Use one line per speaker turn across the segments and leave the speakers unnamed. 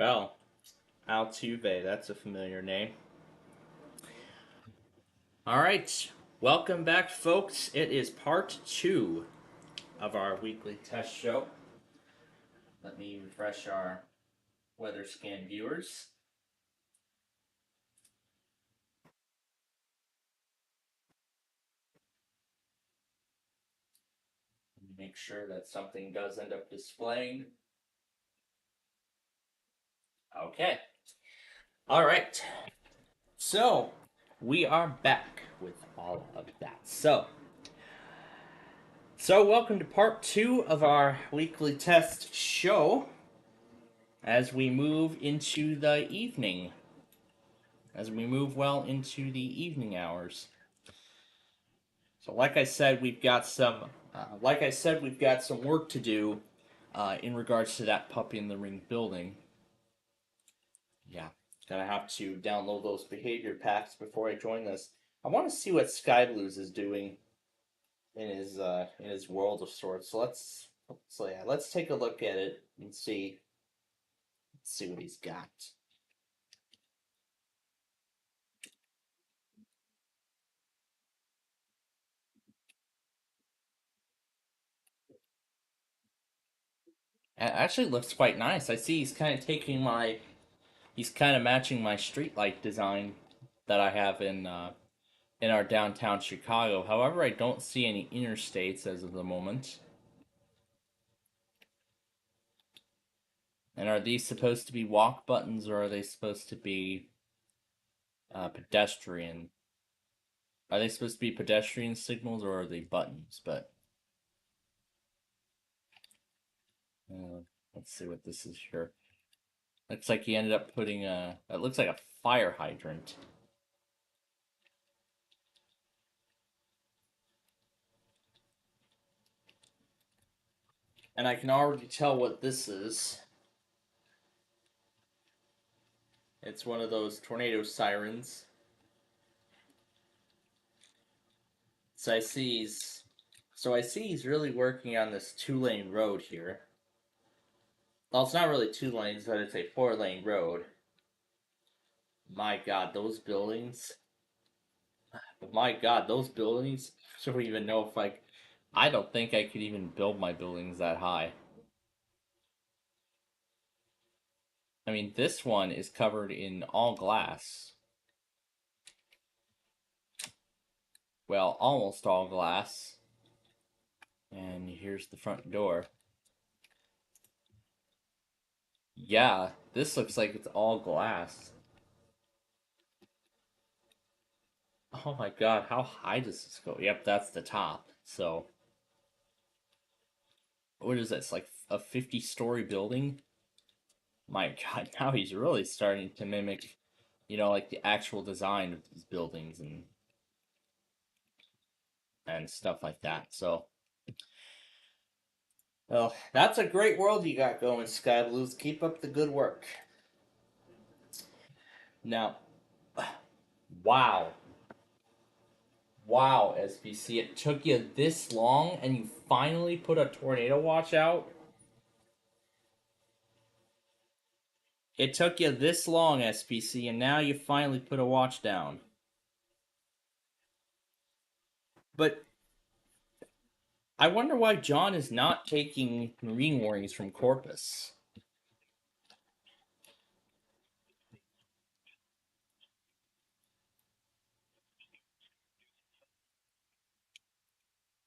Well, Altuve, that's a familiar name. All right, welcome back, folks. It is part two of our weekly test show. Let me refresh our weather scan viewers. Make sure that something does end up displaying. Okay. All right. So, we are back with all of that. So welcome to part two of our weekly test show as we move into the evening. As we move well into the evening hours. So, like I said, we've got some work to do in regards to that Puppy in the Ring building. Yeah, gonna have to download those behavior packs before I join this. I want to see what Skyblues is doing in his world of sorts. So let's take a look at it and see what he's got. It actually looks quite nice. I see he's kind of matching my streetlight design that I have in our downtown Chicago. However, I don't see any interstates as of the moment. And are these supposed to be walk buttons or are they supposed to be pedestrian? Are they supposed to be pedestrian signals or are they buttons? But uh, let's see what this is here. Looks like he ended up putting a. It looks like a fire hydrant. And I can already tell what this is. It's one of those tornado sirens. So I see he's really working on this 2-lane road here. Well, it's not really 2 lanes, but it's a 4-lane road. My God, those buildings. My God, those buildings. I don't even know if I don't think I could even build my buildings that high. I mean, this one is covered in all glass. Well, almost all glass. And here's the front door. Yeah, this looks like it's all glass. Oh my God, how high does this go? Yep, that's the top. So, what is this? Like a 50-story building? My God, now he's really starting to mimic, like the actual design of these buildings and stuff like that. So, well, that's a great world you got going, Sky Blues. Keep up the good work. Now, wow, wow, SPC, it took you this long, and you finally put a tornado watch out. It took you this long, SPC, and now you finally put a watch down. But I wonder why John is not taking marine warnings from Corpus.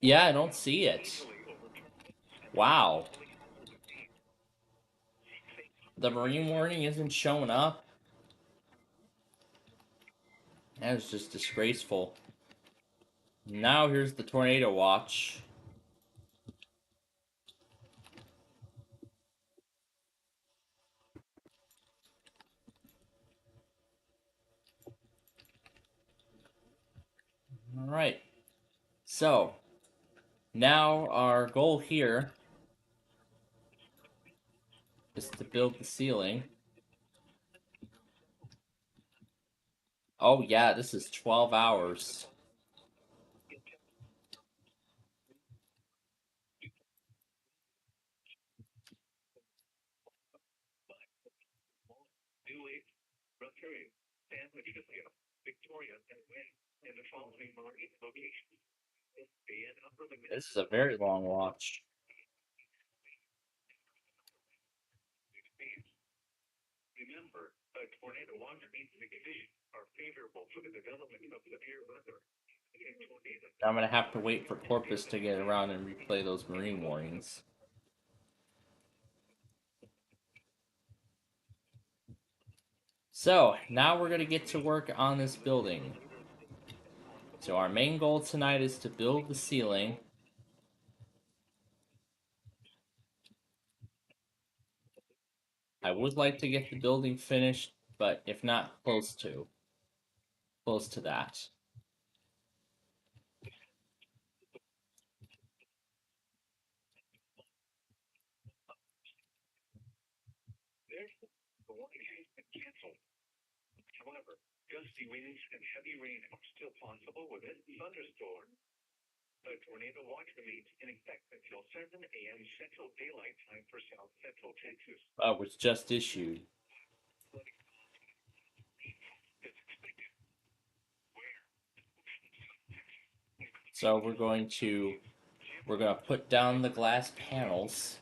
Yeah, I don't see it. Wow. The marine warning isn't showing up. That is just disgraceful. Now here's the tornado watch. Alright. So, now our goal here is to build the ceiling. Oh yeah, this is 12 hours. This is a very long watch. I'm gonna have to wait for Corpus to get around and replay those marine warnings. So, now we're gonna get to work on this building. So our main goal tonight is to build the ceiling. I would like to get the building finished, but if not, close to that. Was just issued. So we're gonna put down the glass panels.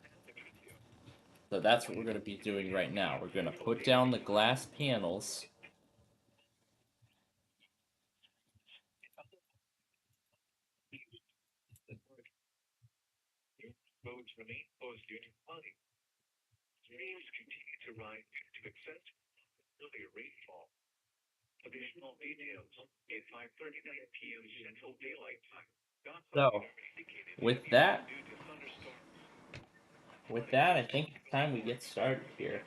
So that's what we're gonna be doing right now. We're gonna put down the glass panels. So with that, I think it's time we get started here.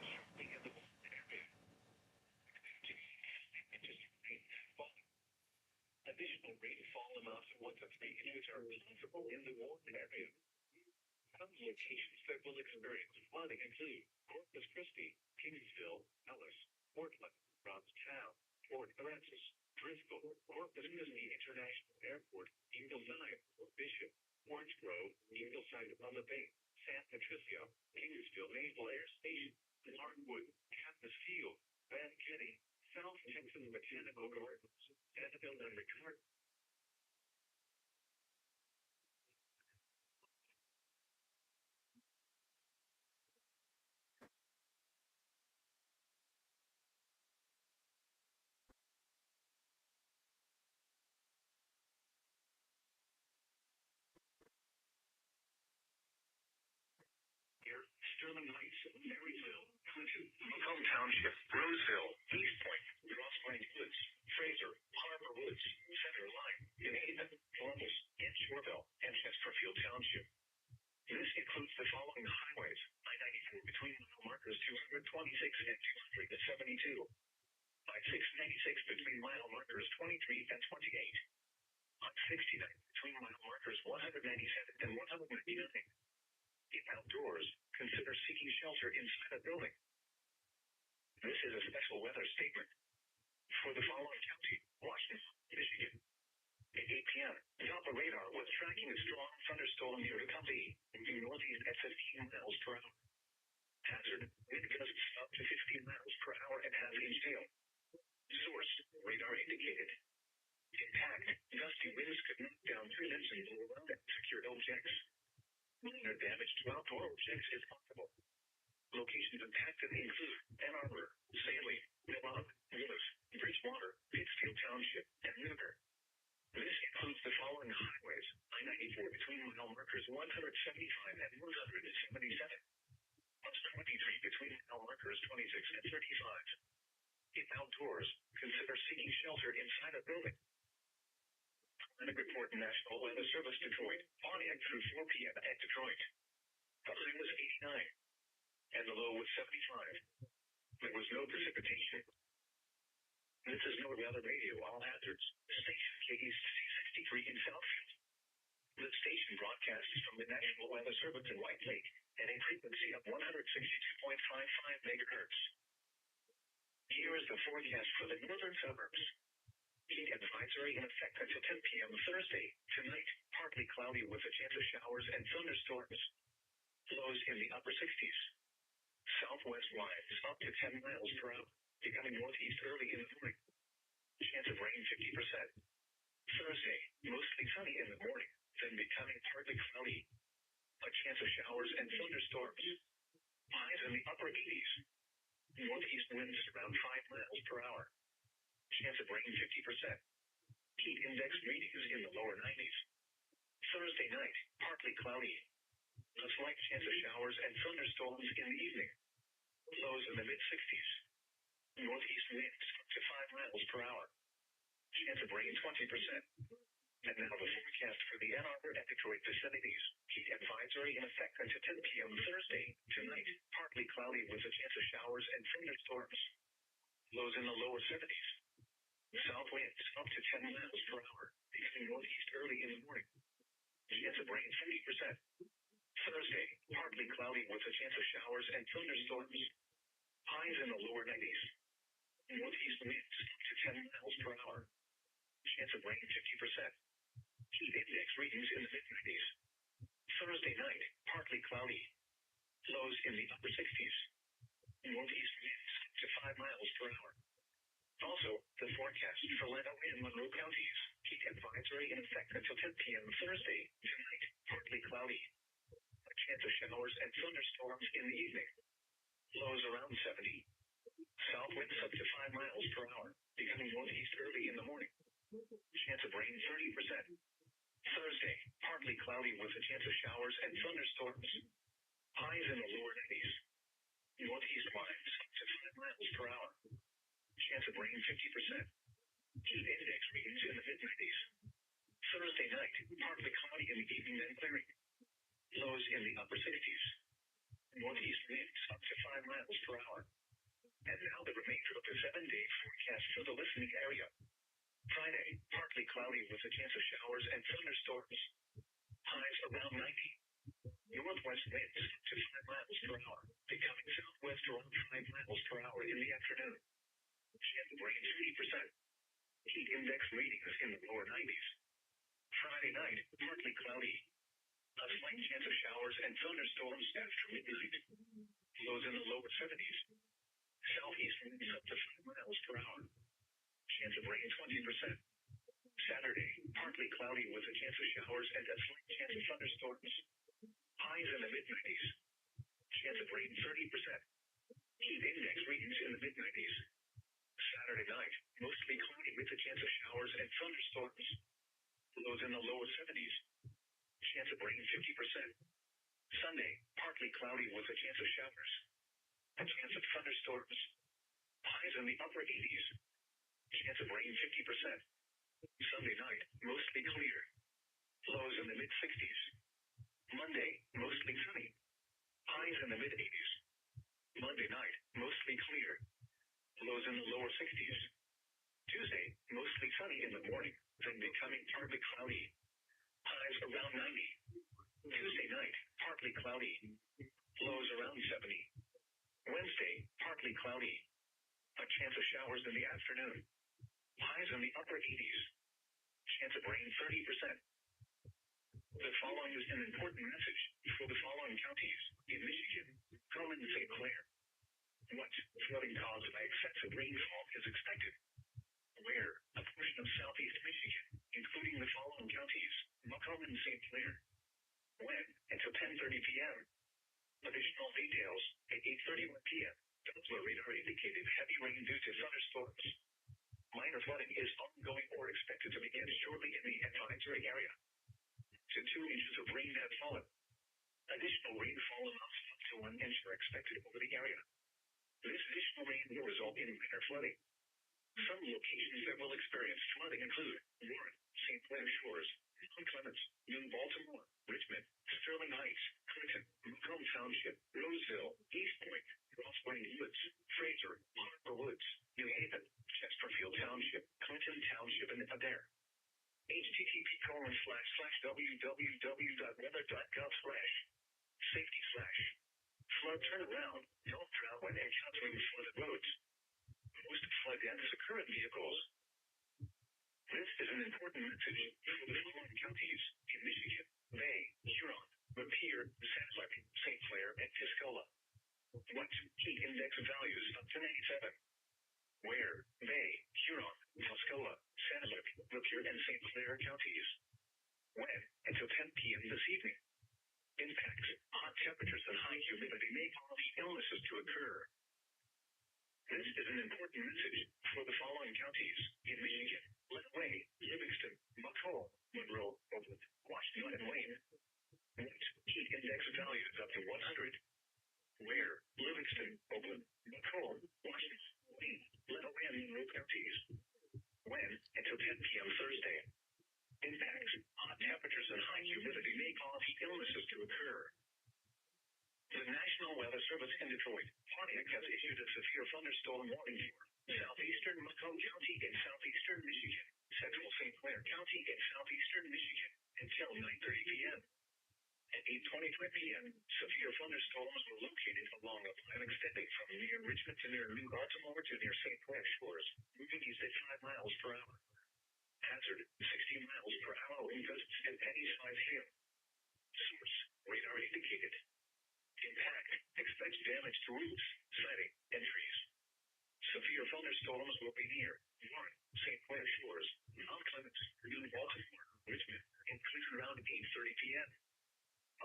becoming northeast early in the morning. Chance of rain 50%. Thursday, mostly sunny in the morning, then becoming partly cloudy. A chance of showers and thunderstorms. Highs in the upper 80s. Northeast winds around 5 miles per hour. Chance of rain 50%. Heat index readings in the lower 90s. Thursday night, partly cloudy. A slight chance of showers and thunderstorms in the evening. Lows in the mid-60s. Northeast winds up to 5 miles per hour. Chance of rain 20%. And now the forecast for the Ann Arbor and Detroit vicinities. Heat advisory in effect until 10 p.m. Thursday. Tonight, partly cloudy with a chance of showers and thunderstorms. Lows in the lower 70s. South winds up to 10 miles per hour, becoming northeast early in the morning. Chance of rain 30%. Thursday, partly cloudy with a chance of showers and thunderstorms. Highs in the lower 90s. Northeast winds up to 10 miles per hour. Chance of rain 50%. Heat index readings in the mid-90s. Thursday night, partly cloudy. Lows in the upper 60s. Northeast winds up to 5 miles per hour. Also, the forecast for Leno and Monroe counties. Heat advisory in effect until 10 p.m. Thursday. Tonight, partly cloudy. A chance of showers and thunderstorms in the evening. Lows around 70. South winds up to 5 miles per hour, becoming northeast early in the morning. Chance of rain 30%. Thursday, partly cloudy with a chance of showers and thunderstorms. Highs in the lower 90s. Northeast winds up to 5 miles per hour. Chance of rain 50%. Heat index readings in the mid-90s. Thursday night, partly cloudy in the evening and clearing. Lows in the upper 60s. Northeast winds up to 5 miles per hour. And now the remainder of the 7-day forecast for the listening area. Friday, partly cloudy with a chance of showers and thunderstorms. Highs around 90. Northwest winds up to 5 miles per hour, becoming southwest around 5 miles per hour in the afternoon. Chance of rain 30%. Heat index readings in the lower 90s. Friday night, partly cloudy. A slight chance of showers and thunderstorms after midnight. Lows in the lower 70s. Southeast winds up to 5 miles per hour. Chance of rain 20%. Saturday, partly cloudy with a chance of showers and a slight chance of thunderstorms. Highs in the mid-90s. Chance of rain 30%. Heat index readings in the mid-90s. Saturday night, mostly cloudy with a chance of showers and thunderstorms. Lows in the lower 70s. Chance of rain 50%. Sunday, partly cloudy with a chance of showers. A chance of thunderstorms. Highs in the upper 80s. Chance of rain 50%. Sunday night, mostly clear. Lows in the mid-60s. Monday, mostly sunny. Highs in the mid-80s. Monday night, mostly clear. Lows in the lower 60s. Tuesday, mostly sunny in the morning, then becoming partly cloudy. Highs around 90. Tuesday night, partly cloudy. Lows around 70. Wednesday, partly cloudy. A chance of showers in the afternoon. Highs in the upper 80s. Chance of rain 30%. The following is an important message for the following counties in Michigan, Macomb, and St. Clair. What flooding caused by excessive rainfall is expected? Where a portion of southeast Michigan, including the following counties, Macomb and St. Clair. When until 10:30 p.m. Additional details at 8:31 p.m. Doppler radar indicated heavy rain due to thunderstorms. Minor flooding is ongoing or expected to begin shortly in the advisory area. To 2 inches of rain have fallen. Additional rainfall amounts up to 1 inch are expected over the area. This additional rain will result in minor flooding. Some locations that will experience flooding include Warren, St. Clair Shores, Mount Clemens, New Baltimore, Richmond, Sterling Heights, Clinton, Macomb Township, Roseville, East Point, Ross Spring Woods, Fraser, Harbor Woods, New Haven, Chesterfield Township, Clinton Township, and Adair. http://www.weather.gov/safety/flood turnaround. Don't drown when encountering flooded roads. Most flood deaths occur in vehicles. This is an important message for the following counties in Michigan: Bay, Huron, Lapeer, Sandlake, St. Clair, and Tuscola. What heat index values up to 97? where Bay, Huron, Tuscola, San Luis, Lapeer, and St. Clair counties. When, until 10 p.m. this evening. Impacts, hot temperatures and high humidity may cause illnesses to occur. This is an important message for the following counties in Michigan: Lenawee, Livingston, McCall, Monroe, Oakland, Washington, and Wayne. Heat index values up to 100. Where, Livingston, Oakland, McCall, Washington, Wayne, Lenawee, and Monroe counties. When, until 10 p.m. Thursday. Impacts, hot temperatures and high humidity may cause illnesses to occur. The National Weather Service in Detroit, Pontiac has issued a severe thunderstorm warning for southeastern Macomb County in southeastern Michigan, central St. Clair County in southeastern Michigan, until 9:30 p.m. At 8:20 p.m., severe thunderstorms were located along a line extending from near Richmond to near New Baltimore to near St. Clair shores, moving east at 5 miles per hour. Hazard, 60 miles per hour wind gusts and any size hail. Source, radar indicated. Impact, expects damage to roofs, siding, and trees. Severe thunderstorms will be near 1. St. Clair shores, Mount Clemens, New Baltimore, Richmond, including around 8:30 p.m.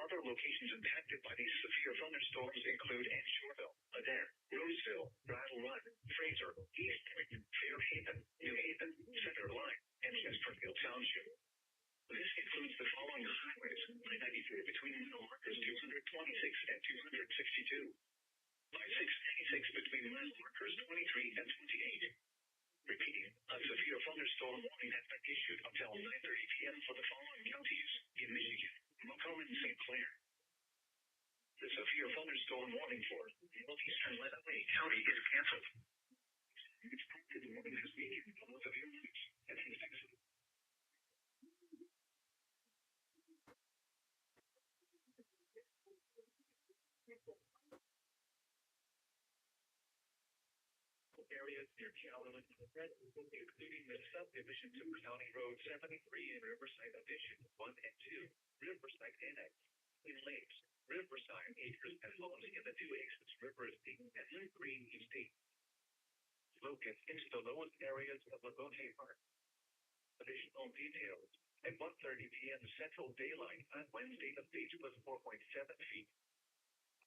Other locations impacted by these severe thunderstorms include Shoreville, Adair, Roseville, Rattle Run, Fraser, East Point, Fairhaven, New Haven, Center Line, and Chesterfield Township. This includes the following highways: I-94 between mile markers 226 and 262. I-696 between mile markers 23 and 28. Repeating, a severe thunderstorm warning has been issued until 9:30 p.m. for the following counties in Michigan: Macomb and St. Clair. The severe thunderstorm warning for northeastern Lenawee County is canceled. It's posted warning this week on severe news and insects. Areas near Caroline, including the subdivisions of County Road 73 and Riverside Addition 1 and 2, Riverside Annex, in Lakes, Riverside Acres, and homes in the New Access River Estate and New Green Estate. Focus into the lowest areas of Lagote Park. Additional details. At 1:30 p.m. Central Daylight on Wednesday, the stage was 4.7 feet.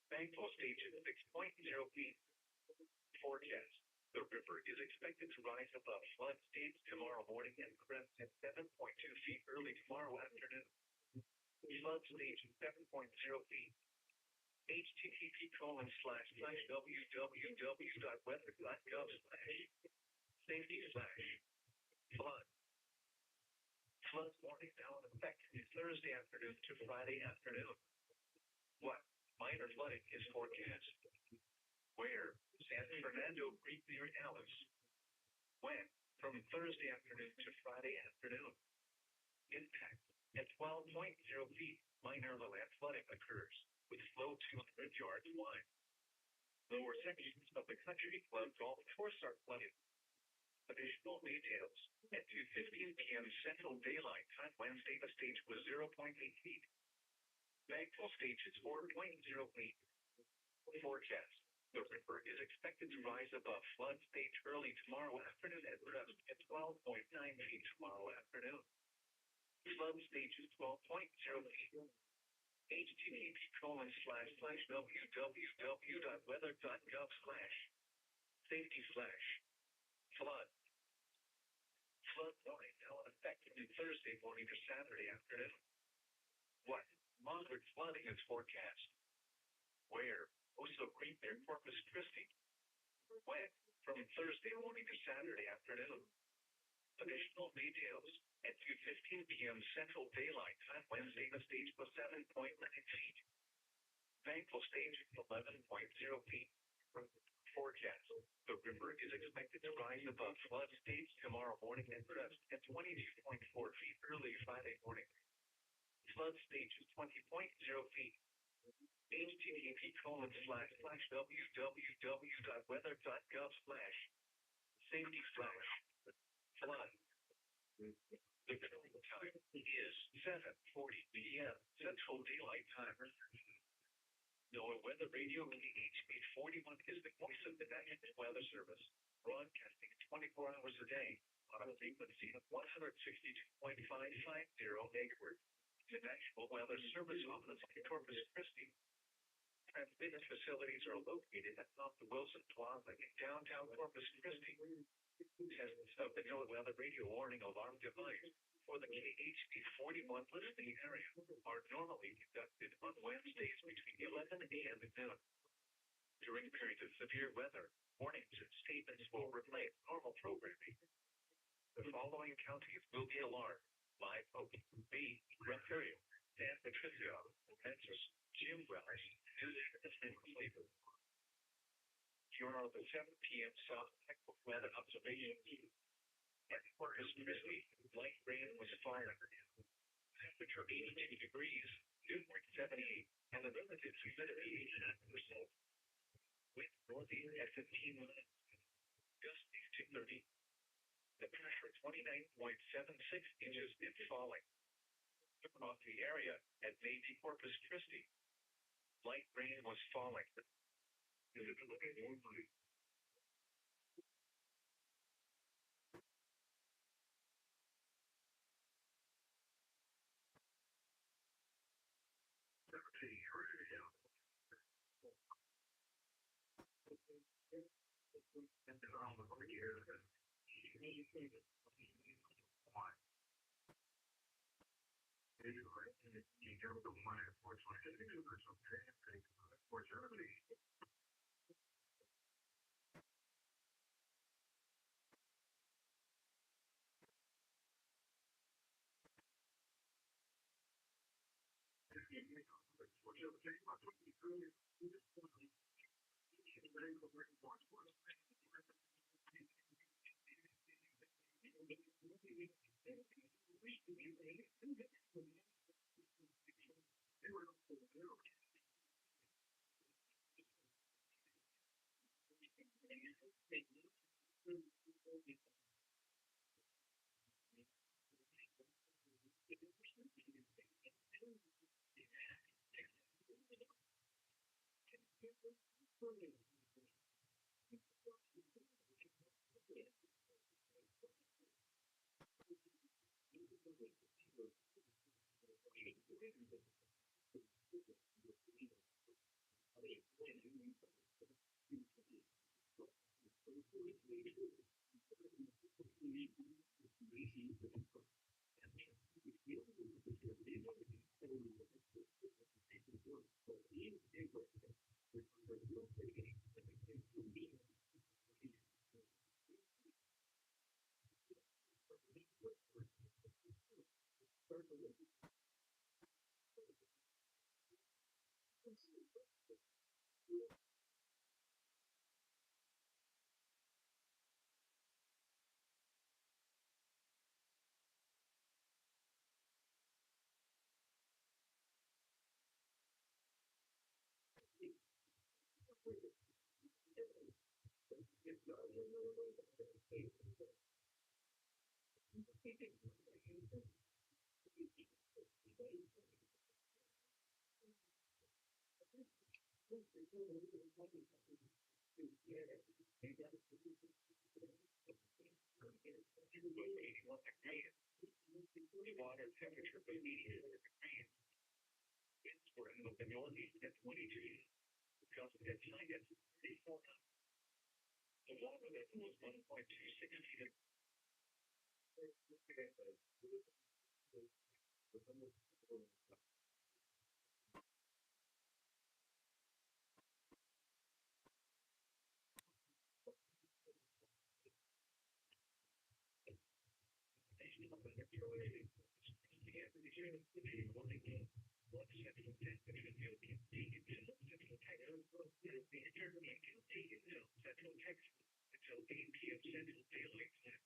Bankful stage is 6.0 feet. Forecast. The river is expected to rise above flood stage tomorrow morning and crest at 7.2 feet early tomorrow afternoon. Flood stage 7.0 feet. http://www.weather.gov/safety/flood. Flood warning now in effect is Thursday afternoon to Friday afternoon. What? Minor flooding is forecast. Where? San Fernando, Great Bear, Alice. When? From Thursday afternoon to Friday afternoon. Impact. At 12.0 feet, minor low-end flooding occurs, with flow 200 yards wide. Lower sections of the country club golf course are flooded. Additional details. At 2:15 p.m. Central Daylight time Wednesday, the stage was 0.8 feet. Bankful stage is 4.0 feet. Forecast. The river is expected to rise above flood stage early tomorrow afternoon at crest at 12.9 feet tomorrow afternoon. Flood stage is 12.0 feet. http://www.weather.gov/safety/flood. Flood warning now in effect from Thursday morning to Saturday afternoon. What? Moderate flooding is forecast. Where? Also Great Bear, Corpus Christi. When? From Thursday morning to Saturday afternoon. Additional details. At 2:15 p.m. Central Daylight time Wednesday, the stage was 7.9 feet. Bankful stage 11.0 feet. Forecast. The river is expected to rise above flood stage tomorrow morning and crest at 22.4 feet early Friday morning. Flood stage is 20.0 feet. http://weather.gov/safety/flood. The current time is 7:40 p.m. Central Daylight Time. NOAA Weather Radio KHB 41 is the voice of the National Weather Service. broadcasting 24 hours a day on a frequency of 162.550 megahertz. The National Weather Service office in Corpus Christi. Transmitted facilities are located atop the Wilson Plaza in downtown Corpus Christi. Tests of the NOAA weather radio warning alarm device for the KHB 41 listening area are normally conducted on Wednesdays between 11 a.m. and noon. During periods of severe weather, warnings and statements will replace normal programming. The following counties will be alarmed: Live Oak, B, Ontario, San Patricio, Kansas, Jim Valley, New and Flavor. Here are the 7 p.m. South Texas weather observations. At Corpus Christi, light rain was falling. Temperature 82 degrees, dew point 78, and the relative humidity 89%. Wind northeast at 15 miles. Gust east to 30. The pressure 29.76 inches and falling. Across the area at Navy Corpus Christi, light rain was falling. Visibility normally. Water temperature was 84 degrees. Winds were in the northeast at 22. Gust at high at 34 knots. The water level was 1.26 feet. Central Texas until 8 p.m. Central Daylight Time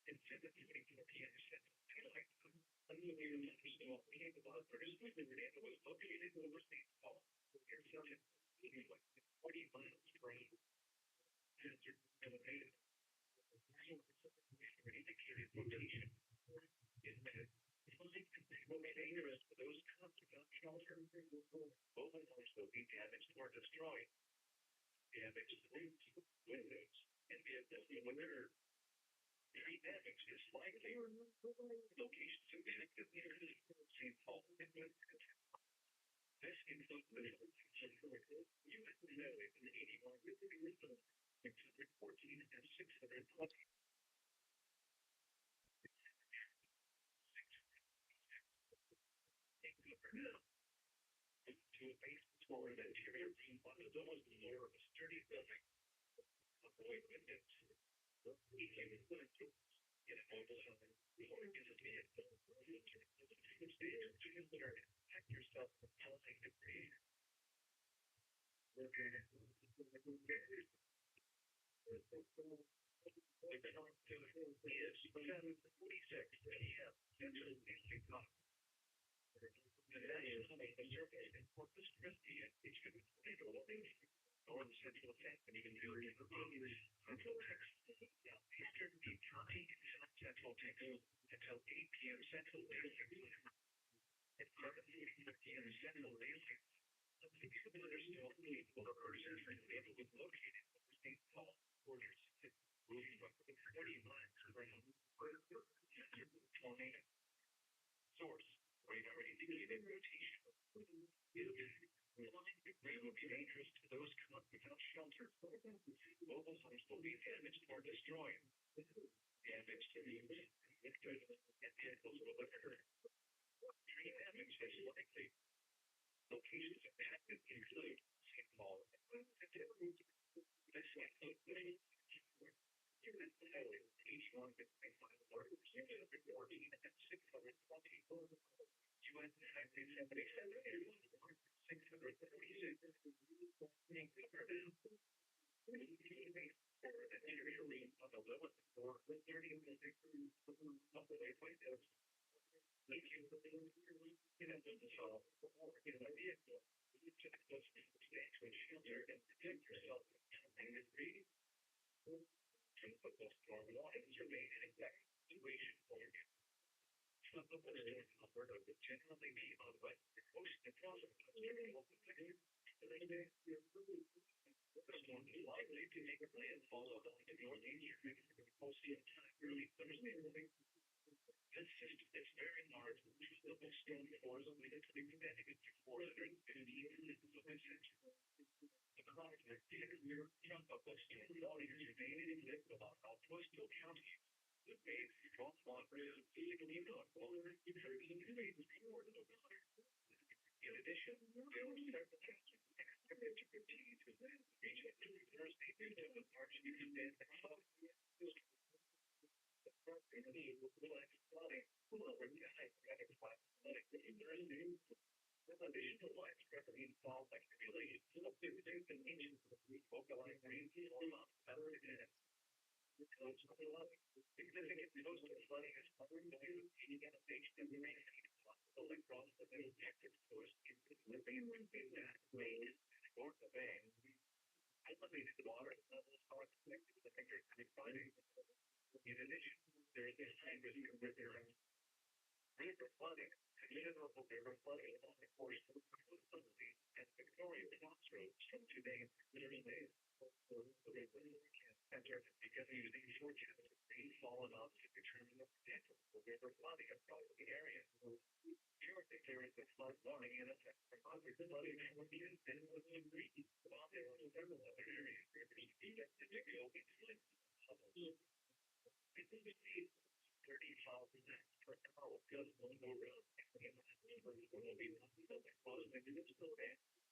and 7:44 p.m. Central Daylight Time. Unusual thunderstorm capable of producing Fernando was located over St. Paul, near Southern, anyway, 40 miles per hour. Hazard elevated. Indicated rotation. Indicated. Will be dangerous for those caught without shelter. Both homes will be damaged or destroyed. Damaged roofs, windows, and Vietnam, where trade damage is likely. Locations affected near St. Paul and this includes the U.S. Highway in 81, 614, and 620. To a base floor of interior being on the door's floor of a sturdy building. Avoid windows. Easy to put into get a mobile home or get a vehicle. Stay to consider and protect yourself from falling debris. Okay. The current time is 7:46 p.m. Central Eastern Time. The National Survey in Corpus Christi and Michigan North Central Texas and even Central Texas, Southeastern Deep County, South Central Texas until 8 p.m. Central Daylight Time. At 7:45 p.m. Central Daylight Time, the still capable of Earth's able was located over St. Paul borders, moving from 40 miles around tornado. Source, radar indicated rotation. Flying debris will be dangerous to those caught without shelter. Mobile homes will be damaged or destroyed. Damage to the victims and vehicles will occur. Tree damage is likely. Locations impacted include St. Paul and this includes U.S. Highway 81 between 514 and 620. U.S. Highway 77 646. Interior lane on the lowest floor, 30 of the windows. If you get into the shop or in a vehicle, you just go to a shelter and protect yourself from something that's reading. Tropical storm lines remain an exact situation for you. Tropical storm Alberta will generally be on the west coast across the country. The storm is likely to make landfall along the northeastern coast sometime early Thursday morning. This system is very large, tropical storm force with its extended to 450 miles of a century. The climate year tropical storm warriors remain in about coastal counties. The base from Montreal to Significant hurricane rates reported of water. In addition, there were several castles expected to continue to land the region through Thursday until the March extend the cloud. Additional widespread rainfall accumulations of different conditions localized rainfall among other events. Significant coastal flooding is covering the heating elevation of the rain possible across the middle Texas coast, including that Maine and north of Maine. Elevated water levels are expected to occur Friday. In addition, there is a high risk of river flooding, considerable river flooding along the course of the Coast and Victoria Crossroads from today and Thursday. The river can enter because using forecasts of rainfall enough to determine the potential for river flooding across the area. Currently, there is a flood warning in effect for other flooding from the incident of the region, while there are several other areas expected to go into levels. It will be 30,000 per hour because on the road, will be closed into the storm,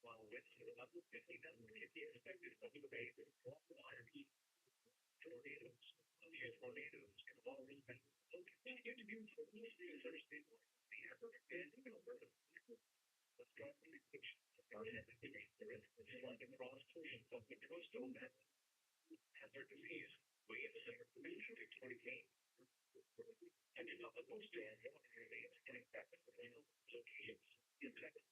while winds of up to 50 knots can be expected over the base of water. Tornadoes, severe tornadoes can always continue to be Thursday morning. The average band in Alberta. The strong indication there is a flood across portions of the coastal mountains. Hazard disease, we have a hurricane. And another storm warning remains in effect for locations in Texas.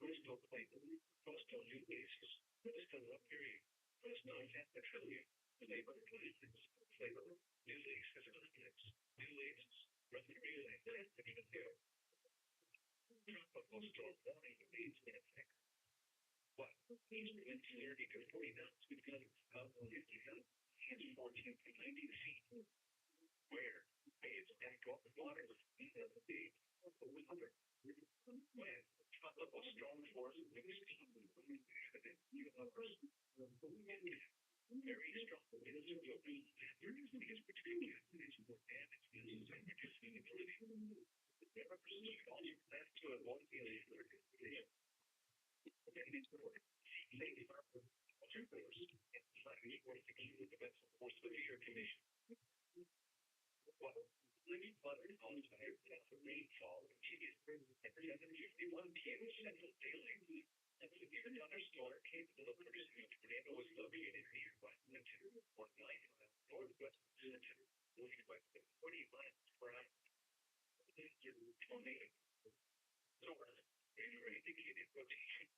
Residents, coastal new bases, coastal period, coastal Santa Trillion, the neighborhood places, new leases, new leases, recreation, and even there. Tropical storm warning remains in effect. What? East winds 30 to 40 knots with gusts of 50 knots and 14 to 19 feet. Where? Waves and water speed of the day of 100. When? Tropical storm force winds speed within few hours. Very strong winds will be reducing between accidents more damage and reducing ability. Never proceed on your path to avoid the alert condition. And it's important. Safe harbor, water force, and flash or secure the vessel for severe condition. What? Living flooded on entire path of rainfall immediately at 7:51 p.m. Central Daylight. A severe thunderstorm capable of producing a tornado was located nearby Clinton, or 9 miles northwest of Clinton, moving west at 40 miles per hour. Tornado. Source. Radar indicated rotation.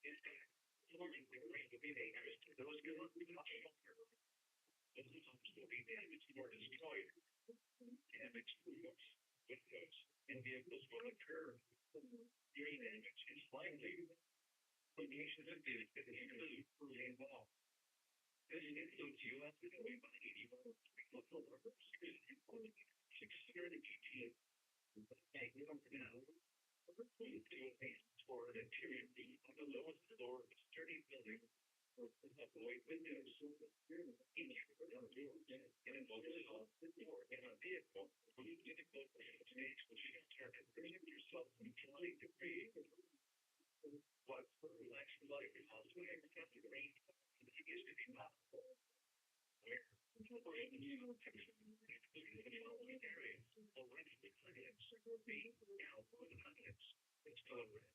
Is that forming the rain will be dangerous to those going to the shelter. Those homes will be damaged or destroyed. Damaged roofs, windows, and vehicles will occur. Hearing damage is likely. Locations of damage that include and wall. This includes U.S. Highway 81, 600 GTA. Now, to advance toward an interior beam on the lowest floor of a sturdy building. Avoid windows. Interior doors. And involve yourself or in a vehicle. Move to the closest stage will shelter and protect yourself from flying debris. What? Relax your life is also accepted rainfall continues to be possible. Where? Protection, including the following areas: already declared being now more than hundreds. Coastal reds,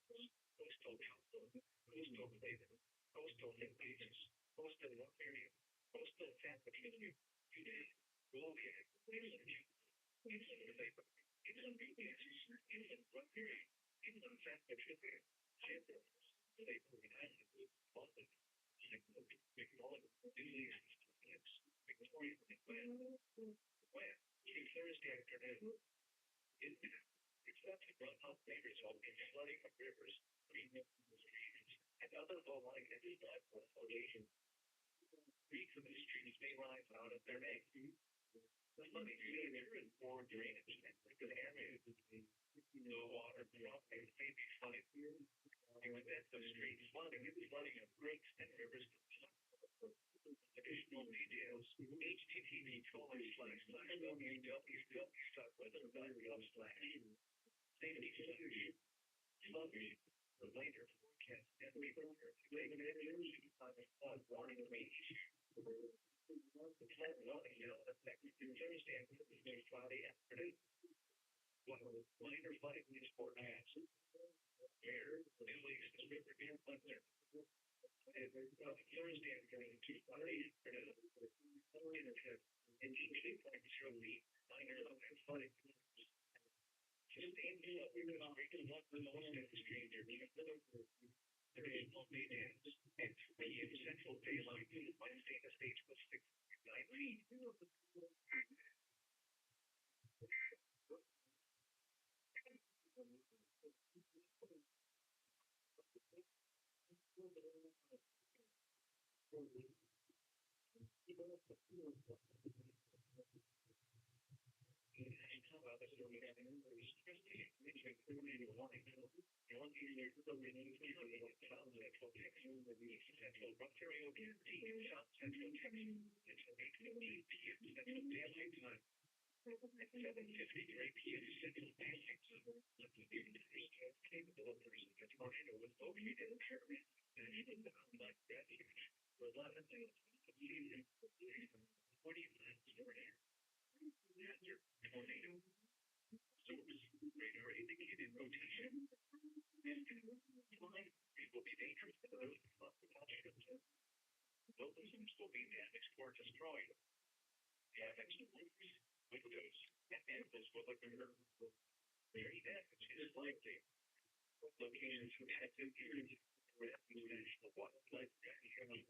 coastal council, coastal flavor, coastal hip pages, coastal rock area, coastal fat material, Goliath, inland flavor, inland beaches, inland rock area, inland fat material, shippers, neighboring islands, London, McMullen, Dudley, Victoria, when? Thursday afternoon. Except for health favors all in flooding of rivers, streams, and other low-lying and flood elevation. Creeks of the streams may rise out of their banks. The flooding failure and poor drainage and liquid areas. No water dropping may be flooded. In events of street flooding and flooding of creeks and rivers. Additional details, http://www.weather.gov/safety/flood later forecast and be prepared to take advantage of flood warning may issue. The flood warning now effective Thursday and Friday afternoon. While minor flooding is forecast, where the Middle East is river near London. Thursday afternoon to Friday afternoon. And each 8.0 minor flooding. Sustained flood will break one the most in the stream near additional details at 2 p.m. Central Daylight Wednesday the stage was 6.9 feet. Central Ontario Guarantee South Central Texas. It's 8:15 p.m. Central Daylight Time. At 7:53 p.m. Central Daylight Time. Capable of producing a tornado was located in Pyramid National Wildlife Refuge for 11 days. 40 miles north. After tornado. Source radar indicated rotation. Flying will be dangerous to those not precautions. Buildings will be damaged or destroyed. Damaged roofs, windows, and vehicles will occur. Very damage is likely. Locations from active areas where National Wildlife Refuge.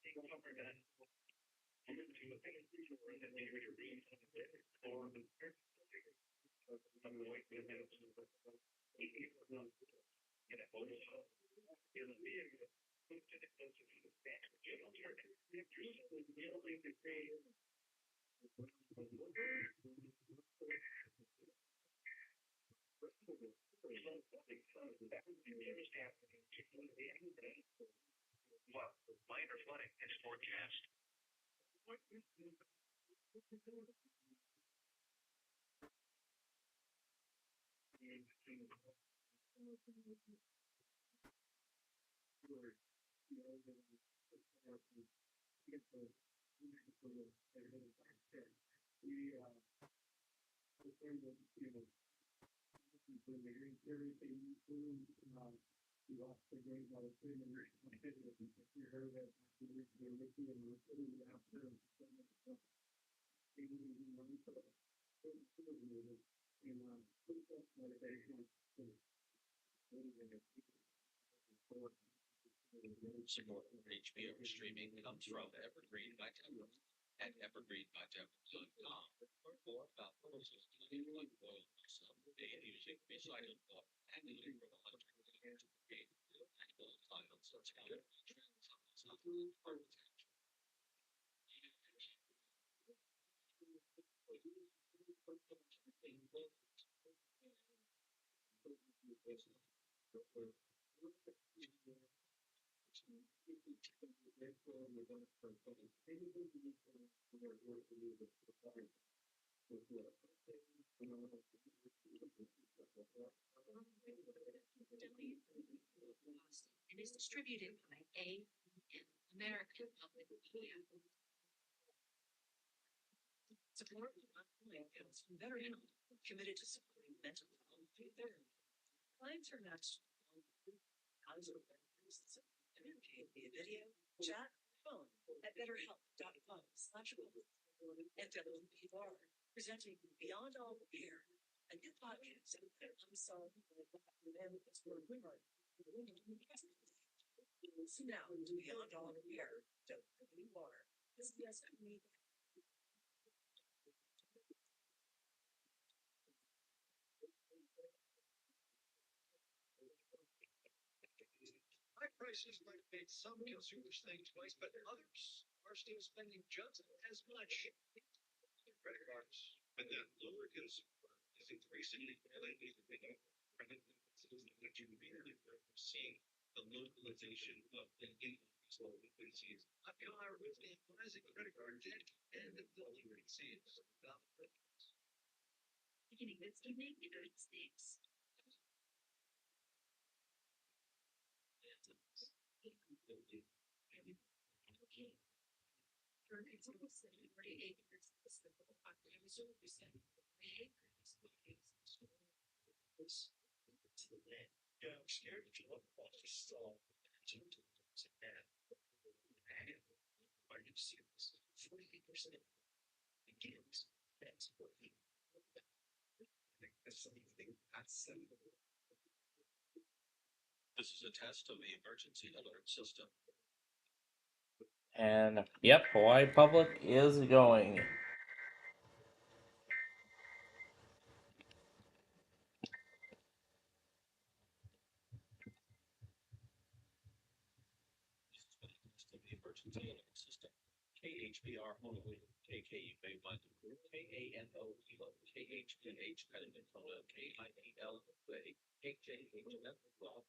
They cover that. To a the neighborhood room or the avoid the Well, minor flooding is forecast.
Support for HBO streaming comes from Evergreen by Temple at evergreenbytemple.com. Learn more about courses like Royal Muslim, Day Music, Recital Book, and the Liberal Hunter to create annual titles of together trends on architecture.
And is distributed by A American Public Media. Support online comes from veteran committed to supporting mental health through therapy. Clients are matched communicate via video, chat, phone at betterhelp.com/public. And WPR presenting Beyond All Repair, a new podcast about unsolved and it's for women. Listen now to Beyond All Repair. WPR. This is me.
High prices might make some consumers think twice, but others are still spending just as much. Credit cards, but that lower consumer is increasingly lately credit that you barely seeing the localization of the increased delinquencies. IPR with advising credit card debt and delinquencies.
Beginning this evening in the United States. For an example, 40 acres is the property reserve percent. 40 acres
Yeah, I'm scared if you look off the stall. Are you serious? 40%. Begins. That's what I think that's something that's This is a test of the emergency alert system.
And yep, Hawaii Public is going.
The emergency alert system. KHPR Honolulu, KKUA London, KANO Kilo, KHPH Minnesota, KIPL HJHF Rock.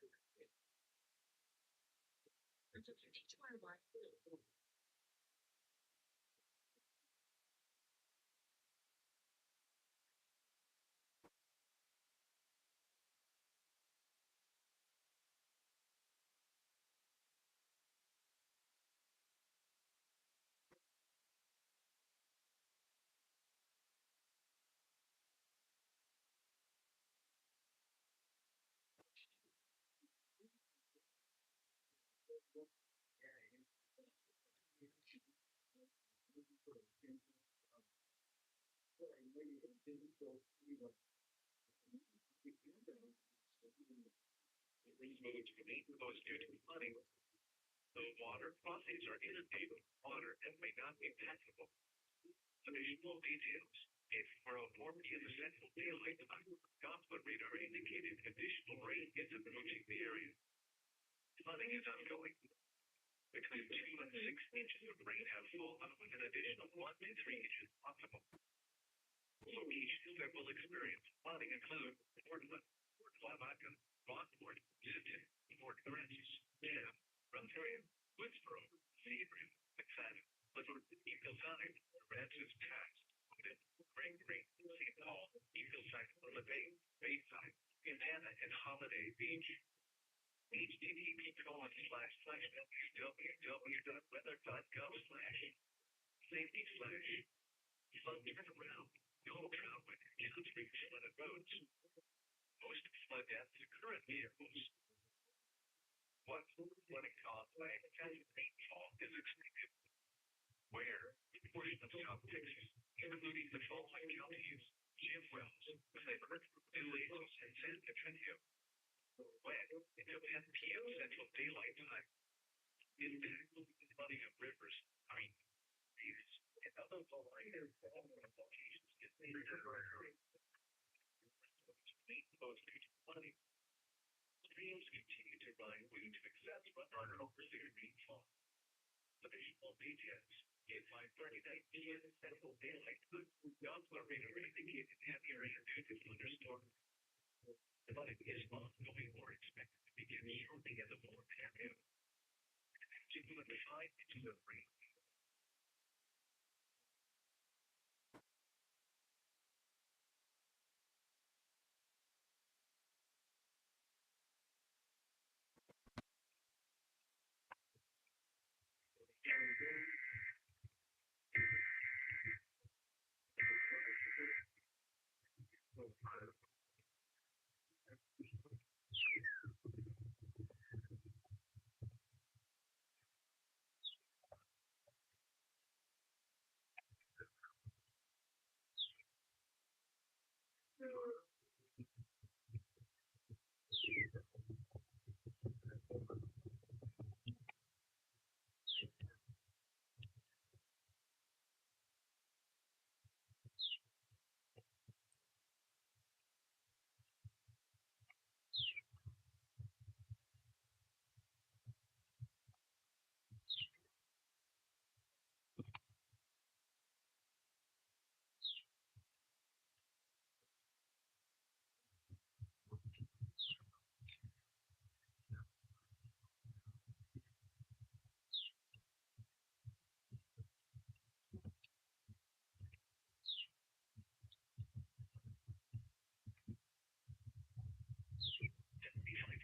removed from the coast due to flooding. The water crossings are inundated with water and may not be passable. Additional details At 4:04 p.m. Central Daylight Time, Doppler radar indicated additional rain is approaching the area. Flooding is ongoing. Between 2 and 6 inches of rain have fallen, with an additional 1 to 3 inches possible. Locations that will experience flooding include Portland, Fort Lavaca, Rockport, Sinton, Fort Francis, Denham, Ontario, Woodsboro, Sebring, McFadden, Clifford, Eagleside, Aransas Pass, Grand Creek, St. Paul, Eagleside, LeBay, Bayside, Fontana, and Holiday Beach. http://www.weather.gov/safety/flood turnaround. No travel country flooded roads. Most flood deaths occur in vehicles. What flooding caused by excessive rainfall is expected? Where? Portion of South Texas, including the following counties: Jim Wells, Clifford, Duazos, and San Antonio. When? Until 10 p.m. Central Daylight Time. Impact: flooding of rivers, streams, and other minor locations is needed to occur. Flooding. Streams continue to rise due to excess runoff over severe rainfall. Additional details. At 5:39 p.m. Central Daylight Time, Doppler radar indicated heavy rain due to thunderstorms. Flooding is ongoing or expected to begin shortly in the morning afternoon. 2 to 5 inches of rain.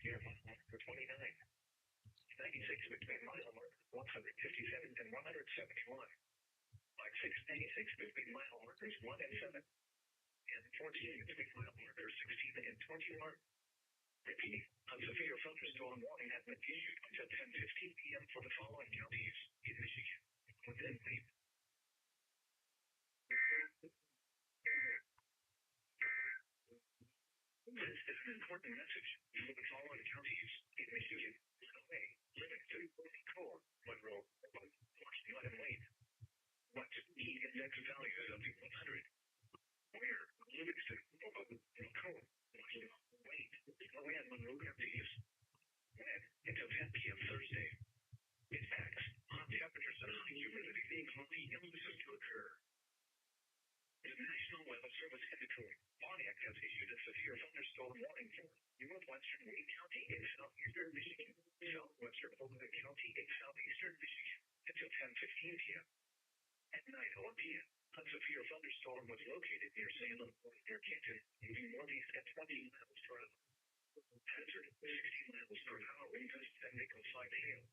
Here, 129. 96 between mile markers 157 and 171. Like 696 between mile markers 1 and 7. And 14 between mile markers 16 and 21. Repeat, a severe thunderstorm warning has been issued until 10:15 p.m. for the following counties in Michigan. Within lead. This is an important message for the following counties in Michigan. Illinois, Livingston, Core, Monroe, Marshall, and Wayne. What index values of the 100? Where? Livingston, Core, Marshall, Wayne, Illinois, and Monroe counties. When? Until 10 p.m. Thursday. In fact, hot temperatures and high humidity being only illnesses to occur. The National Weather Service indicator, Pontiac has issued a severe thunderstorm warning for northwestern Wayne County in southeastern Michigan, southwestern Oakland County in southeastern Michigan, until 10:15 p.m. At 9:01 p.m., a severe thunderstorm was located near Salem, near Canton, moving northeast at 20 miles per hour. Hazard, 60 miles per hour wind gusts and nickel-like hail.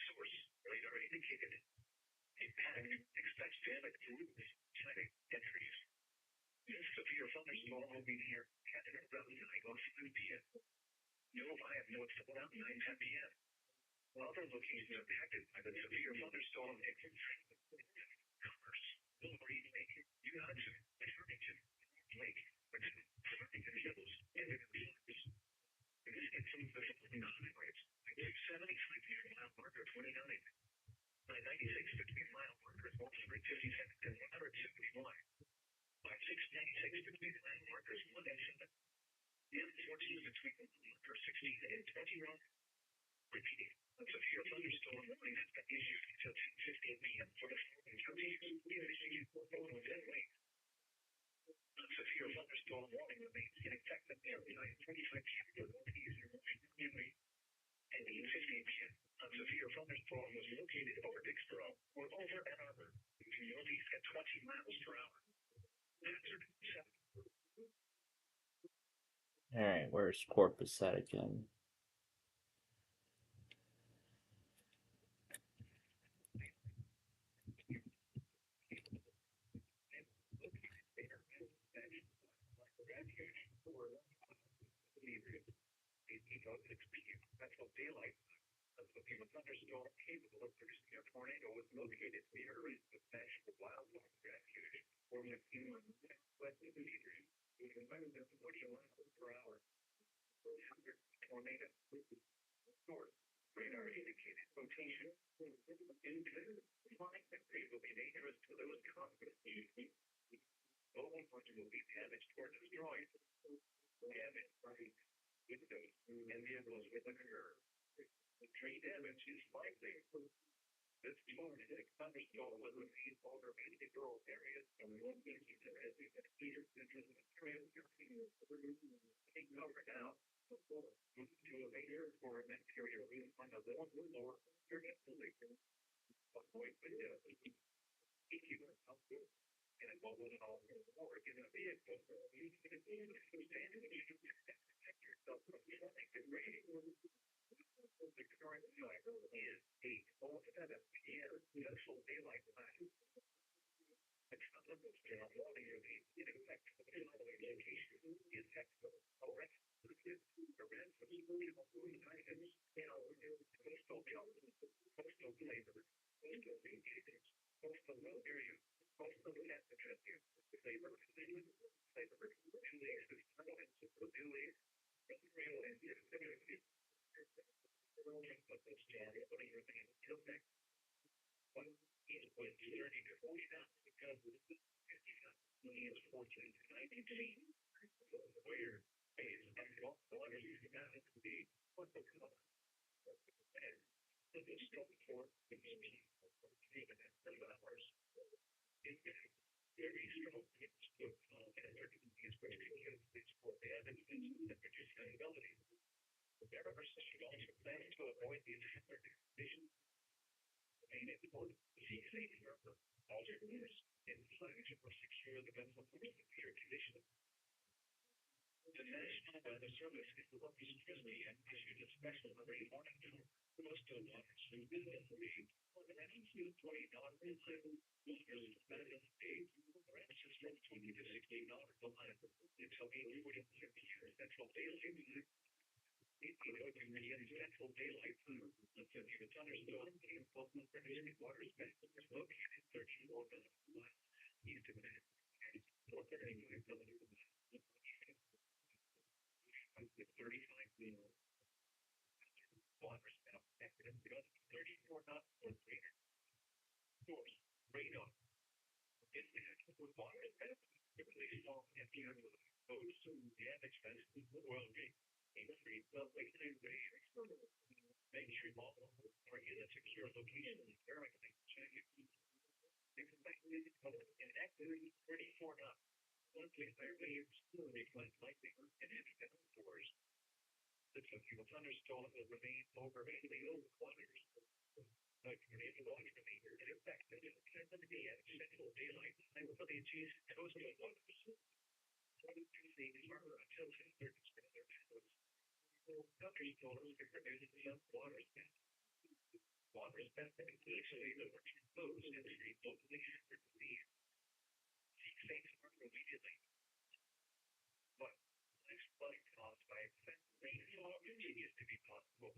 Source, radar indicated. Impact, expects damage to roofs, siding, and trees. This severe thunderstorm will be near Canton around 9:05 p.m. No live notes around 9:10 p.m. Other locations impacted by the severe thunderstorm include Commerce, Wolverine Lake, New Hudson, Farmington, Lake, Richmond, Farmington Hills, and Florence. This includes the following highways: 275 near mile marker 29, 996 between mile markers 157 and 171, between line markers 1 and 7, and 14 between marker 16 and 21. Repeating, a severe thunderstorm warning has been issued until 10:15 p.m. for the following counties. We are issuing photo of that way. A severe thunderstorm warning remains in effect at nearly 9:45 p.m. for northeast Illinois. At 8:15 p.m., a severe thunderstorm was located over Dixboro or over Ann Arbor, moving northeast at 20 miles per hour. Hazard 7.
Alright, where's Corpus at again?
Central daylight. A severe thunderstorm capable of producing a tornado was located near the National Wildlife Refuge, or within west of the meters, moving better than 40 miles per hour. Hazard tornado. Source. Radar indicated rotation. Intent. Flying debris will be dangerous to those conquered. Mobile phones will be damaged or destroyed. Damage. Windows and vehicles will occur. Tree damage is likely. This tornadic thunderstorm will remain over many rural areas and will be as we get clear into the trail. Take cover now. Move to a later or an interior room on the lower floor. You're installation. Avoid windows. If you are helpful and mobile and all or in a vehicle, you can stand and protect yourself from traffic debris. The current time is 8:07 p.m. Central Daylight Time. A thunderstorm warning remains in effect for the following locations in Texas, arrest, arrest of illegal items, coastal mountains, coastal flavors, coastal indicators, coastal road areas, coastal pathogens, flavor, new leases, new leases, real and disability. But the storm warning remains in effect. But it was 30 to 40 knots because of the 50 million 14 to 19 feet. Where is and water is not to be what the color. And the storm for the speed even at 3 hours. It's very strong. It's good. And emergency is very good. It's for damage and reducing ability. Therefore, should also plan to avoid these hazard conditions. Main important see safe harbor, alter course, and flags or secure the vessel from severe conditions. The National Weather Service is the Corpus Christi and issued a special marine warning for coastal waters and business rain on an altitude 20 nautical miles. Waters Madison State ranges from 20 to 16 nautical miles until 8:45 p.m. Central Daylight Time. 8:00 p.m. Central Daylight Time. A severe thunderstorm came from the British waters back located 34 nautical miles east of Manhattan and 435 nautical miles with 35 miles. Waters now connected and got 34 knots or greater. Source, radar. Impact with water typically small and careful boats, damage fences, oil rig, increase the weighted range. Make sure all are in a secure location and verify check it. Expected and activity 34 knots. Monthly high waves, reflect lightning, and heavy downpours. The tropical thunderstorm will remain over mainly over waters. The tornado watch remain in effect until 10 p.m. Central Daylight Time for the adjacent coastal waters. Safe harbor until 10:30 weather patterns. Thunderstorms can produce some water spent. Water spent can easily overexposed and treat locally hazard disease. Seek safe harbor immediately. But flash flood caused by excessive rainfall continues to be possible.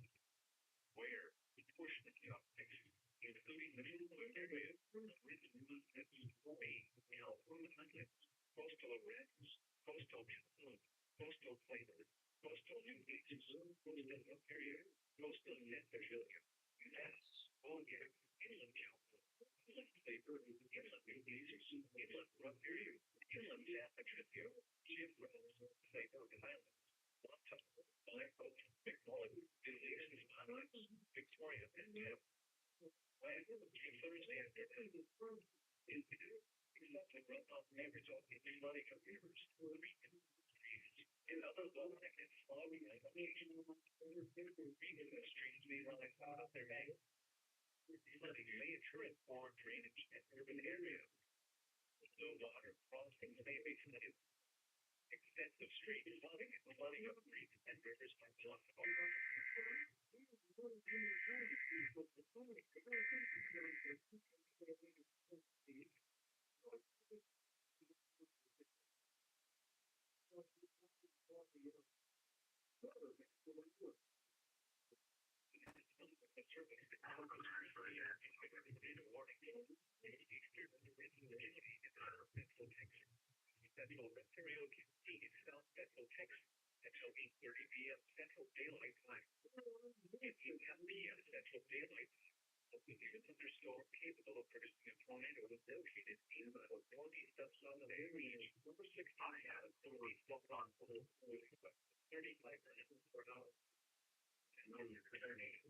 Where the portion of the optics, including the middle area, coastal reds, coastal mountains, coastal flavors, coastal new leases, coastal area, coastal net Australia, U.S., Bulgaria, inland California, inland flavor, inland new leases, inland rough area, Inland San Patricio, Chipwells, Cyclone Islands, Montauk, Black Oak, McMullen, Galatians Islands, Victoria, and Tampa. Wednesday afternoon, except for runoff may result in flooding of rivers, streams, and other low-lying and slowing locations. Reading the streams may rise out of their banks. Flooding may occur in poor drainage and urban areas. Low water crossings may be flooded. Extensive street flooding and flooding of creeks and rivers are possible. Central karaoke is South Central Texas until 8:30 p.m. Central Daylight Time. At 8 p.m. Central Daylight Time, a severe thunderstorm capable of producing a tornado was located in the northeast of Southern range. Number 6 I had authority to on hold with 35 minutes per hour. And on the tornado,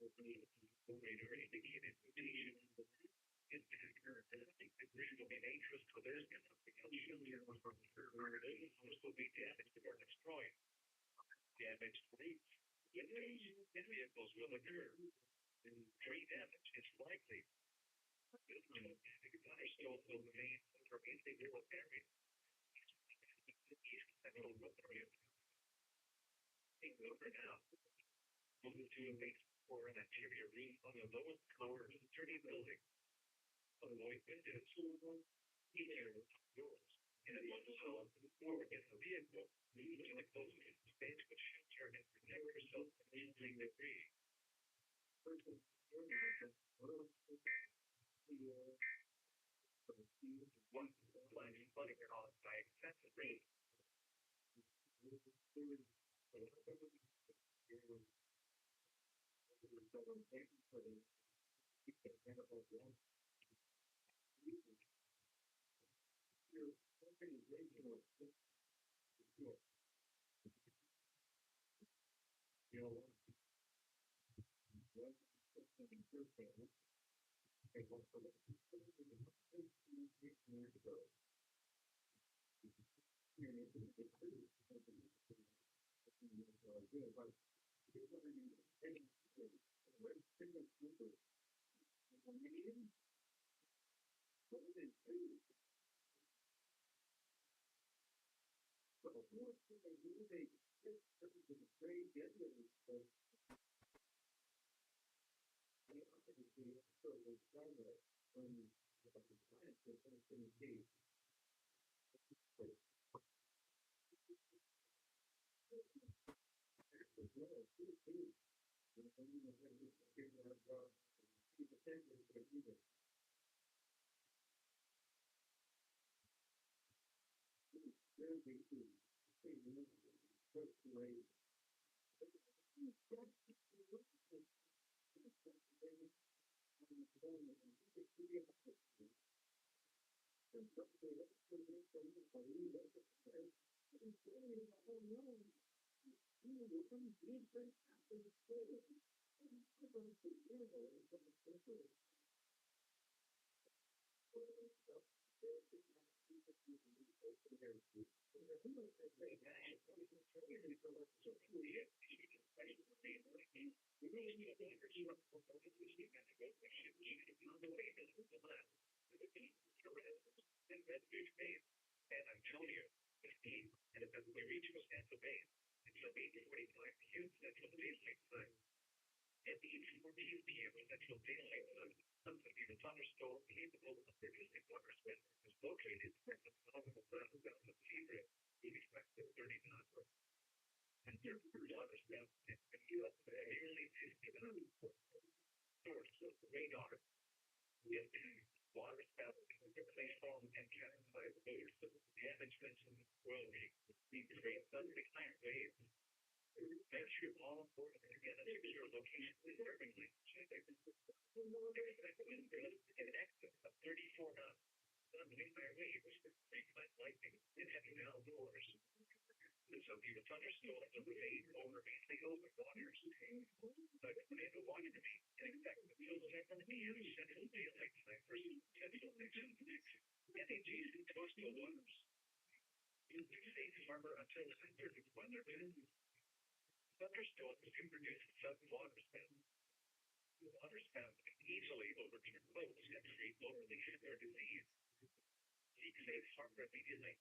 the radar indicated mutation. In fact, degree will be dangerous to this and nothing else will be damaged or destroyed. Damaged roofs, windows, and vehicles will occur. Tree damage is likely. Thunderstorms will remain over individual areas. East Central area. Over now. Move to a base or an interior room on the lowest floor of a sturdy building. Avoid windows, easier doors, and also or in a vehicle, move to the closest space which shelter and protect yourself from anything debris. One flash flooding caused by excessive rain. And Antonio, and as we reach Costanza Bay, until 8:45 p.m. Central Daylight Time. At 8:14 p.m. Central Daylight Time, a severe thunderstorm capable of producing water spin is located at the phenomenal south of Chile, 30 knots. And their water spin is nearly 50 knots. Source of radar. Water spout replace form and catalyze waves. Damage mentioned growing. These great suddenly higher waves. Make sure all important again a secure location perfectly. Expect wind gusts in excess of 34 knots. suddenly higher waves, frequent lightning, and heavy downpours. Some people thunderstorms will fade over mainly open waters. But tornado watch me and expect the fuel segment and central daylight time for some potential next energies in coastal waters. Safe harbor until perfect weather. Thunderstorms can produce sudden water spouts. Water spouts can easily overturn boats and create locally severe disease. Seek safe harbor immediately.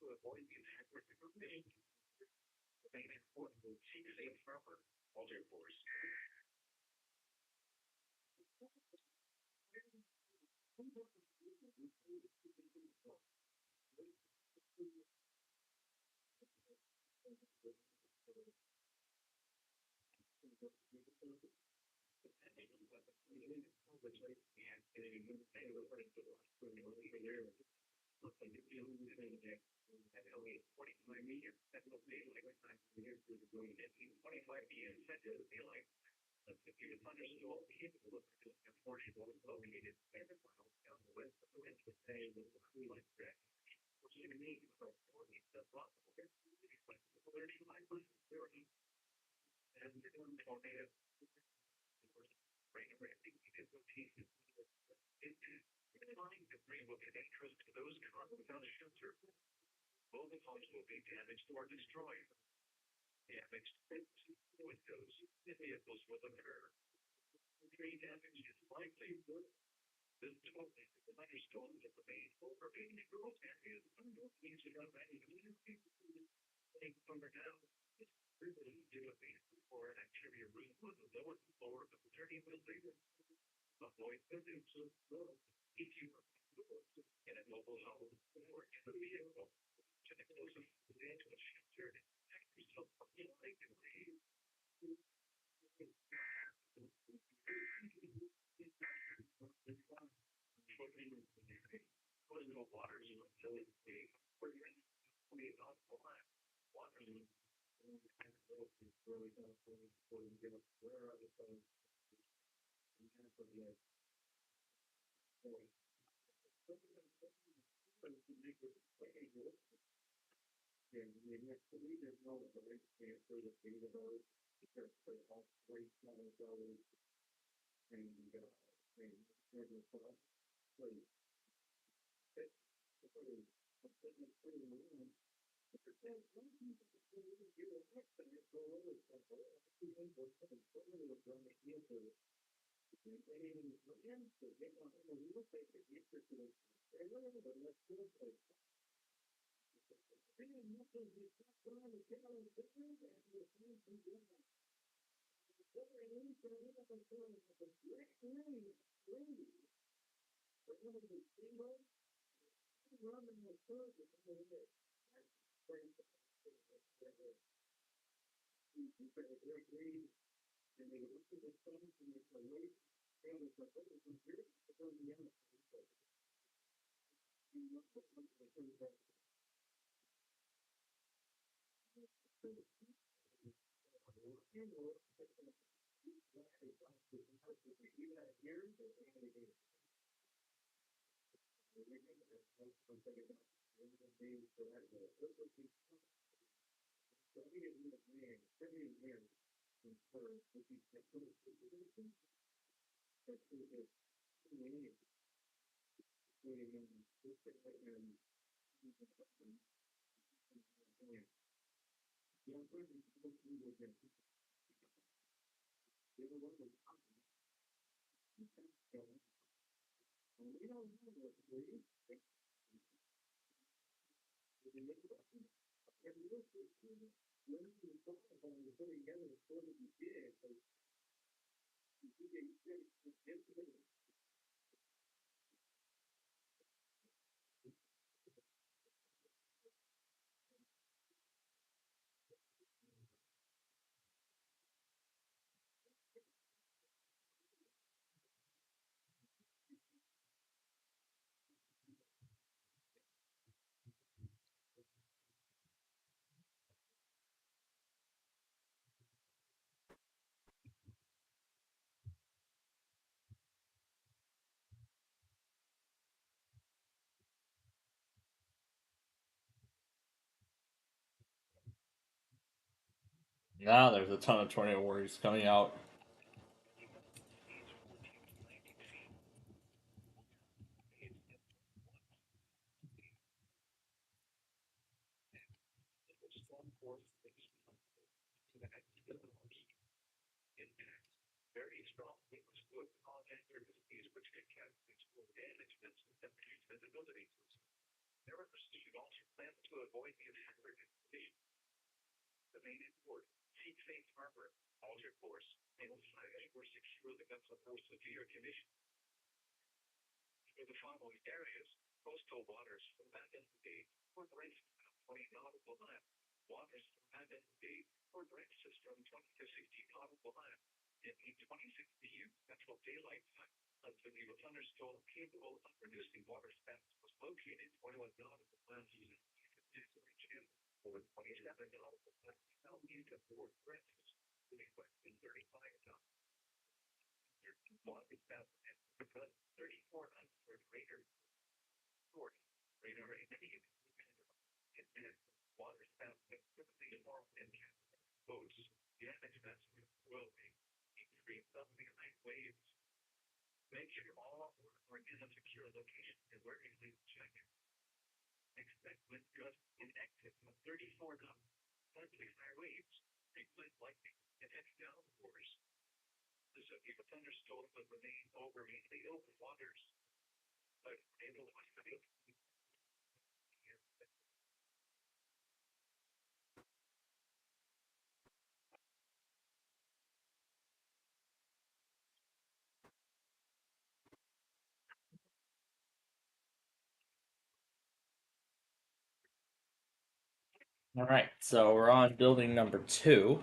to avoid the attack with the condition. Remain important will seek safe harbor. Alter course. Mobile homes will be damaged or destroyed. Damaged windows and vehicles will occur. Tree damage is likely. This totally thunderstorms will remain over being rural areas easy to take thunder down. Really do a for an exterior room on the lower floor of the 30 building. Avoid windows. If you are in a mobile home or in a vehicle, to the closest edge of shelter, protect yourself from light and rain. Coastal waters until it's big. Where you're in the water.
Now there's a ton of tornado warnings coming out.
Very strong winds would cause adversities which could damage visibility. There should also plan to avoid
remain indoors. Seek safe harbor, alter course, and slash or secure the vessel for severe conditions. For the following areas, coastal waters from Baton Bay or Brent 20 nautical miles. Waters from Baton Bay or Brent from 20 to 60 nautical miles. In 26 p.m. Central Daylight Time, a severe thunderstorm capable of producing water spouts was located 21 nautical miles east of Discovery Channel or 27 nautical miles southeast of Fort Brent, requesting 35 knots. Water spouts at 34 knots or greater. Source, radar indicated. And then, water spouts that quickly form and boats, damage vessels, will increase up behind waves. Make sure all are in a secure location and where you leave check. Expect wind gusts in excess of 34 knots, slightly higher waves, frequent lightning, and heavy downpours. The severe thunderstorm will remain over mainly open waters, but able to
All right, so we're on building number 2.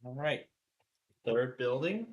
All right, third building.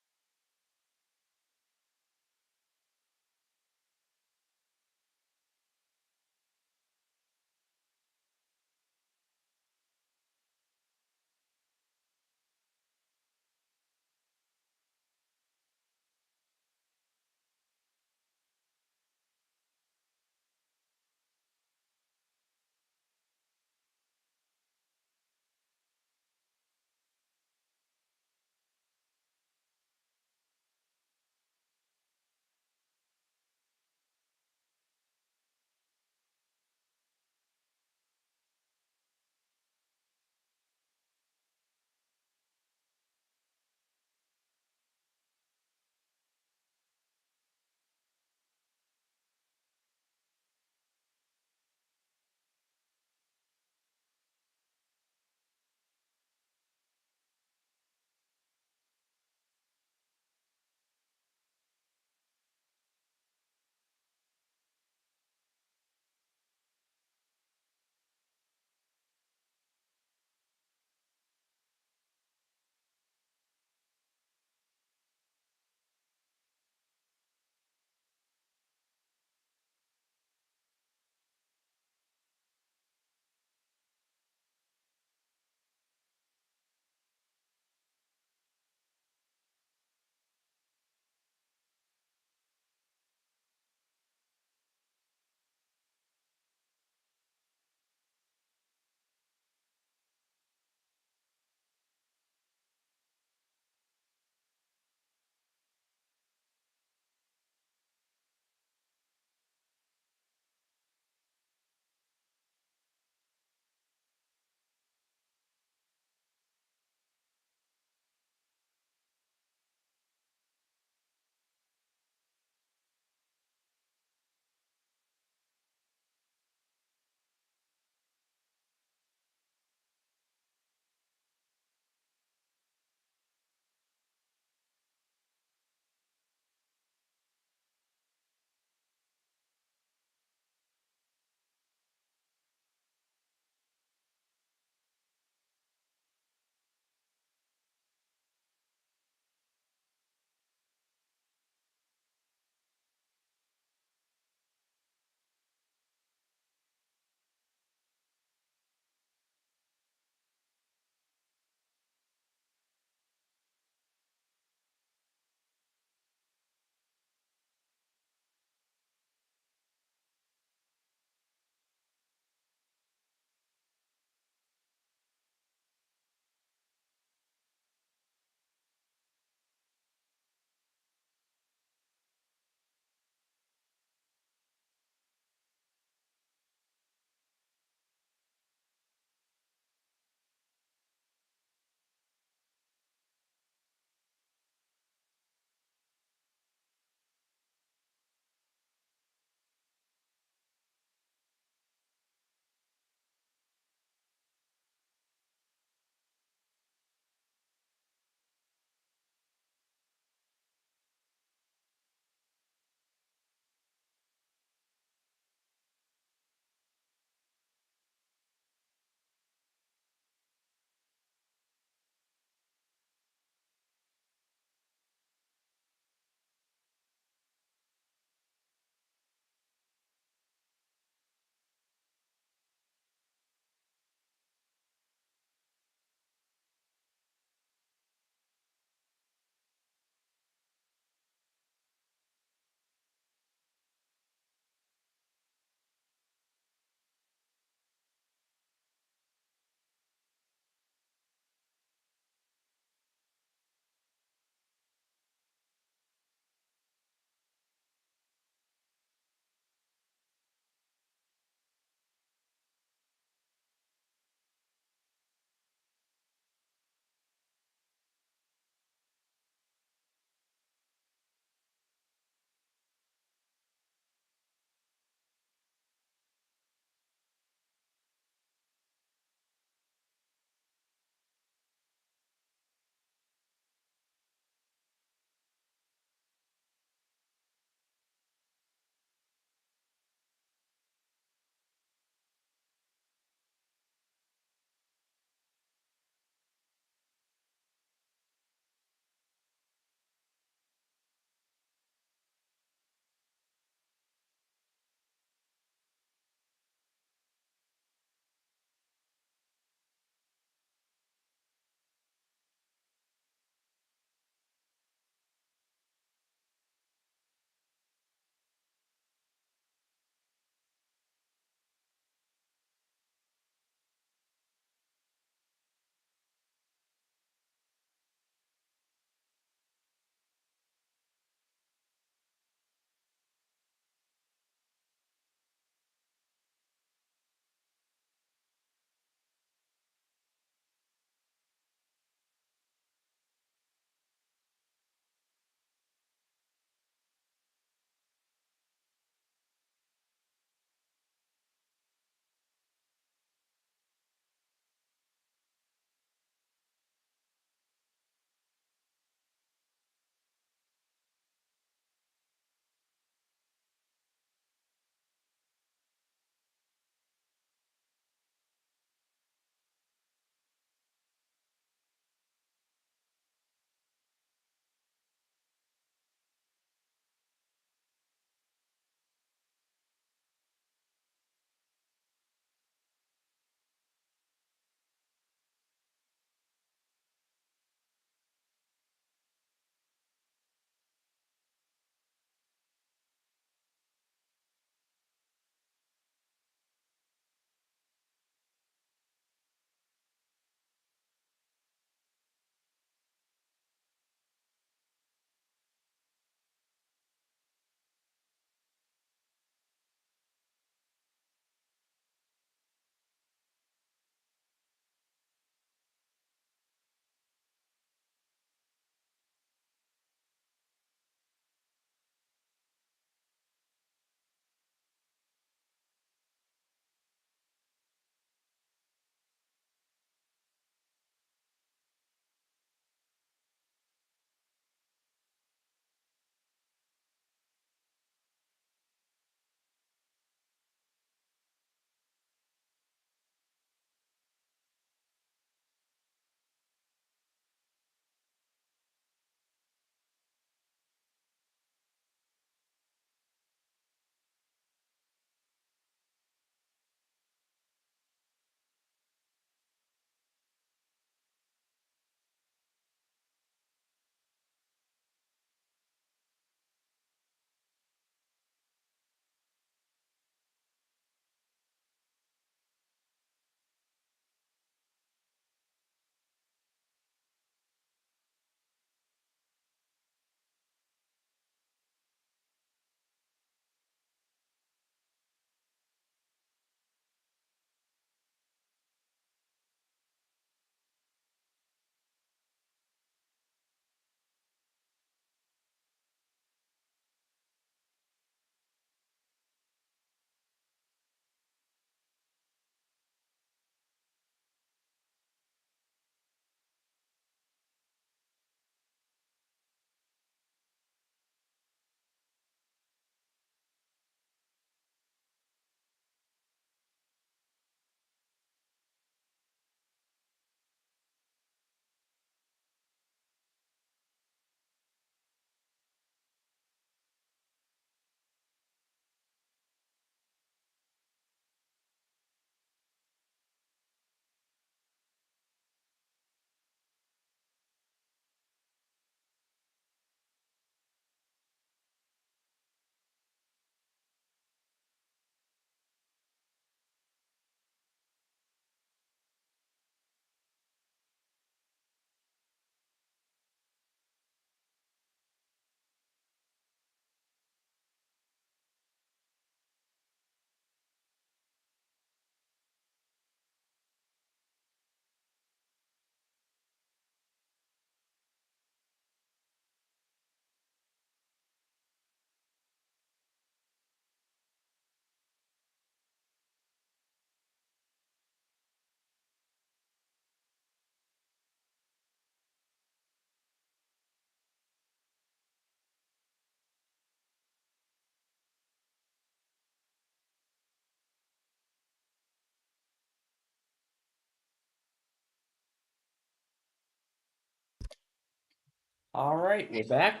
All right, we're back.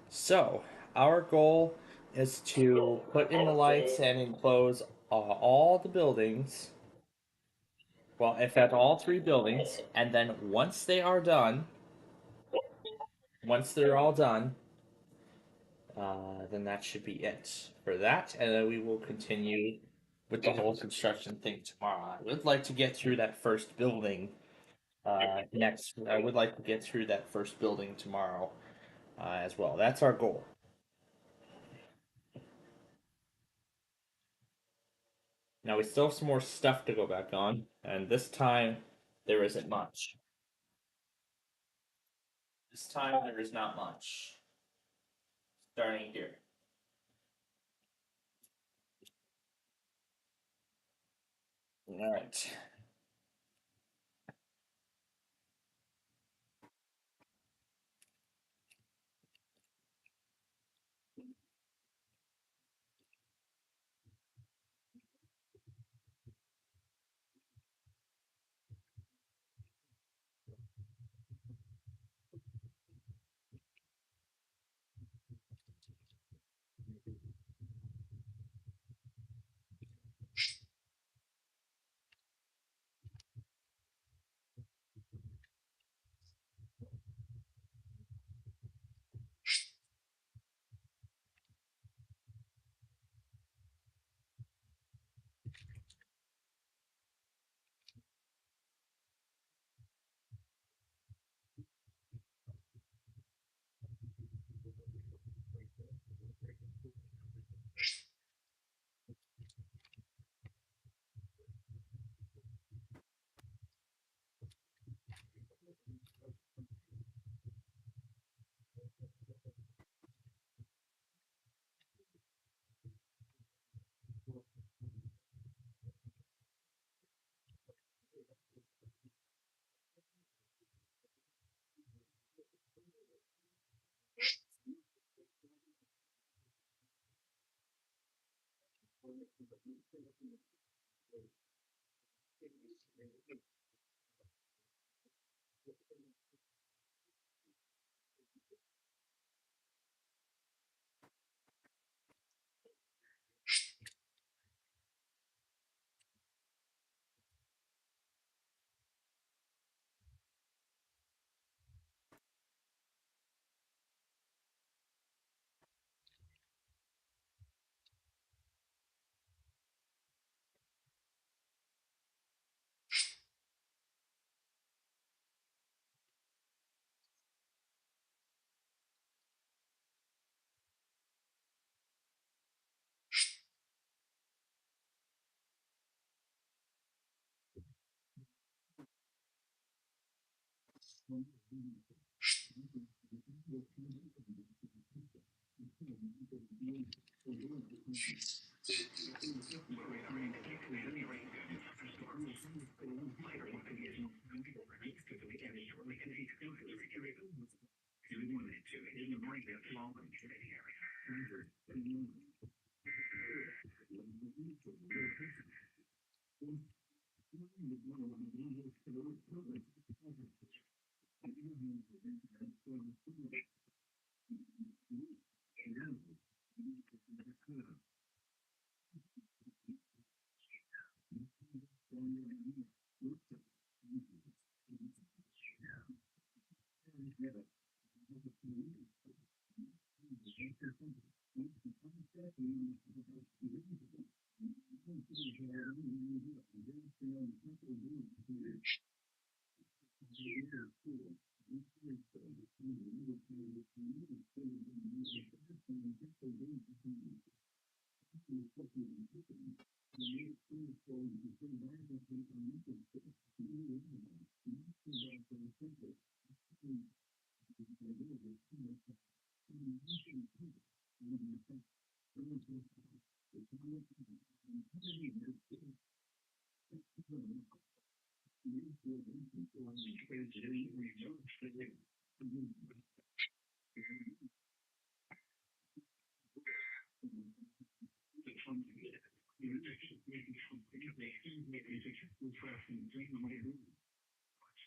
So, our goal is to put in the lights and enclose all the buildings. Well, in fact, all three buildings. And then once they're all done, then that should be it for that. And then we will continue with the whole construction thing tomorrow. I would like to get through that first building next. I would like to get through that first building tomorrow as well. That's our goal. Now we still have some more stuff to go back on, and this time there isn't much. This time there is not much. Starting here. All right.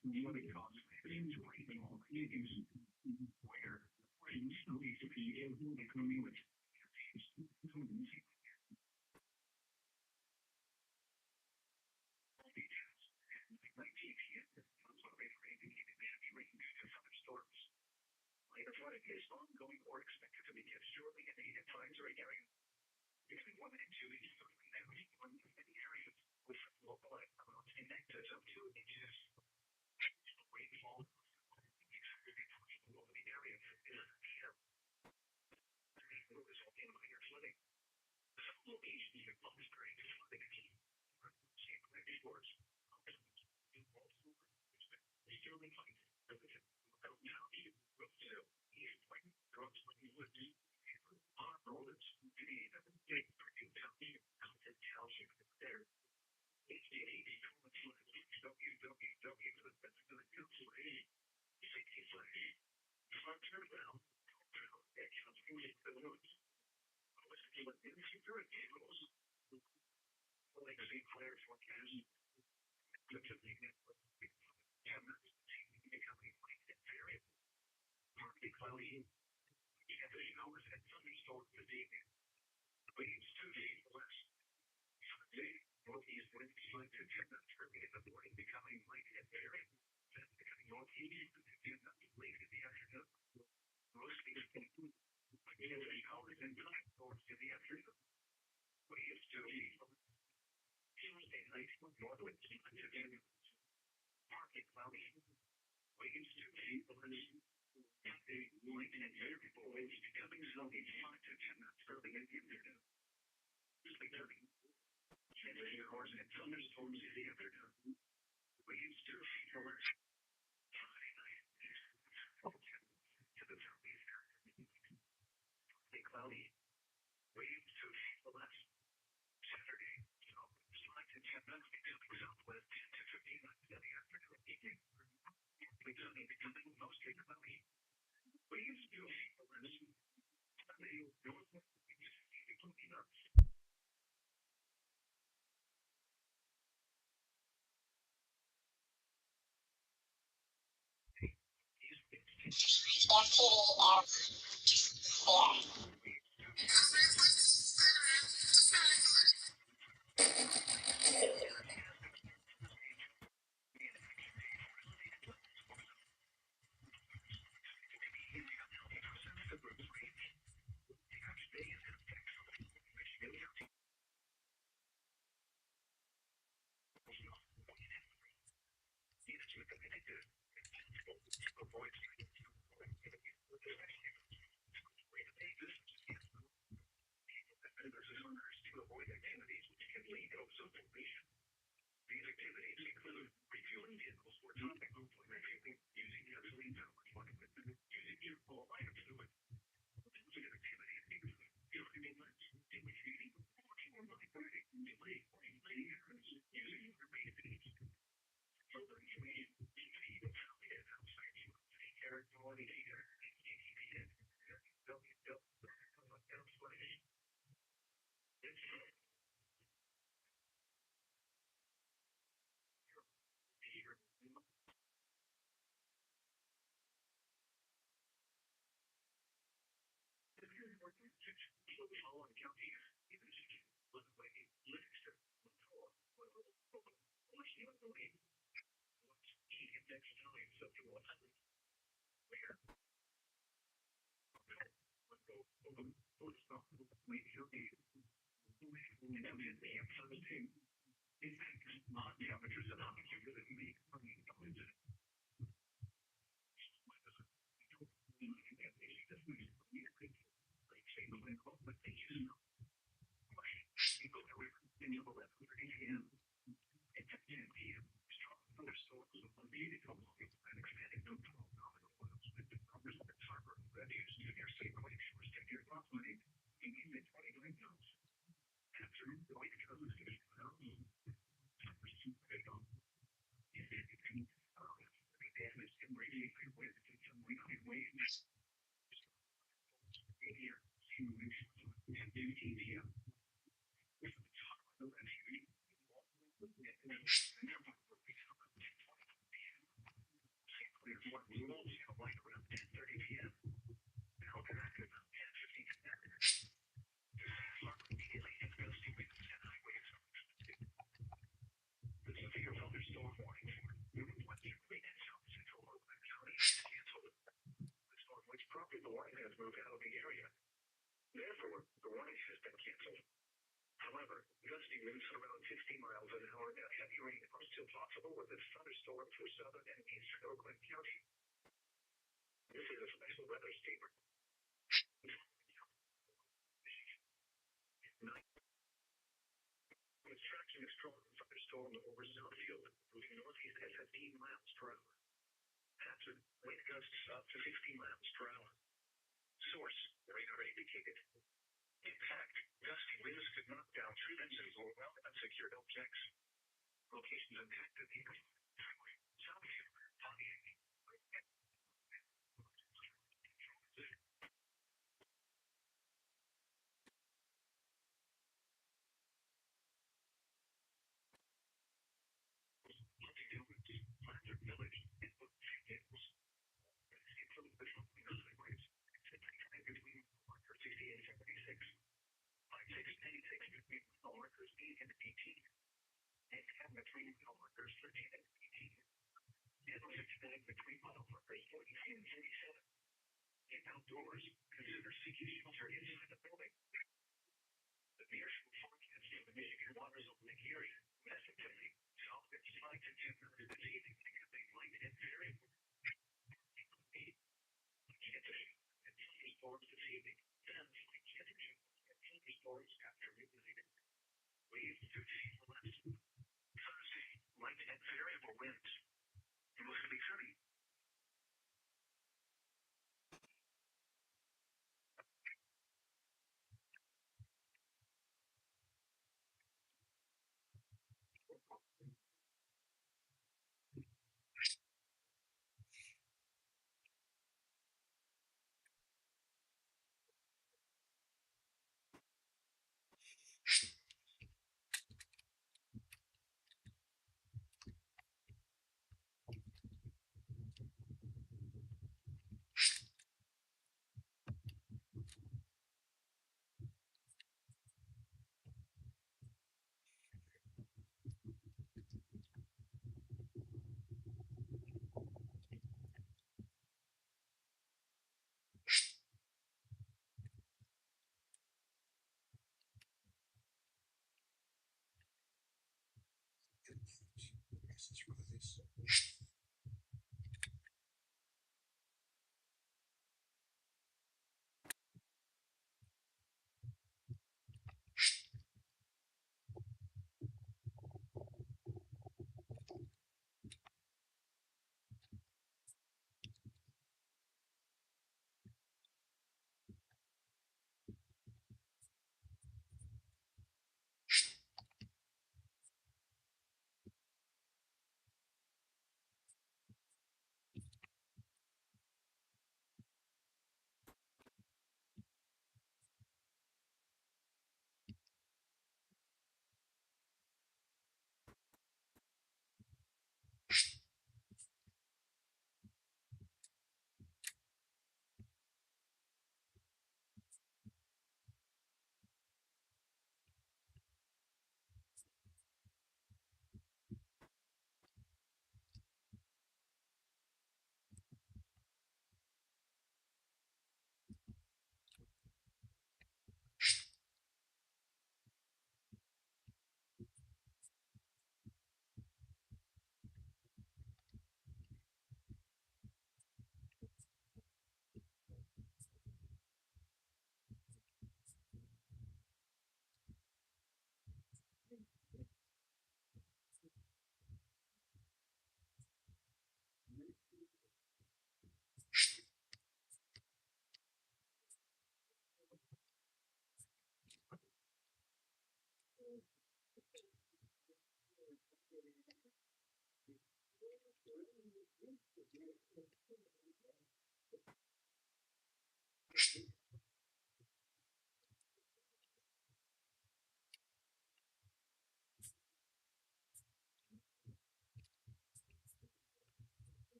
What it costs to rain all issues where rain needs to be economy with later flooding is ongoing or expected to begin shortly in the advisory area. Between 1 and 2 inches of rain on many areas with local amounts in excess of 2 inches. Rainfall over the area is will result in minor flooding. Some locations have experienced flooding same reports. Sterling Heights, Township, Roseville, East Point, Grossman Woods, Rollins, Purdue Township, Concord Township, there. HDH, www.www.65. Like St. Clair forecast, becoming very partly cloudy, heavy showers and thunderstorms this evening. Winds 2 feet less. Sunday, northeast winds 5 to 10 knots early in the morning, becoming light and very, then becoming northeast to 10 knots late in the afternoon. Mostly heavy showers and thunderstorms in the afternoon. Winds 2 feet. Tuesday night, north winds 5 to 10 knots. Partly cloudy. Winds 2 feet. Monday, light and variable winds becoming sunny 5 to 10 knots early in the afternoon. Tuesday morning, heavy showers and thunderstorms in the afternoon. Winds 2 feet or less. Friday night, to the southeast. Partly cloudy. Winds 2 feet or less. Saturday, slight to 10 knots becoming southwest 10 to 15 knots in the afternoon. Evening, partly sunny becoming mostly cloudy. Winds 2 feet or less. Sunday, northwest winds 15 to 20 knots. To avoid activities which can lead to ozone. These activities include refueling vehicles for topic refueling, using gasoline powered equipment, using fuel lighter fluid. These activities include fueling inlets, distributing, or migrating, delay, or errors, using information. Further information, feed, and outside air quality data, and following counties, Livingston, index values up to 100. Where? In fact, odd temperatures and humidity make
warning for Northwestern and South Central Oakland County is canceled. The storm which prompted the warning has moved out of the area. Therefore, the warning has been canceled. However, gusty winds around 50 miles an hour and heavy rain are still possible with this thunderstorm for southern and eastern Oakland County. This is a special weather statement. It's tracking a strong thunderstorm over Southfield, moving northeast at 15 miles per hour. After, wind gusts up to 50 miles per hour. Source, radar indicated. Impact, gusty winds could knock down tree fences or well unsecured objects. Locations impacted the highway, Southfield, Pontiac. Village, and vehicles. Include the following highways. Between markers 60 and 76. 5686 between mile markers 8 and 18. And 10 between mile markers 13 and 18. And 69 between mile markers 43 and 37. And outdoors, consider seeking shelter inside the building. The near-shore forecast for the Michigan water zone lake area, west of Tiffany, south of 5 to 10 meters this evening, becoming light and variable. Thunderstorms this evening, then light temperature and thunderstorms after midnight. Waves 15 or less. Thursday, light and variable winds. Mostly sunny.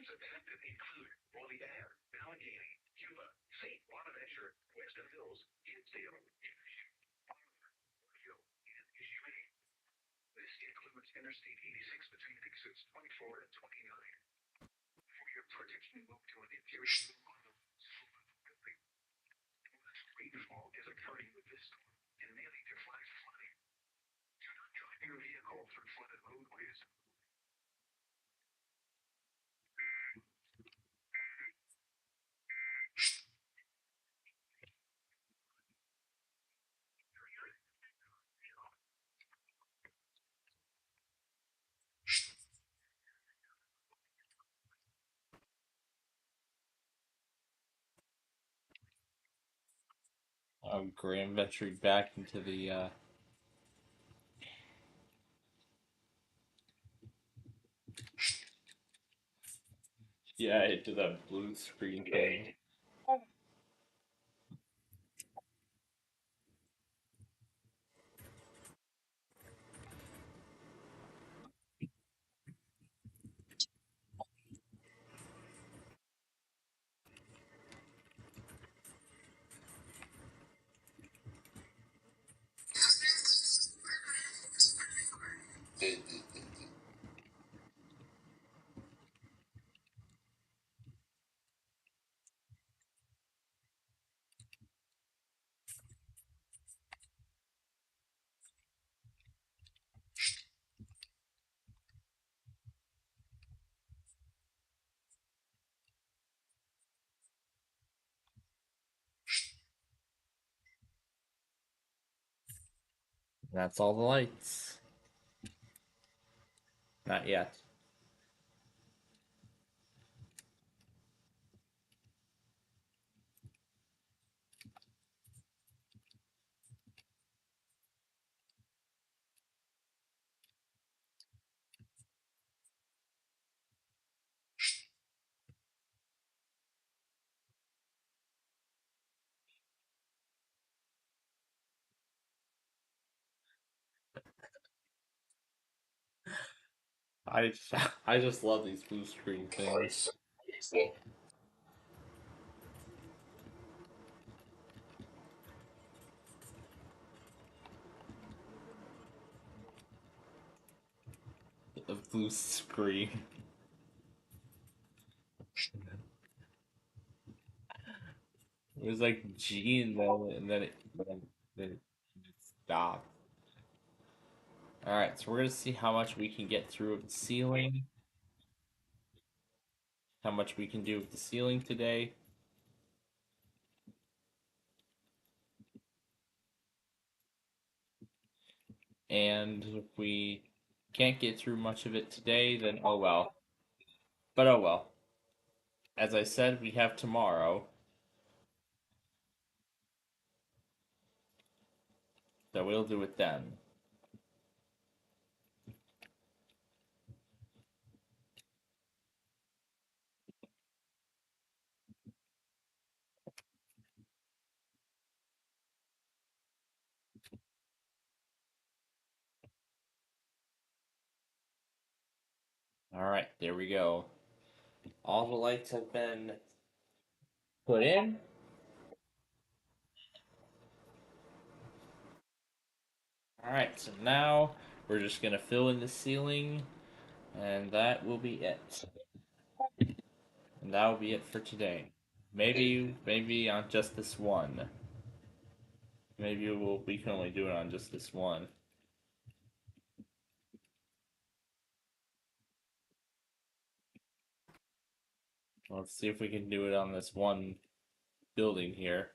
of that include Bolívar, Allegheny, Cuba, St. Bonaventure, Weston Hills, Hinsdale, Hill, and Ishiway. This includes Interstate 86 between exits 24 and 29. For your protection, move to an interior building. Rainfall is occurring with this storm, and may lead to flash flooding. Do not drive your vehicle through flooded roadways.
Graham ventured back into the yeah, into the blue screen thing. That's all the lights. Not yet. I I just love these blue screen things. The blue screen. It was like G and then it stopped. All right, so we're gonna see how much we can get through of the ceiling, how much we can do with the ceiling today. And if we can't get through much of it today, then oh well. But oh well. As I said, we have tomorrow, so we'll do it then. All right, there we go. All the lights have been put in. All right, so now we're just gonna fill in the ceiling, and that will be it. And that will be it for today. Maybe on just this one. Maybe we can only do it on just this one. Let's see if we can do it on this one building here.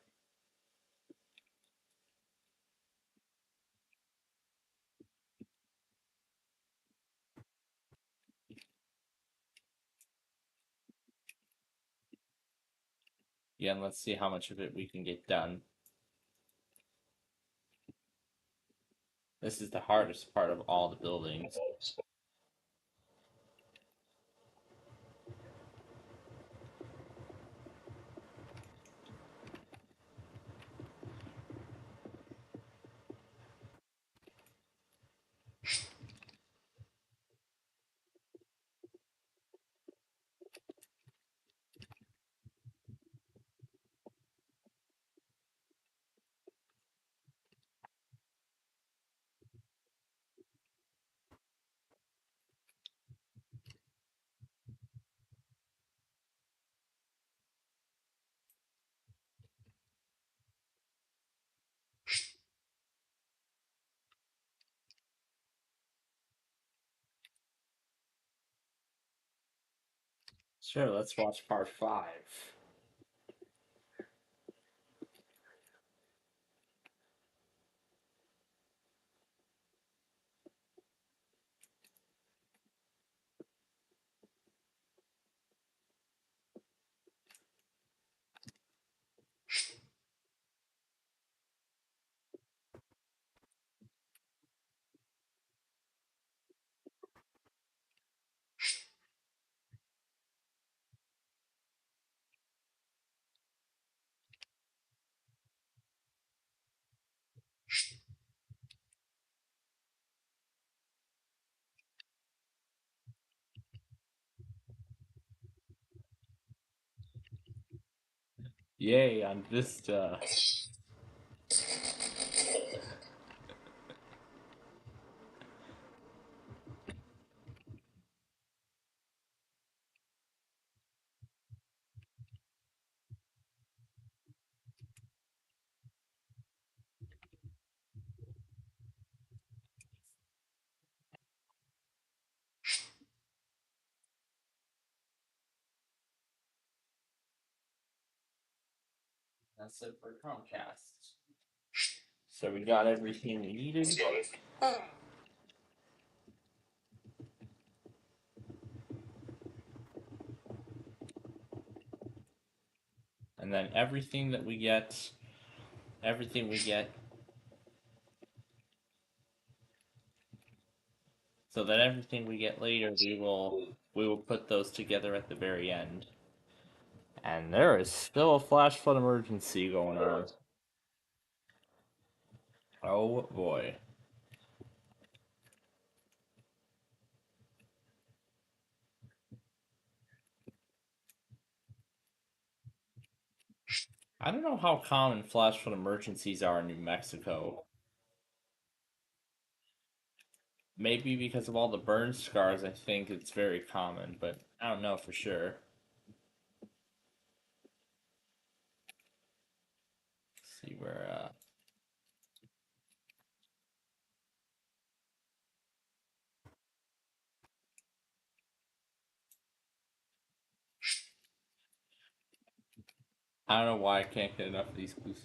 Yeah, and let's see how much of it we can get done. This is the hardest part of all the buildings. Sure, let's watch part 5. Yay, on Vista. That's it for Chromecast. So we got everything we needed. And then everything we get, so that everything we get later, we will put those together at the very end. And there is still a flash flood emergency going on. Oh boy. I don't know how common flash flood emergencies are in New Mexico. Maybe because of all the burn scars, I think it's very common, but I don't know for sure. Let's see where I don't know why I can't get enough of these clues.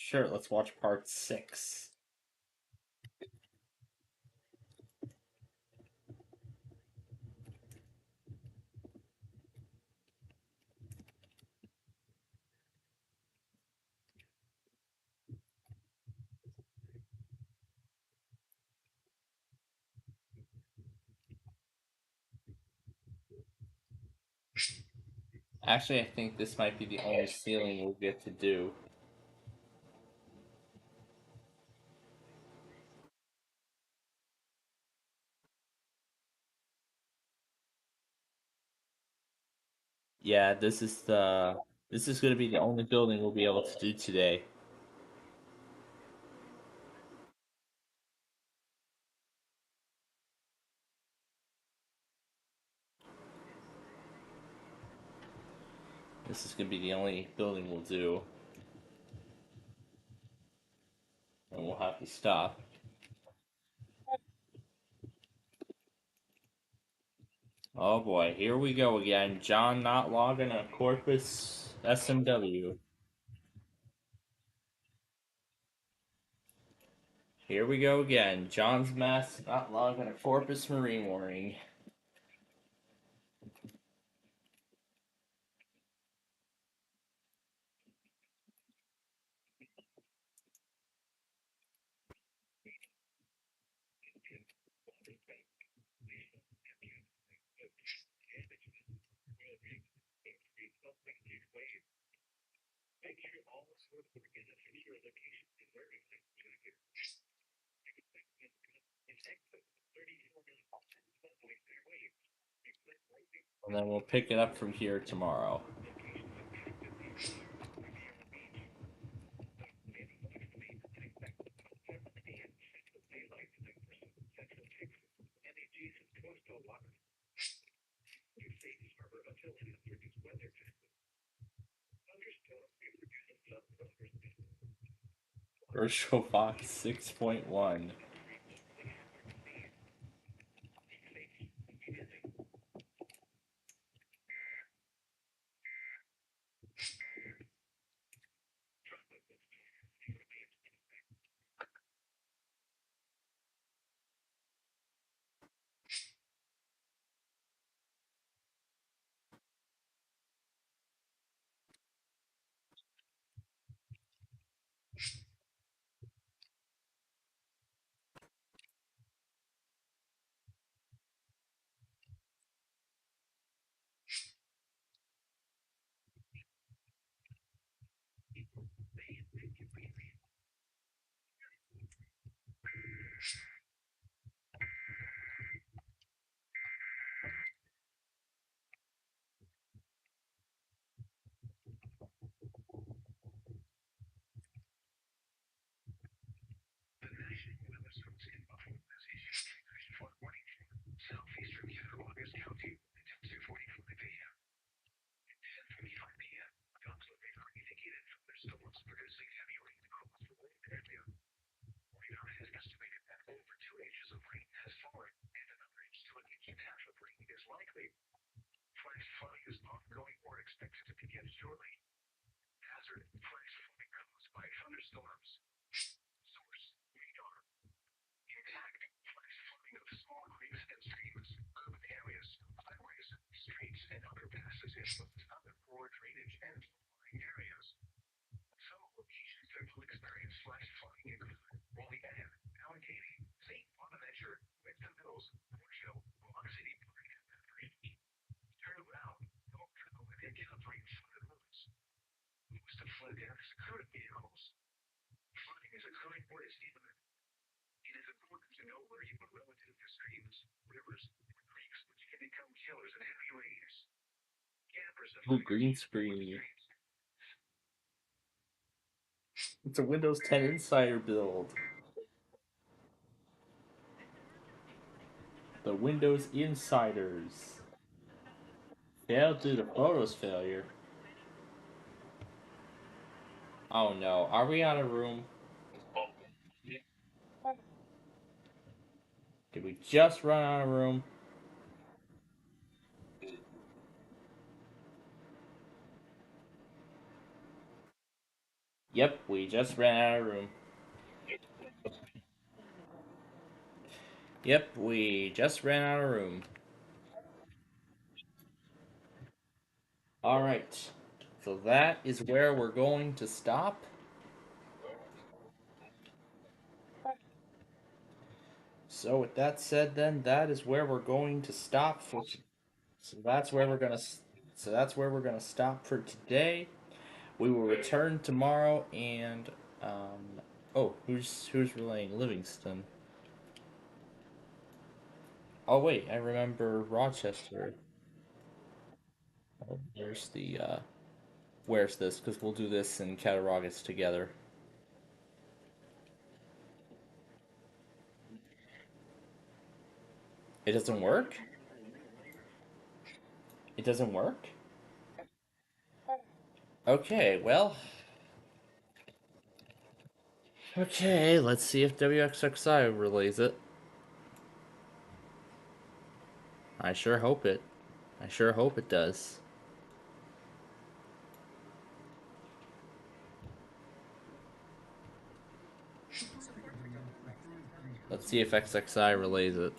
Sure, let's watch part 6. Actually, I think this might be the only ceiling we'll get to do. Yeah, this is going to be the only building we'll be able to do today. This is going to be the only building we'll do, and we'll have to stop. Oh boy, here we go again. John not logging a Corpus SMW. Here we go again. John's mask not logging a Corpus Marine warning. And then we'll pick it up from here tomorrow. Virtual Fox 6.1.
The National Weather Service in Buffalo has issued a thunderstorm warning for southeastern Cattaraugus County at 10:45 a.m. At 10:45 p.m., dogs radar indicated thunderstorms producing heavy rain across the whole area. Radar has estimated that over 2 inches of rain has fallen, and another inch to an inch and a half of rain is likely. Flash flooding is ongoing or expected to begin shortly. Hazard: flash flooding caused by thunderstorms. Source: radar. Impact: flash flooding of small creeks and streams, urban areas, highways, streets, and underpasses, as well as other poor drainage and low-lying areas. Some locations that will experience flash flooding include Rolling Ave, Allegheny, St. Bonaventure, Winton Mills, Warshall, Rock City Park, and Medford. Turnaround, don't travel and encountering flooded roads. Most of flood damage occurred in vehicles. Flooding is occurring where it's imminent. It is important to know where you are relative to streams, rivers, or creeks, which can become killers in heavy rains. Campers
Oh, green screen. It's a Windows 10 Insider build. The Windows Insiders. Failed due to photos failure. Oh no, are we out of room? Did we just run out of room? Yep, we just ran out of room. Yep, we just ran out of room. Alright. So that is where we're going to stop. So with that said then that is where we're going to stop for so that's where we're gonna so that's where we're gonna stop for today. We will return tomorrow and oh who's relaying Livingston? Oh wait, I remember Rochester. Oh, there's the where's this? Because we'll do this in Cattaraugus together. It doesn't work? It doesn't work? Okay, well. Okay, let's see if WXXI relays it. I sure hope it. I sure hope it does. Let's see if XXI relays it.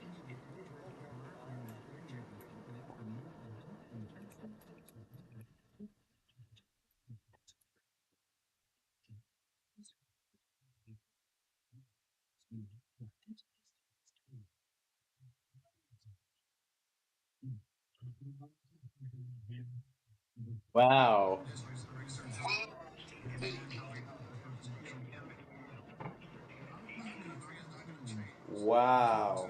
Wow. Wow.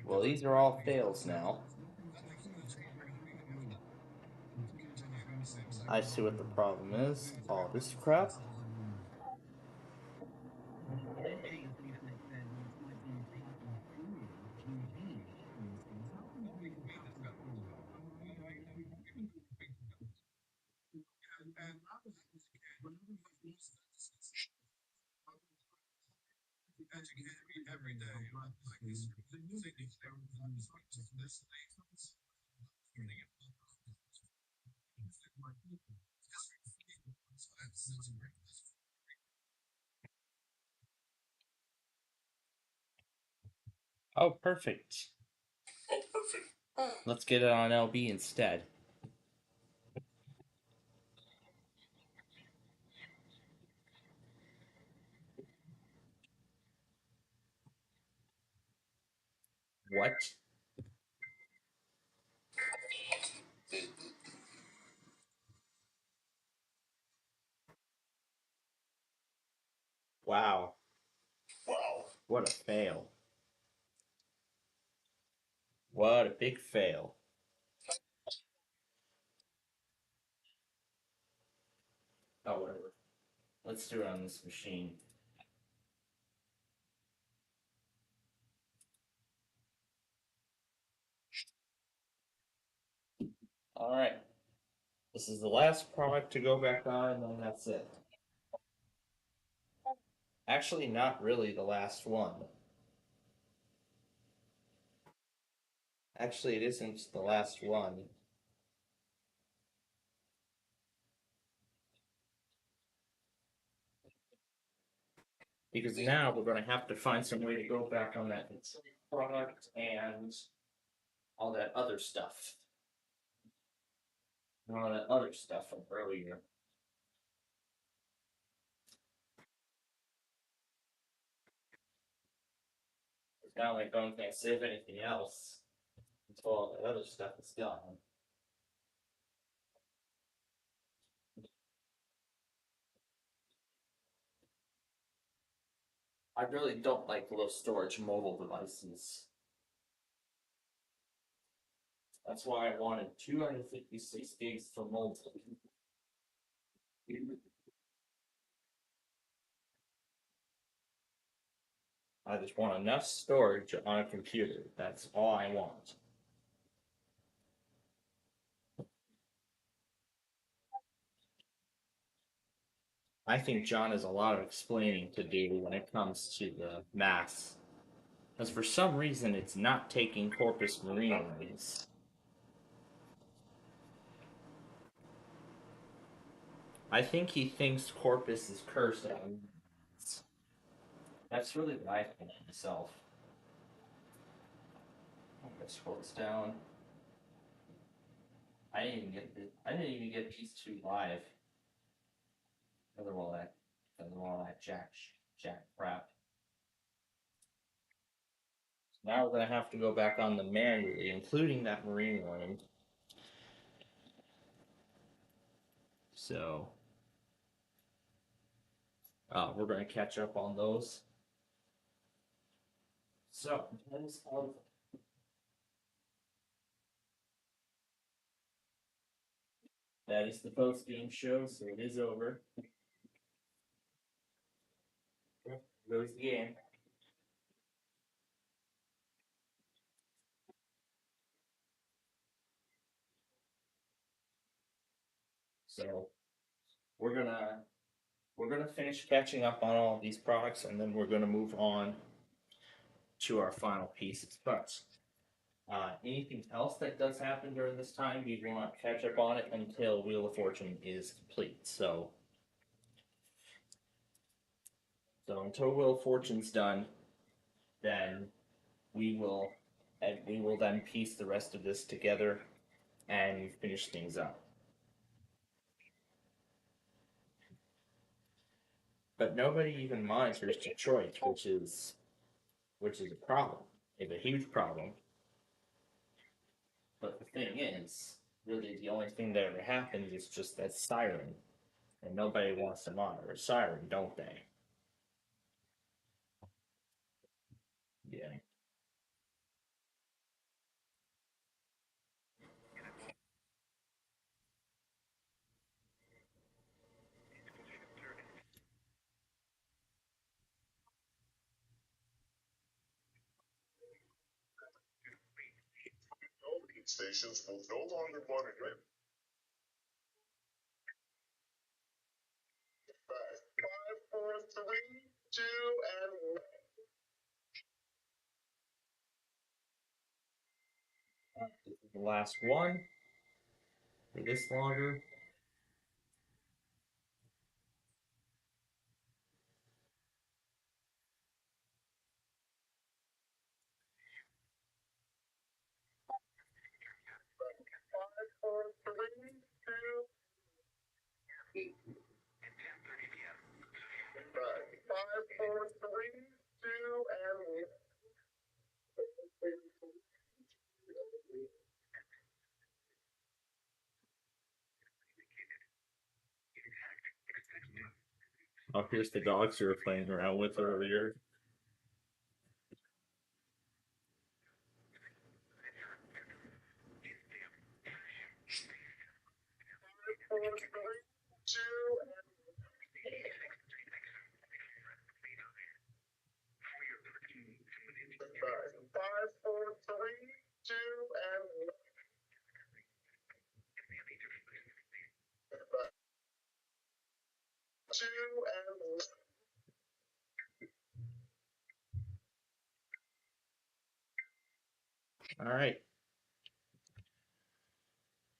Well, these are all fails now. I see what the problem is. All this crap. Oh, perfect. Let's get it on LB instead. What? Wow. What a fail. What a big fail. Oh, whatever. Let's do it on this machine. Alright. This is the last product to go back on, and then that's it. Actually, not really the last one. Actually, it isn't the last one. Because now we're going to have to find some way to go back on that product and all that other stuff. And all that other stuff from earlier. It's not like I can't save anything else until all that other stuff is gone. I really don't like low storage mobile devices. That's why I wanted 256 gigs for mobile. I just want enough storage on a computer. That's all I want. I think John has a lot of explaining to do when it comes to the mass. Because for some reason it's not taking Corpus Marine lines. I think he thinks Corpus is cursed out. That's really what I think myself. I'm gonna scroll this down. I didn't even get these two live. Other all that jack crap. Now we're gonna have to go back on the manually, including that marine line. So we're gonna catch up on those. So that is the post game show, so it is over. Goes the game. So we're gonna we're gonna finish catching up on all these products, and then we're gonna move on to our final pieces. But anything else that does happen during this time, we will not catch up on it until Wheel of Fortune is complete. So until Wheel of Fortune's done, then we will we will then piece the rest of this together and finish things up. But nobody even monitors Detroit, which is a problem. It's a huge problem. But the thing is, really the only thing that ever happens is just that siren. And nobody wants to monitor a siren, don't they? Yeah.
Stations will no longer monitor. 5, 4, 3, 2, and
This is the last one for this longer.
four, three, two, 5, 4, 3, 2, and
Oh, here's the dogs you were playing around with earlier.
4, 3, 2, and 5, 4, 3, 2, and 2, and
All right.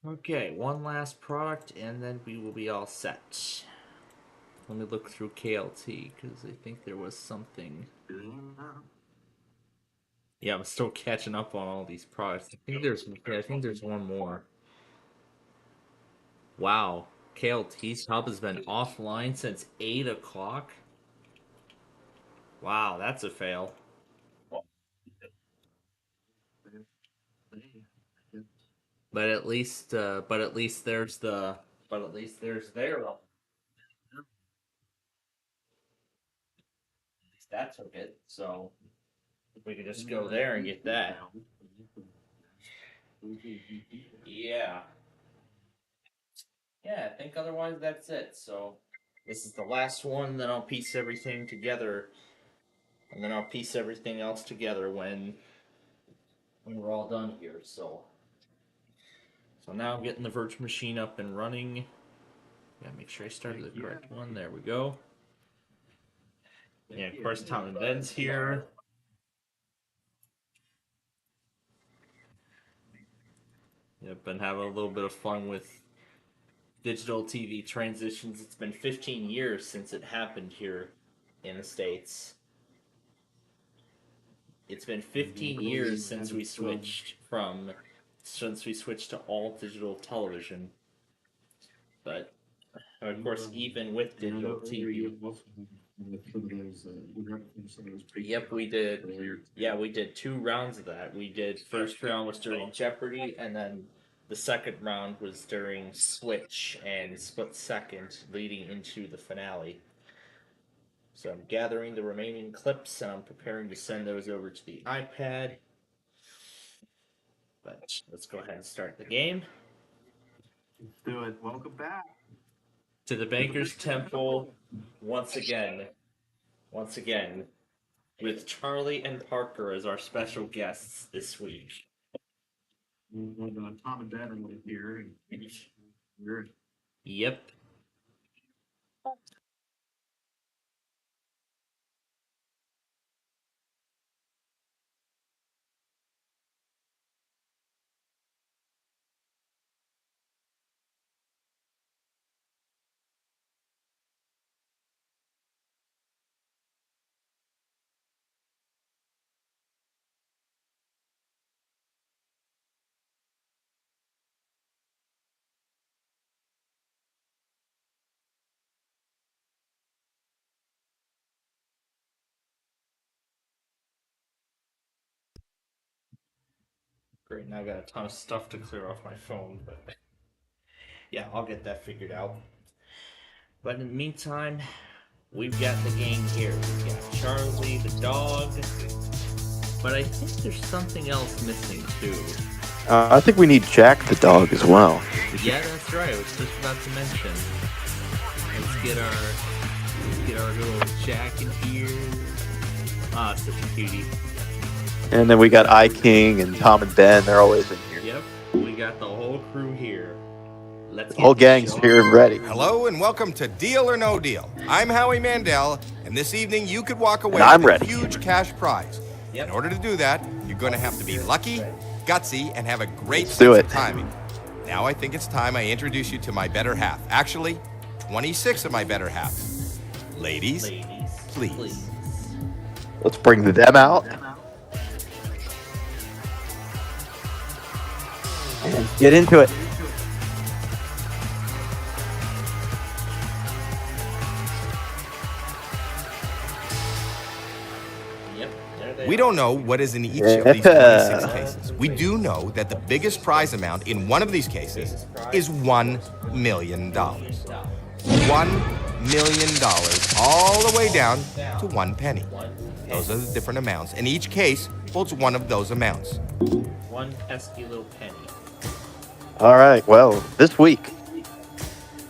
Okay, one last product, and then we will be all set. Let me look through KLT because I think there was something. Yeah, I'm still catching up on all these products. I think there's one more. Wow, KLT's hub has been offline since 8 o'clock. Wow, that's a fail. But at least there's the, but at least there's their. At least that took it. So we could just go there and get that. Yeah. Yeah, I think otherwise that's it. So this is the last one. Then I'll piece everything together, and then I'll piece everything else together when we're all done here. So now I'm getting the virtual machine up and running. Yeah, make sure I started the correct one. There we go. Yeah, of course Tom and Ben's here. Yep, and have a little bit of fun with digital TV transitions. It's been 15 years since it happened here in the States. It's been 15 years since we switched to all digital television. But of course, even with digital TV, yep, we did. Yeah, we did 2 rounds of that. We did first round was during Jeopardy, and then the second round was during Switch and Split Second, leading into the finale. So I'm gathering the remaining clips, and I'm preparing to send those over to the iPad. But let's go ahead and start the game.
Let's do it. Welcome back
To the Banker's Temple, once again, with Charlie and Parker as our special guests this week.
Tom and Ben are here.
Yep. Great, now I got a ton of stuff to clear off my phone, but yeah, I'll get that figured out. But in the meantime, we've got the gang here. We've got Charlie the dog, but I think there's something else missing too.
I think we need Jack the dog as well.
Yeah, that's right. I was just about to mention. Let's get our little Jack in here. Ah, such a cutie.
And then we got iKing and Tom and Ben. They're always in here.
Yep, we got the whole crew here. Let's
The whole gang's here and ready.
Hello and welcome to Deal or No Deal. I'm Howie Mandel, and this evening you could walk away
And I'm
with a
ready.
huge cash prize.
Yep.
In order to do that, you're going to have to be lucky, gutsy, and have a great
Let's do
sense
it.
of timing. Now I think it's time I introduce you to my better half. Actually, 26 of my better halves. Ladies, please.
Let's bring them out. And get into it.
Yep, there they
We
are.
don't know what is in each of these 26 cases. We do know that the biggest prize amount in one of these cases is $1 million. $1 million, all the way down to 1 penny. Those are the different amounts, and each case holds one of those amounts.
One pesky little penny.
All right, well, this week,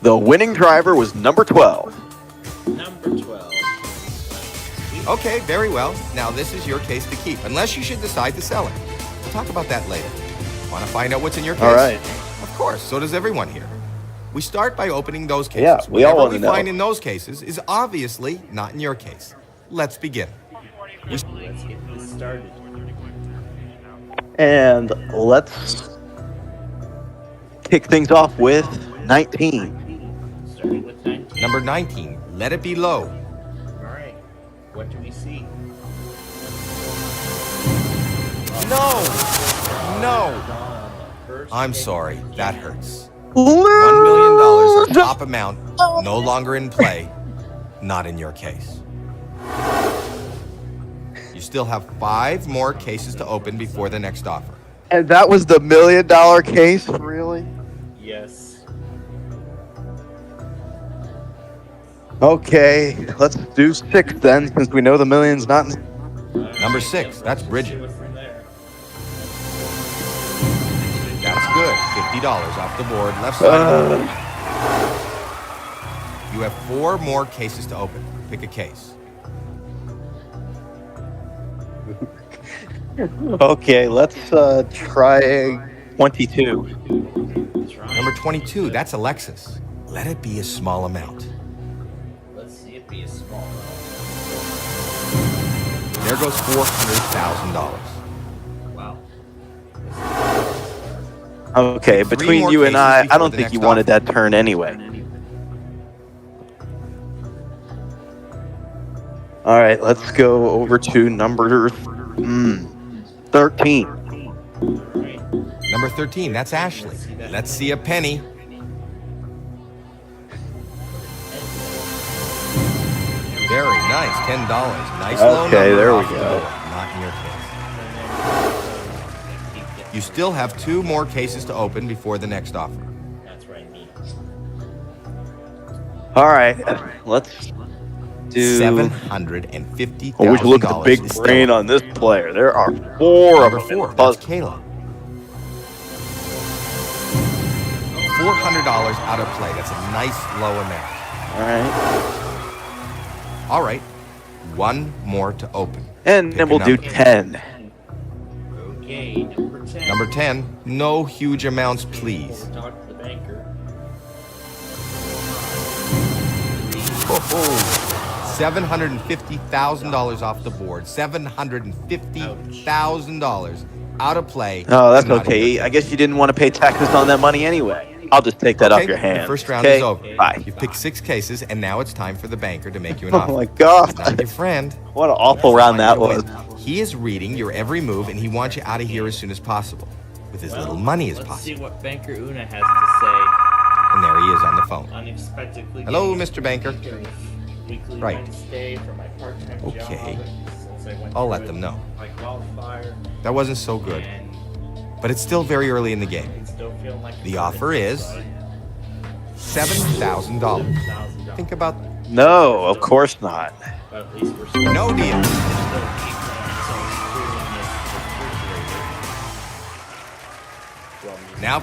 the winning driver was number 12.
Number 12.
Okay, very well. Now this is your case to keep, unless you should decide to sell it. We'll talk about that later. Want to find out what's in your case?
All right.
Of course, so does everyone here. We start by opening those cases.
Yeah, we all
Whatever
wanna
we
know.
find in those cases is obviously not in your case. Let's begin.
Let's get this started.
And let's kick things off with 19.
Starting with 19.
Number 19, Let It Be Low.
Alright, what do we see?
No! I'm sorry, that hurts. $1 million, our top amount, no longer in play, not in your case. You still have 5 more cases to open before the next offer.
And that was the $1 million case? Really?
Yes.
Okay, let's do 6 then, since we know the million's not in.
Number 6, that's Bridget.
Do it from there.
That's good. $50 off the board, left side. You have 4 more cases to open. Pick a case.
Okay, let's try 22.
Number 22, that's Alexis. Let it be a small amount.
Let's see it be a small amount.
There goes $400,000.
Wow.
Okay,
Pick three
between
more
you and
cases
I
before
don't
the
think
next
you wanted
offer.
that turn anyway. All right, let's go over to number 13.
Alright.
Number 13, that's Ashley. Let's see a penny. Very nice, $10. Nice low
Okay,
number
there we
off the
go.
board. Not in your case. You still have 2 more cases to open before the next offer.
That's right, me.
All right, let's do.
$750,000
Oh, would you look at the big
is still
brain
up.
on this player? There are 4
Number
of them in
4,
the
that's
puzzle.
Kayla. $400 out of play. That's a nice low amount.
All right,
All right, 1 more to open.
and
Pick
then
a
we'll do
number.
10.
Okay, number 10.
Number 10, no huge amounts, please.
We'll talk to the banker.
$750,000 off the board. $750,000 out of play.
Oh, that's
and not in
okay.
your
I guess you didn't want to pay taxes on that money anyway. I'll just take that off your
the
hands.
first round
okay?
is over.
Bye.
You picked 6 cases, and now it's time for the banker to make you an
Oh
offer.
my God!
Not your friend.
What an awful round that was.
He is reading your every move, and he wants you out of here as soon as possible, with as little money as
Let's
possible.
see what Banker Una has to say.
And there he is on the phone.
Unexpectedly.
Hello,
getting
Mr. Banker.
Weekly
Right.
Wednesday for my part-time
Okay.
job. Since I went
I'll
through
let
it
them know.
like wildfire,
That wasn't so good,
and
but it's still very early in the game.
it's still feeling like
The offer is $7,000.
$7,000.
Think about
No, of course not.
But at least we're still
no deal.
still cooling this refrigerator. Well,
Now,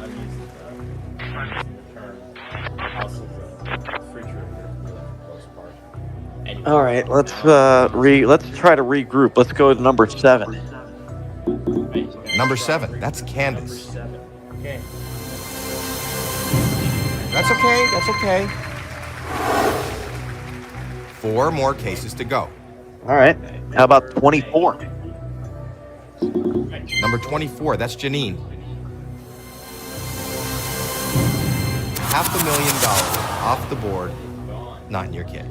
I'm using the term also the refrigerator for the most part. Anyway,
All right, let's try to regroup. Let's go to number 7.
right,
number 7, that's Candace.
7. Okay.
That's okay, that's okay. 4 more cases to go.
All right, how about 24?
Number 24, that's Janine. $500,000 off the board, not in your case.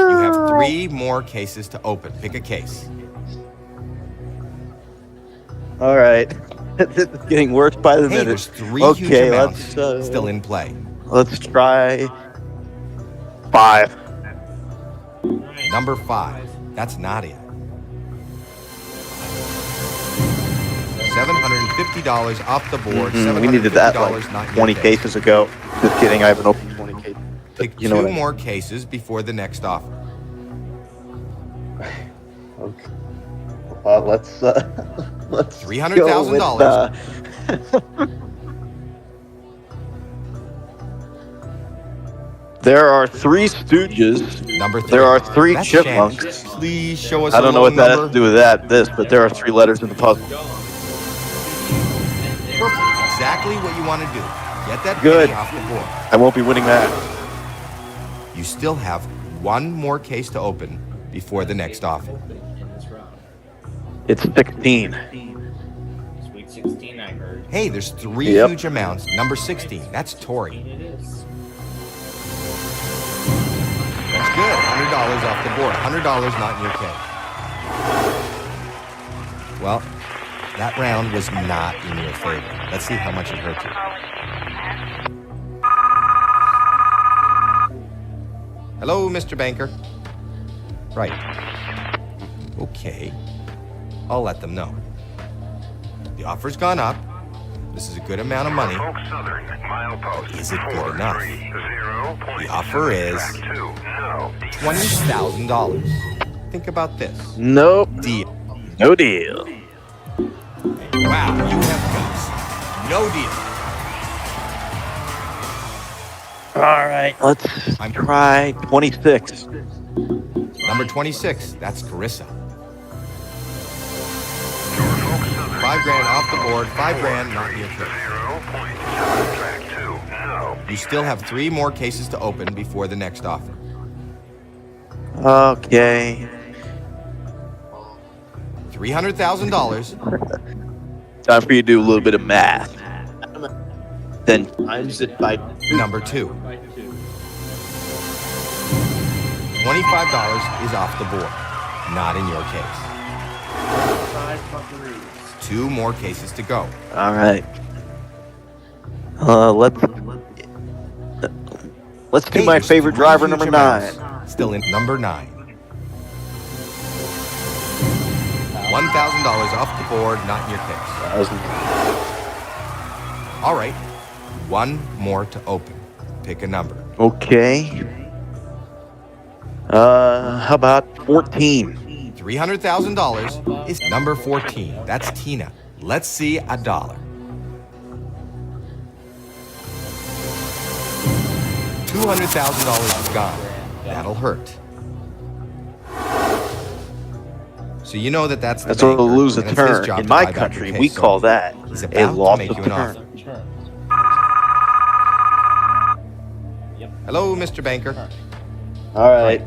You have 3 more cases to open. Pick a case.
All right, this is getting worse by the
Hey,
minute.
there's 3 huge
Okay,
amounts
let's
still in play.
let's try 5.
Number 5, that's Nadia. $750 off the board.
We needed that like
$750 not in
20
your case.
cases ago. Just kidding, I haven't opened 20 cases.
Pick
You know
2
what I mean.
more cases before the next offer.
Okay. Let's
$300,000.
go with, there are 3 Stooges.
Number 3.
There are 3
That's
chipmunks.
Shannon. Please show us
I don't know
a low
what that has
number.
to do with this, but there are 3 letters in the puzzle.
Perfect. Exactly what you want to do. Get that
Good.
penny off the board.
I won't be winning that.
You still have 1 more case to open before the next offer.
In this round.
It's 16.
Sweet 16, I heard.
Hey, there's 3
Yep.
huge amounts. Number 16, that's Tori.
It is.
That's good. $100 off the board. $100 not in your case. Well, that round was not in your favor. Let's see how much it hurt you. Hello, Mr. Banker. Right. Okay. I'll let them know. The offer's gone up. This is a good amount of money.
Oak Southern, milepost
Is it good enough?
430.7,
The offer is
track 2, no.
$20,000. Think about this.
Nope.
Deal.
No deal.
Wow, you have guts. No deal.
All right, let's try 26.
Number 26, that's Carissa.
Norfolk Southern,
$5,000 off the board. $5,000 not in your case.
0.7, track 2, no.
You still have 3 more cases to open before the next offer.
Okay.
$300,000.
Time for you to do a little bit of math. Then times it by
Number 2. $25 is off the board. Not in your case.
5 buckaroos.
2 more cases to go.
All right. Let's do
Okay,
my
here's
favorite
3
driver,
huge
number
amounts.
9.
Still in number 9. $1,000 off the board, not in your case. All right. 1 more to open. Pick a number.
Okay. How about 14?
$300,000 is number 14. That's Tina. Let's see a dollar. $200,000 is gone. That'll hurt. So you know that that's the
That's what
banker,
we'll lose a
and it's his
turn.
job
In
to
my
buy back your
country,
case.
we
So
call that
he's
a
about to
loss
make
of
you an
turn.
offer.
Turn. Yep.
Hello, Mr. Banker.
All right.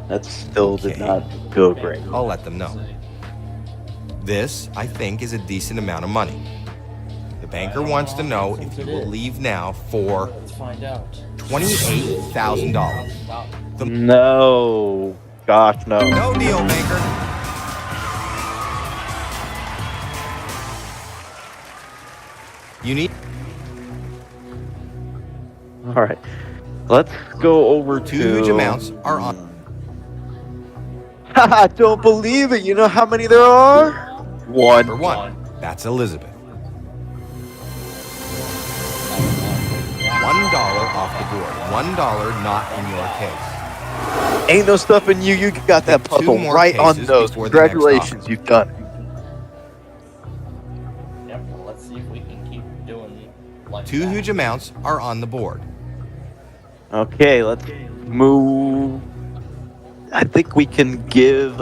That still did
Okay.
not go great.
I'll let them know. This, I think, is a decent amount of money. The banker wants to know if you will leave now for
Let's find out.
$28,000.
No. Gosh, no.
No deal, banker. You need
All right. Let's go over
2
to
huge amounts are on.
I don't believe it. You know how many there are? One.
Number 1, that's Elizabeth. $1 off the board. $1 not in your case.
Ain't no stuff in you. You got that
Pick 2
puzzle
more
right on
cases
those.
before the next
Congratulations,
offer.
you've done it.
Yep. Well, let's see if we can keep doing like
2
that.
huge amounts are on the board.
Okay, let's move. I think we can give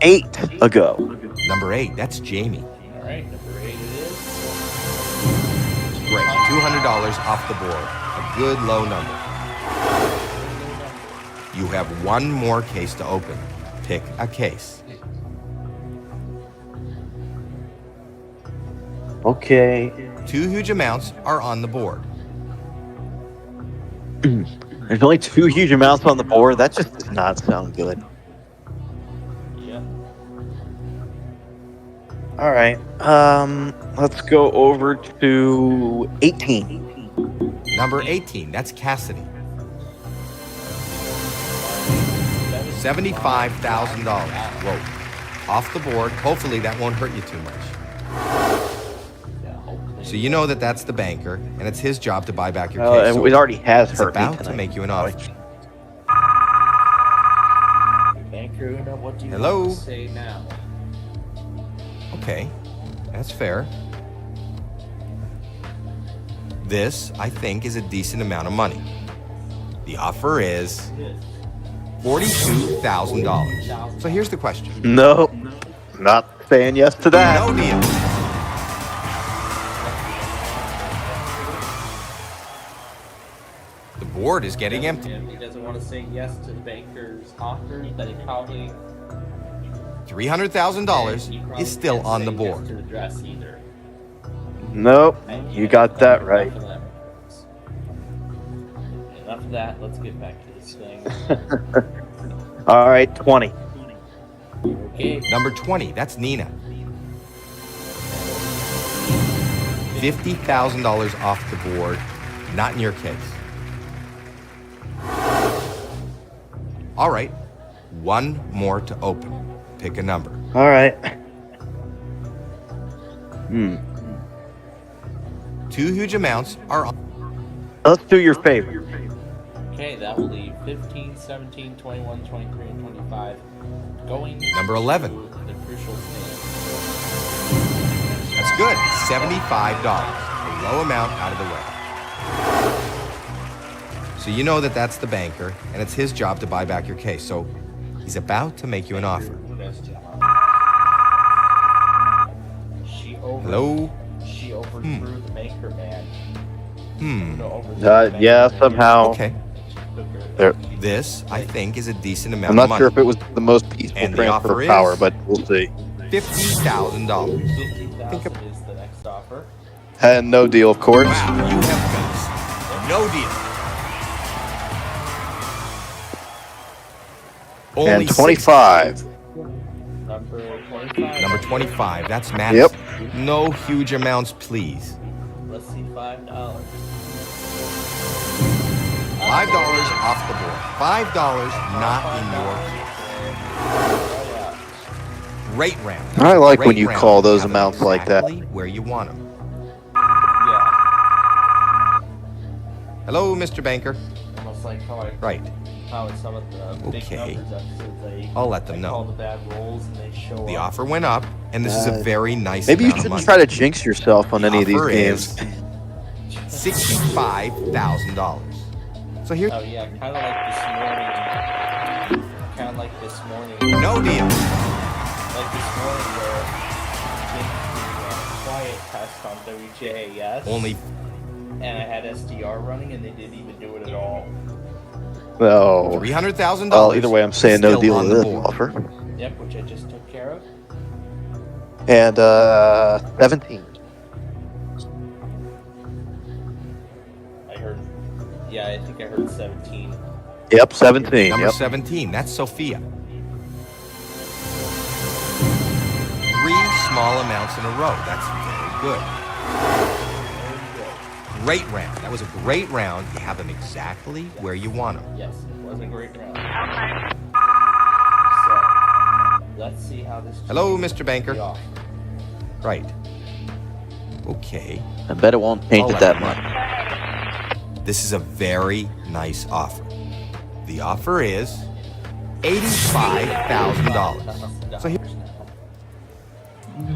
8 a go.
Number 8, that's Jamie.
All right, number 8 it is.
Great. $200 off the board. A good low number. You have 1 more case to open. Pick a case.
Okay.
2 huge amounts are on the board.
There's only 2 huge amounts on the board. That just does not sound good.
Yep.
All right. Let's go over to 18.
Number 18, that's Cassidy. $75,000. Whoa. Off the board. Hopefully that won't hurt you too much.
Yeah, hopefully.
So you know that that's the banker, and it's his job to buy back your
And
case. So
it already has
he's
hurt me
about to
tonight.
make you an offer.
Banker Una, what do you
Hello?
want to say now?
Okay, that's fair. This, I think, is a decent amount of money. The offer is $42,000. So here's the question.
No, not saying yes to that.
No deal. The board is getting empty.
If he doesn't want to say yes to the banker's offer, then he probably
$300,000 is still
can't
on
say
the
yes
board.
to the dress either.
Nope,
And
you got that right.
Enough of that. Let's get back to this thing.
All right, 20.
Okay.
Number 20, that's Nina. $50,000 off the board, not in your case. All right, 1 more to open. Pick a number.
All right.
2 huge amounts are on.
Let's do your favorite.
Okay, that will leave 15, 17, 21, 23, and 25 going
Number 11.
to the crucial stage.
That's good. $75. A low amount out of the way. So you know that that's the banker, and it's his job to buy back your case. So he's about to make you an offer. Hello?
She overthrew the banker man.
Yeah, somehow.
Okay.
There.
This, I think, is a decent amount
I'm
of
not
money.
sure if it was the most peaceful
And the
transfer
offer
of power,
is
but we'll see.
$50,000.
50,000 is the next offer.
And no deal, of course.
Wow, you have guts. No deal. Only
And 25.
Number 25.
Number 25, that's
Yep.
Madison. No huge amounts, please.
Let's see, $5.
$5 off the board. $5 not in your great round.
I like when
Great
you
round.
call those
Have them
amounts like that.
exactly where you want them.
Yeah,
Hello, Mr. Banker.
almost like
Right.
how in some of the big
Okay.
numbers episodes
I'll let them
they call
know.
the bad rolls and they show
The
up.
offer went up, and this is a very nice
Maybe you
amount of
shouldn't
money.
try to jinx yourself on
The
any of these
offer
games.
is $65,000. So here,
Oh yeah, kind of like this morning. Kind of like this morning.
no deal.
Like this morning where I did the quiet test on WJAS.
Only
And I had SDR running and they didn't even do it at all.
No.
$300,000.
Well, either way, I'm saying no
still
deal
on
to
the
this
board.
offer.
Yep, which I just took care of.
And 17.
I heard, yeah, I think I heard 17.
Yep, 17.
Number
Yep.
17, that's Sophia. 3 small amounts in a row. That's very good. Great round. That was a great round. You have them exactly where you want them.
Yes, it was a great round. So, let's see how this.
Hello,
changes
Mr.
the
Banker.
offer.
Right. Okay.
I bet it won't change
I'll
it
let
that
you
much.
know. This is a very nice offer. The offer is $85,000. So here,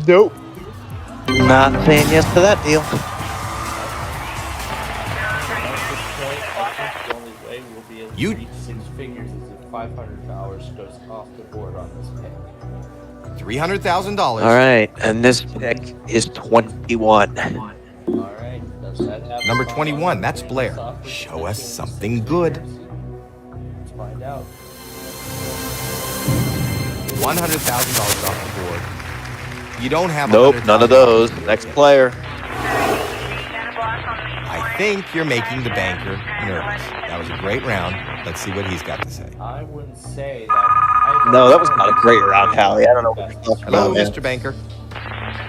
Nope. Not saying yes to that deal.
At this point, I think the only way we'll be able to
You-
reach 6 figures is if $500 goes off the board on this pick.
$300,000.
All right, and this pick is 21.
All right, does that have
Number
the
21, that's
final
Blair.
offer
Show us
between the
something
6
good.
figures? Let's find out.
$100,000 off the board. You don't have
Nope, none of those.
$100,000.
Next player.
I think you're making the banker nervous. That was a great round. Let's see what he's got to say.
I wouldn't say that.
No, that was not a great round, Howie. I don't know what you're talking
Hello,
about, man.
Mr. Banker.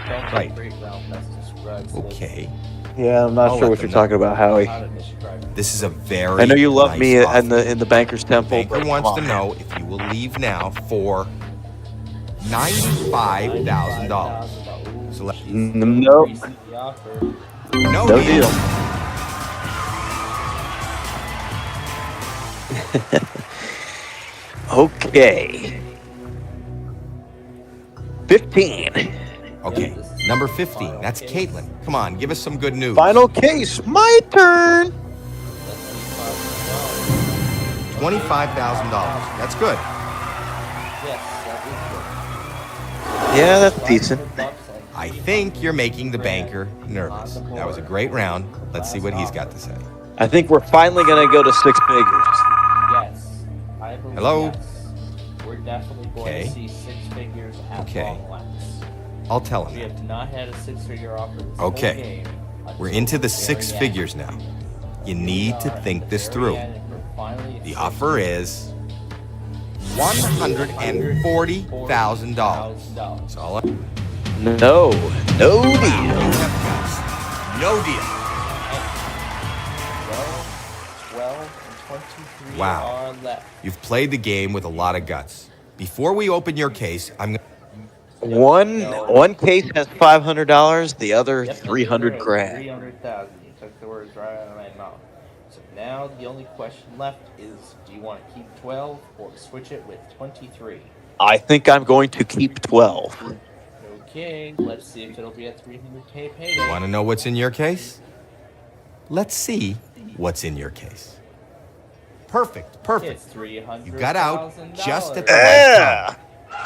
Don't
Right.
great round best describes
Okay.
Yeah, I'm not
I'll
sure
let
what
them
you're
know.
talking about, Howie.
How to describe it.
This is a very
I know you love
nice
me
offer.
in the Banker's Temple.
Banker
but
wants
come
to
on.
know if you will leave now for $95,000. So let-
Nope.
The offer.
No
No
deal.
deal. Okay. 15.
Okay, number 15. That's Caitlin. Come on, give us some good news.
Final case. My turn.
Let's see, $5,000.
$25,000. That's good.
Yes, that is good.
Yeah, that's decent.
$500 and
I think you're making the banker nervous. That was a great round. Let's see what he's got to say.
I think we're finally going to go to 6 figures.
Yes, I believe
Hello?
yes. We're definitely going
Okay.
to see 6 figures at
Okay.
long last.
I'll tell
We
him.
have not had a 6-figure offer this
Okay.
whole game.
We're
until
into the
very
6
end.
figures now. You need to think this through. The offer is $140,000. That's all I...
No. No deal.
No deal.
12 and 23
Wow.
are left.
You've played the game with a lot of guts. Before we open your case, I'm going
One case has $500, the other
Yep,
300 grand.
300,000. You took the words right out of my mouth. So now the only question left is, do you want to keep 12 or switch it with 23?
I think I'm going to keep 12.
Okay, let's see if it'll be a 300K payday.
Want to know what's in your case? Let's see what's in your case. Perfect.
It's
Perfect.
$300,000.
You got out just at the right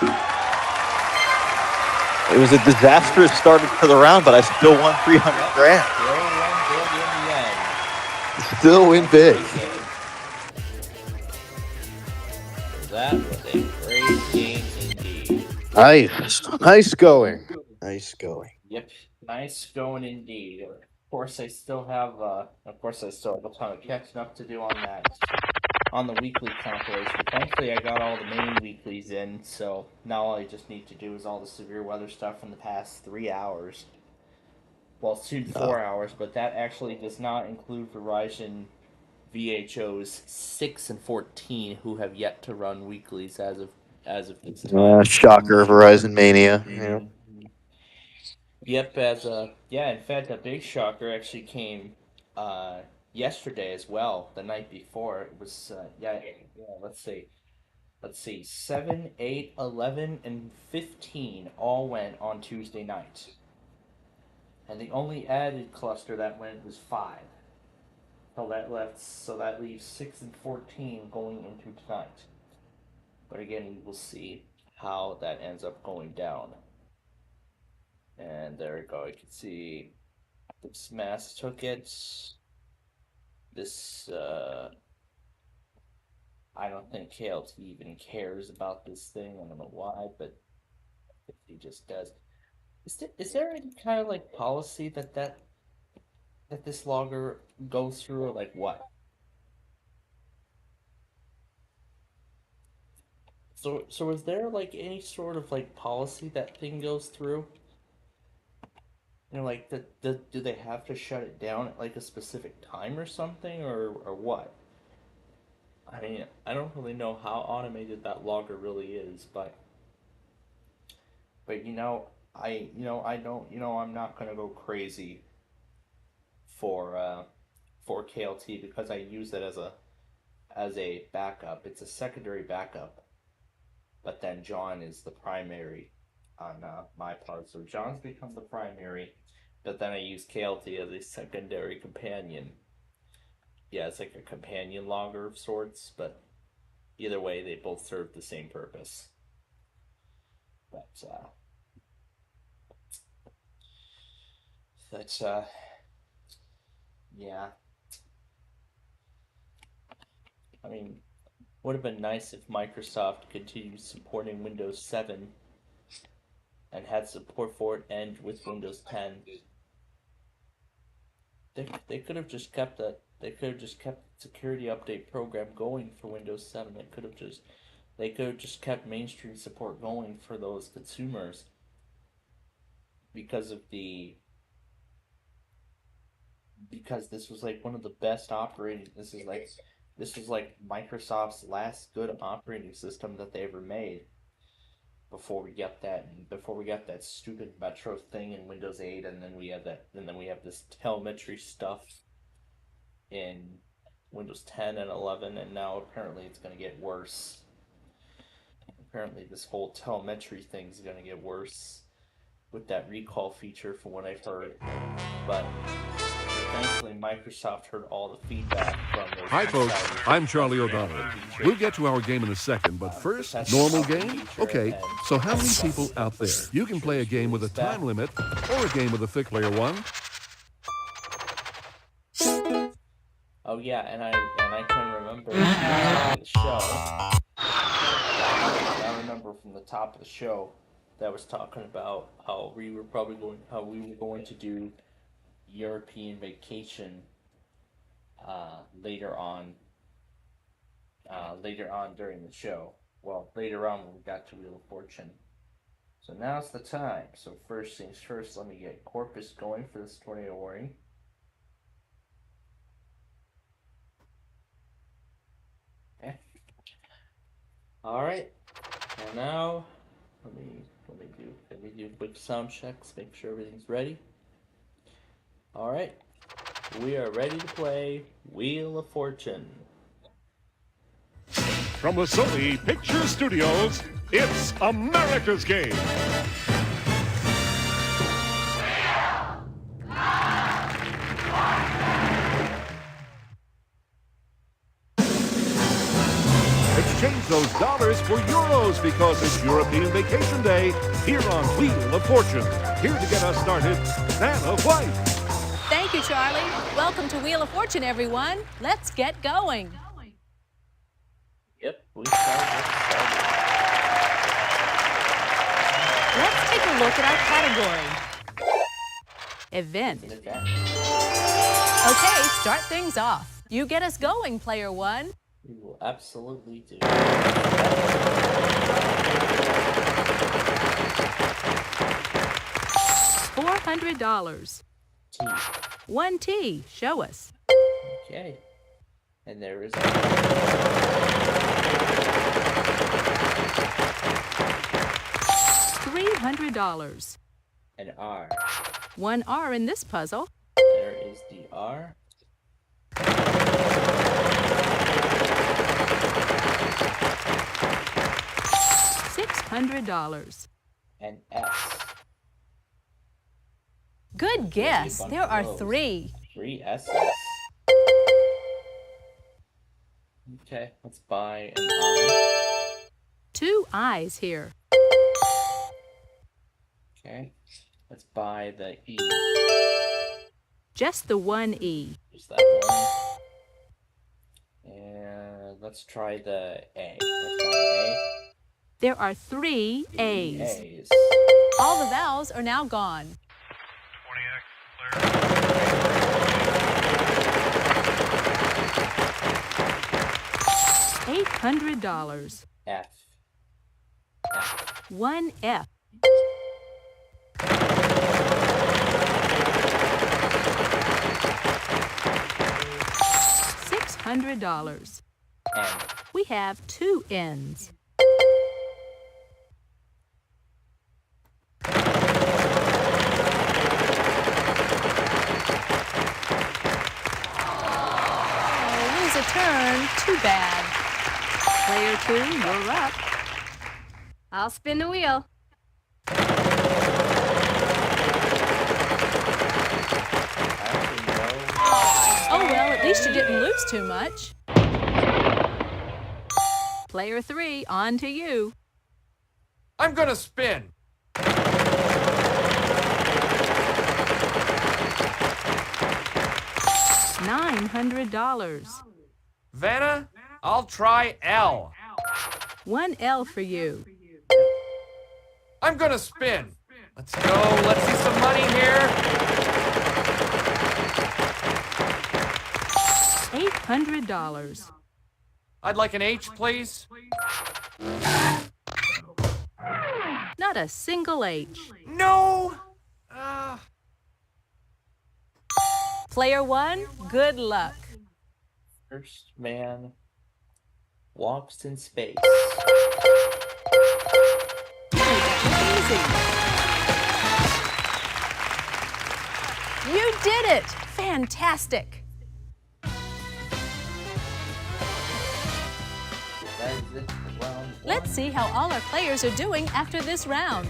time.
It was a disastrous start to the round, but I still won 300 grand.
Still won big in the end.
Still win big.
That was a great game indeed.
Nice going. Nice going.
Yep, nice going indeed. Of course, I still have a ton of catching up to do on that, on the weekly compilation. Thankfully, I got all the main weeklies in, so now all I just need to do is all the severe weather stuff from the past 3 hours. Well, soon
Uh,
4 hours, but that actually does not include Verizon VHOs 6 and 14, who have yet to run weeklies as of this time.
shocker, Verizon Mania. Yeah.
Yep, in fact, a big shocker actually came uh, yesterday as well. The night before it was let's see, 7, 8, 11, and 15 all went on Tuesday night, and the only added cluster that went was 5. So that leaves 6 and 14 going into tonight. But again, we will see how that ends up going down. And there we go. You can see this mass took it. This I don't think KLT even cares about this thing. I don't know why, but he just does. Is there any kind of like policy that this logger goes through, or like what? So is there like any sort of like policy that thing goes through? Like do they have to shut it down at like a specific time or something, or what? I mean, I don't really know how automated that logger really is, but I don't I'm not gonna go crazy for KLT because I use it as a backup. It's a secondary backup, but then John is the primary on my part. So John's become the primary, but then I use KLT as a secondary companion. Yeah, it's like a companion logger of sorts, but either way, they both serve the same purpose. But yeah. I mean, would have been nice if Microsoft continued supporting Windows 7 and had support for it end with Windows 10. They could have just kept the security update program going for Windows 7. They could have just kept mainstream support going for those consumers because this was like one of the best operating. This was like Microsoft's last good operating system that they ever made before we got that stupid Metro thing in Windows 8, and then we have this telemetry stuff in Windows 10 and 11, and now apparently it's going to get worse. Apparently this whole telemetry thing is going to get worse with that recall feature, from what I've heard. But thankfully, Microsoft heard all the feedback from those.
Hi, folks. I'm Charlie O'Donnell. We'll get to our game in a second, but first, normal game? Okay, so how many people out there? You can play a game with a time limit or a game with a thick player one.
Oh yeah, and I can remember the show. I remember from the top of the show that was talking about how we were going to do European Vacation later on during the show. Well, later on when we got to Wheel of Fortune. So now's the time. So first things first, let me get Corpus going for this tornado warning. Okay. All right. And now let me do quick sound checks, make sure everything's ready. All right. We are ready to play Wheel of Fortune.
From the Sony Picture Studios, it's America's Game. Exchange those dollars for euros because it's European Vacation Day here on Wheel of Fortune. Here to get us started, Vanna White.
Thank you, Charlie. Welcome to Wheel of Fortune, everyone. Let's get going.
Yep, we started.
Let's take a look at our category. Event.
An event.
Okay, start things off. You get us going, player one.
We will absolutely do.
$400.
T.
1 T. Show us.
Okay. And there is
$300.
an R.
1 R in this puzzle.
There is the R.
$600.
And S.
Good guess.
bunch
There
of
are
those.
3.
3 S's. Okay, let's buy an I.
2 I's here.
Okay, let's buy the E.
Just the 1 E.
Just that one. And let's try the A. Let's buy A.
There are 3
3
A's.
A's.
All the vowels are now gone.
20X, clear.
$800.
F. F.
1 F. $600.
N.
We have 2 N's. Oh, lose a turn. Too bad. Player 2, you're up.
I'll spin the wheel.
Actually, no.
Oh, well, at least you didn't lose too much. Player 3, on to you.
I'm gonna spin.
$900.
Vanna, I'll try L.
1 L for you.
I'm gonna spin. Let's go. Let's see some money here.
$800.
I'd like an H, please.
Not a single H.
No.
Player 1, good luck.
First man walks in space.
Easy. You did it! Fantastic!
That is it for round 1.
Let's see how all our players are doing after this round.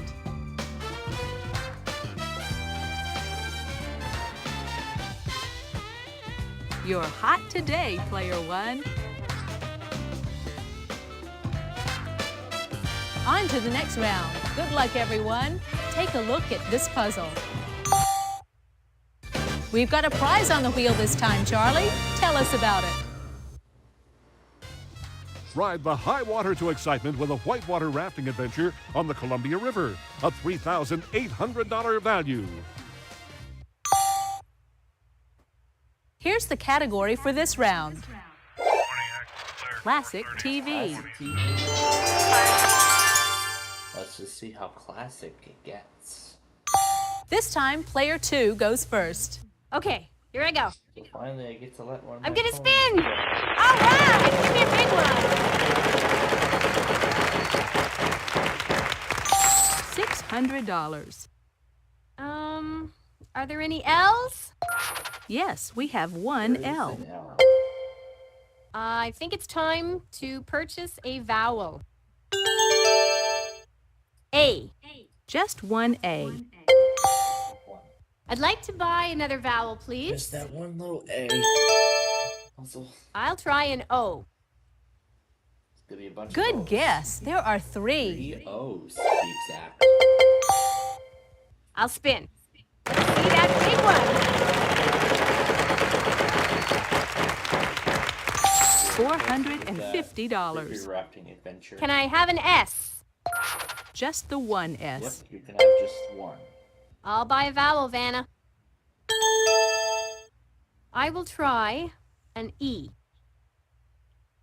You're hot today, player 1. On to the next round. Good luck, everyone. Take a look at this puzzle. We've got a prize on the wheel this time, Charlie. Tell us about it.
Ride the high water to excitement with a whitewater rafting adventure on the Columbia River. A $3,800 value.
Here's the category for this round.
20X, clear.
Classic TV.
Classic TV. Let's just see how classic it gets.
This time, player 2 goes first.
Okay, here I go.
So finally, I get to let one. of
I'm
my
gonna
ponies
spin.
go.
All right, give me a big one.
$600.
Are there any L's?
Yes, we have 1
There is
L.
an L.
I think it's time to purchase a vowel. A.
Just 1 A.
One.
I'd like to buy another vowel, please.
Just that one little A. Also,
I'll try an O.
it's gonna be a bunch of
Good
O's.
guess. There are 3.
3 O's, to be exact.
I'll spin. Let's see that big one.
$450.
River rafting adventure.
Can I have an S?
Just the one
Yep,
S.
you can have just one.
I'll buy a vowel, Vanna. I will try an E.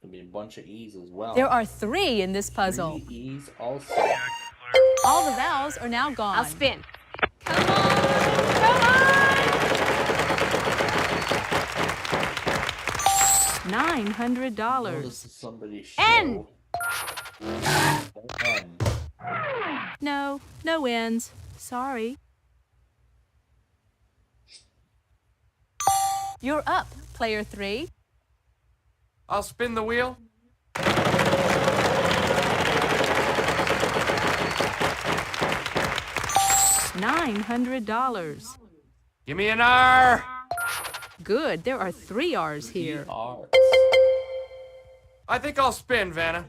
There'll be a bunch of E's as well.
There are 3 in this puzzle.
3 E's also.
All the vowels are now gone.
I'll spin. Come on! Come on!
$900.
This is somebody's show.
N.
N.
No N's. Sorry. You're up, player 3.
I'll spin the wheel.
$900.
Give me an R.
Good, there are 3 R's here.
R's.
I think I'll spin, Vanna.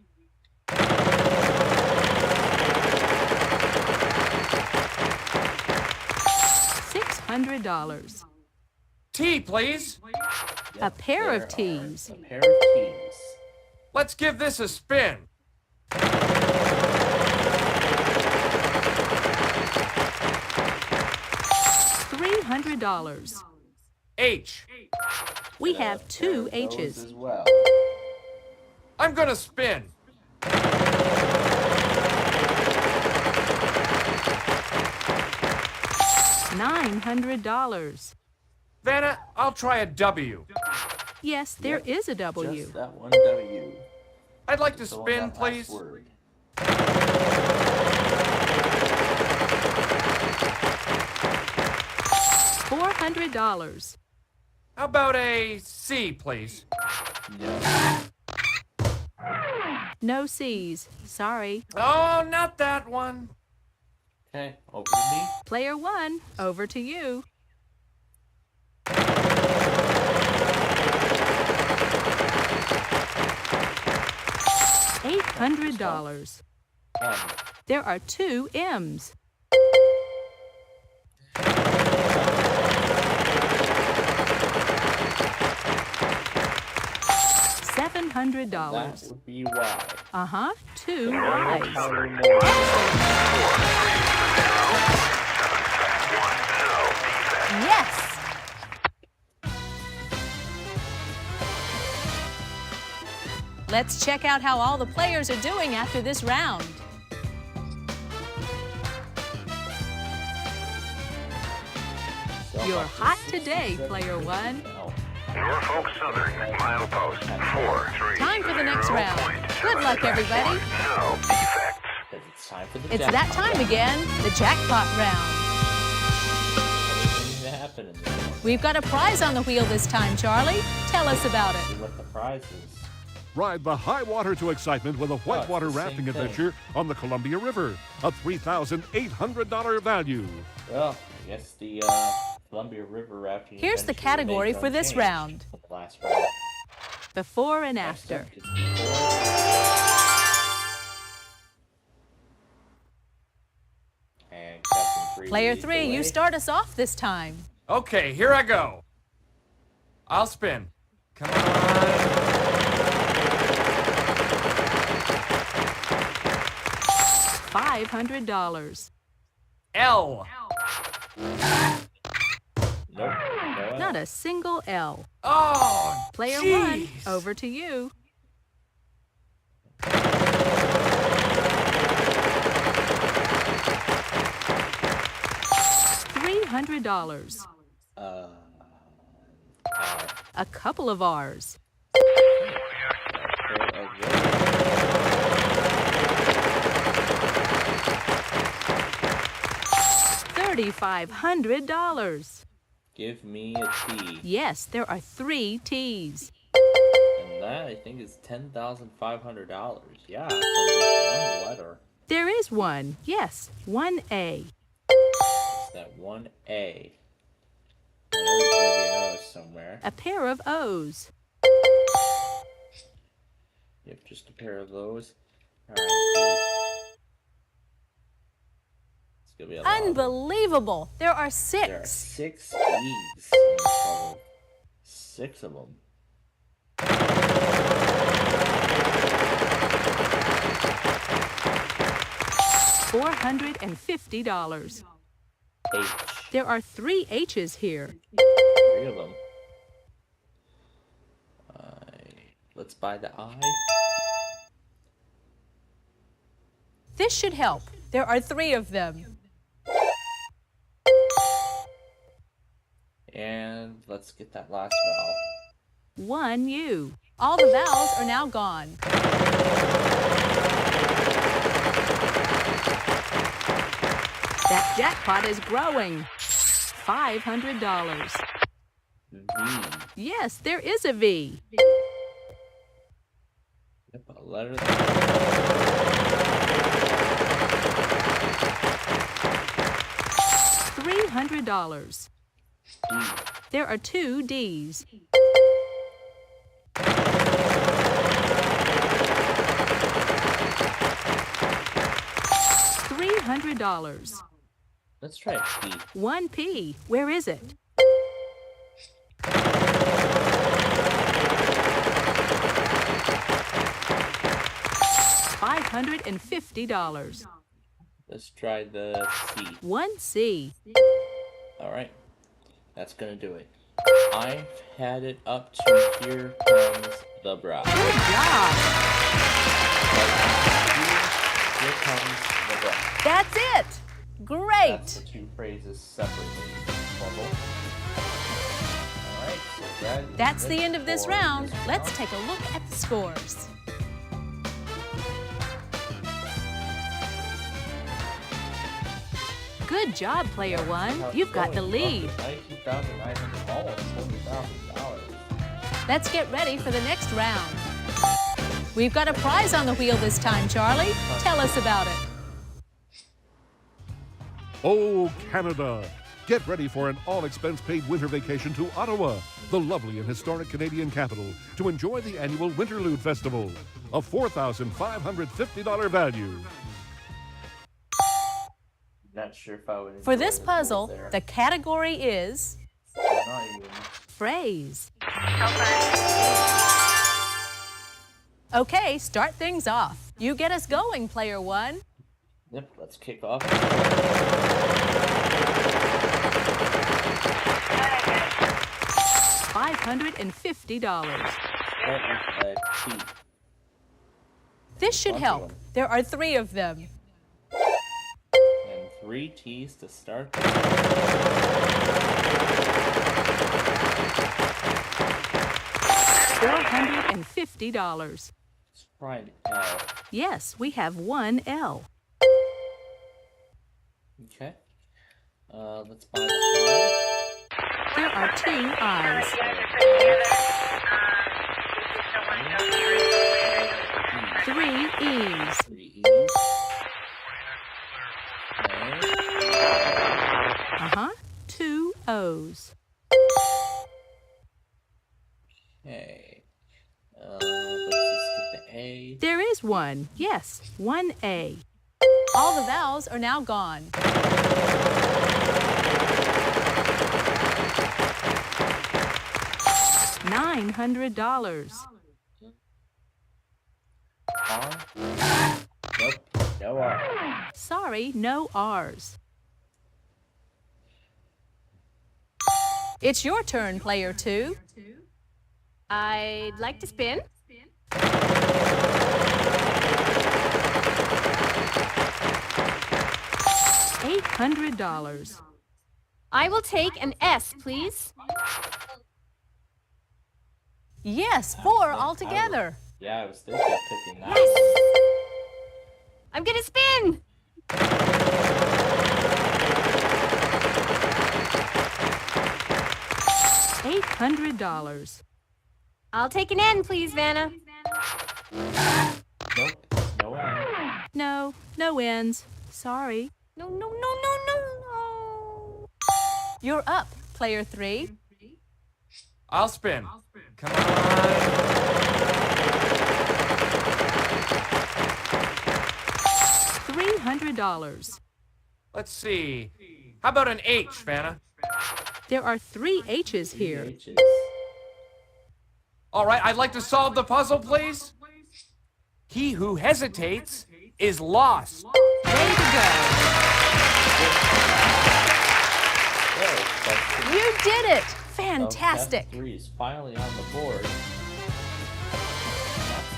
$600.
T, please.
A pair
There
of T's.
are a pair of T's.
Let's give this a spin.
$300.
H.
We have 2
Pair of those
H's.
as well.
I'm gonna spin.
$900.
Vanna, I'll try a W.
Yes, there is a W.
Just that one W.
I'd like to
So on
spin,
that last
please.
word.
$400.
How about a C, please?
No.
No C's. Sorry.
Oh, not that one.
Okay, over to me.
Player 1, over to you. $800.
M.
There are 2 M's. $700.
That would be Y.
Uh-huh, 2 Y's.
Harder more.
Yes! Let's check out how all the players are doing after this round. You're hot today, player 1.
No.
Norfolk Southern, milepost 430.
Time for the next round. Good luck, everybody.
No defects.
Because it's time for the
It's
jackpot.
that time again, the jackpot round.
Anything can happen in this one.
We've got a prize on the wheel this time, Charlie. Tell us about
See
it.
what the prize is.
Ride the high water to excitement with a whitewater
the same
rafting
thing.
adventure on the Columbia River. A $3,800 value.
Well, I guess the Columbia River rafting.
Here's the
adventure
category
remains
for this
unchanged
round.
from the last round.
Before and
Next
after.
up is before. And Captain 3
Player
leads
3,
the
you
way.
start us off this time.
Okay, here I go. I'll spin. Come on.
$500.
L.
Nope. No
Not a single L.
Oh,
Player
jeez.
1, over to you. $300.
R.
A couple of R's.
Pair of those.
$3,500.
Give me a T.
Yes, there are 3 T's.
And that, I think, is $10,500. Yeah, from just one letter.
There is one. Yes, 1A.
It's that one A. I know there's going to be an O somewhere.
A pair of O's.
Yep, just a pair of those. Alright, B. It's going to be a lot.
Unbelievable. There are
There are
6.
6 E's in this puzzle. 6 of them.
$450.
H.
There are 3 H's here.
3 of them. Let's buy the I.
This should help. There are 3 of them.
And let's get that last vowel.
1 U. All the vowels are now gone. That jackpot is growing. $500.
V.
Yes, there is a V.
Yep, a letter.
$300.
D.
There are 2 D's. $300.
Let's try P.
1 P. Where is it? $550.
Let's try the C.
1 C.
Alright. That's gonna do it. I've had it up to here comes the bra.
Good job.
Here comes the bra.
That's it. Great.
That's the 2 phrases separately. Alright, so
That's the end of this
for
round.
this
Let's
round.
take a look at the scores. Good job, player 1. You've got the lead.
$19,900, almost $20,000.
Let's get ready for the next round. We've got a prize on the wheel this time, Charlie. Tell us about it.
Oh, Canada! Get ready for an all-expense-paid winter vacation to Ottawa, the lovely and historic Canadian capital, to enjoy the annual Winterlude Festival, a $4,550 value.
Not sure if I would.
For
enjoy
this
the
puzzle,
there.
the category is
Not even.
phrase. Okay, start things off. You get us going, player 1.
Yep, let's kick off.
$550.
Start with T.
This should
Bunch of
help.
them.
There are 3 of them.
And 3 T's to start.
$450.
Let's try an L.
Yes, we have 1 L.
Okay. Let's buy the I.
There are 2 I's. 3 E's.
3 E's. Okay.
Uh-huh. 2 O's.
Okay. Let's just get the A.
There is 1. Yes, 1 A. All the vowels are now gone. $900.
R. Nope. No R.
Sorry, no R's. It's your turn, player 2.
I'd like to spin.
$800.
I will take an S, please.
Yes, 4 altogether.
Yeah, I was thinking of picking that
Yes!
one.
I'm gonna spin!
$800.
I'll take an N, please, Vanna.
Nope. No R.
No, no ends. Sorry.
No, no, no, no, no, no.
You're up, player 3.
I'll spin. Come on.
$300.
Let's see. How about an H, Vanna?
There are 3 H's here.
H's.
All right, I'd like to solve the puzzle, please. He who hesitates is lost.
Way to go.
Whoa,
You did it!
so
Fantastic.
F3 is finally on the board. That's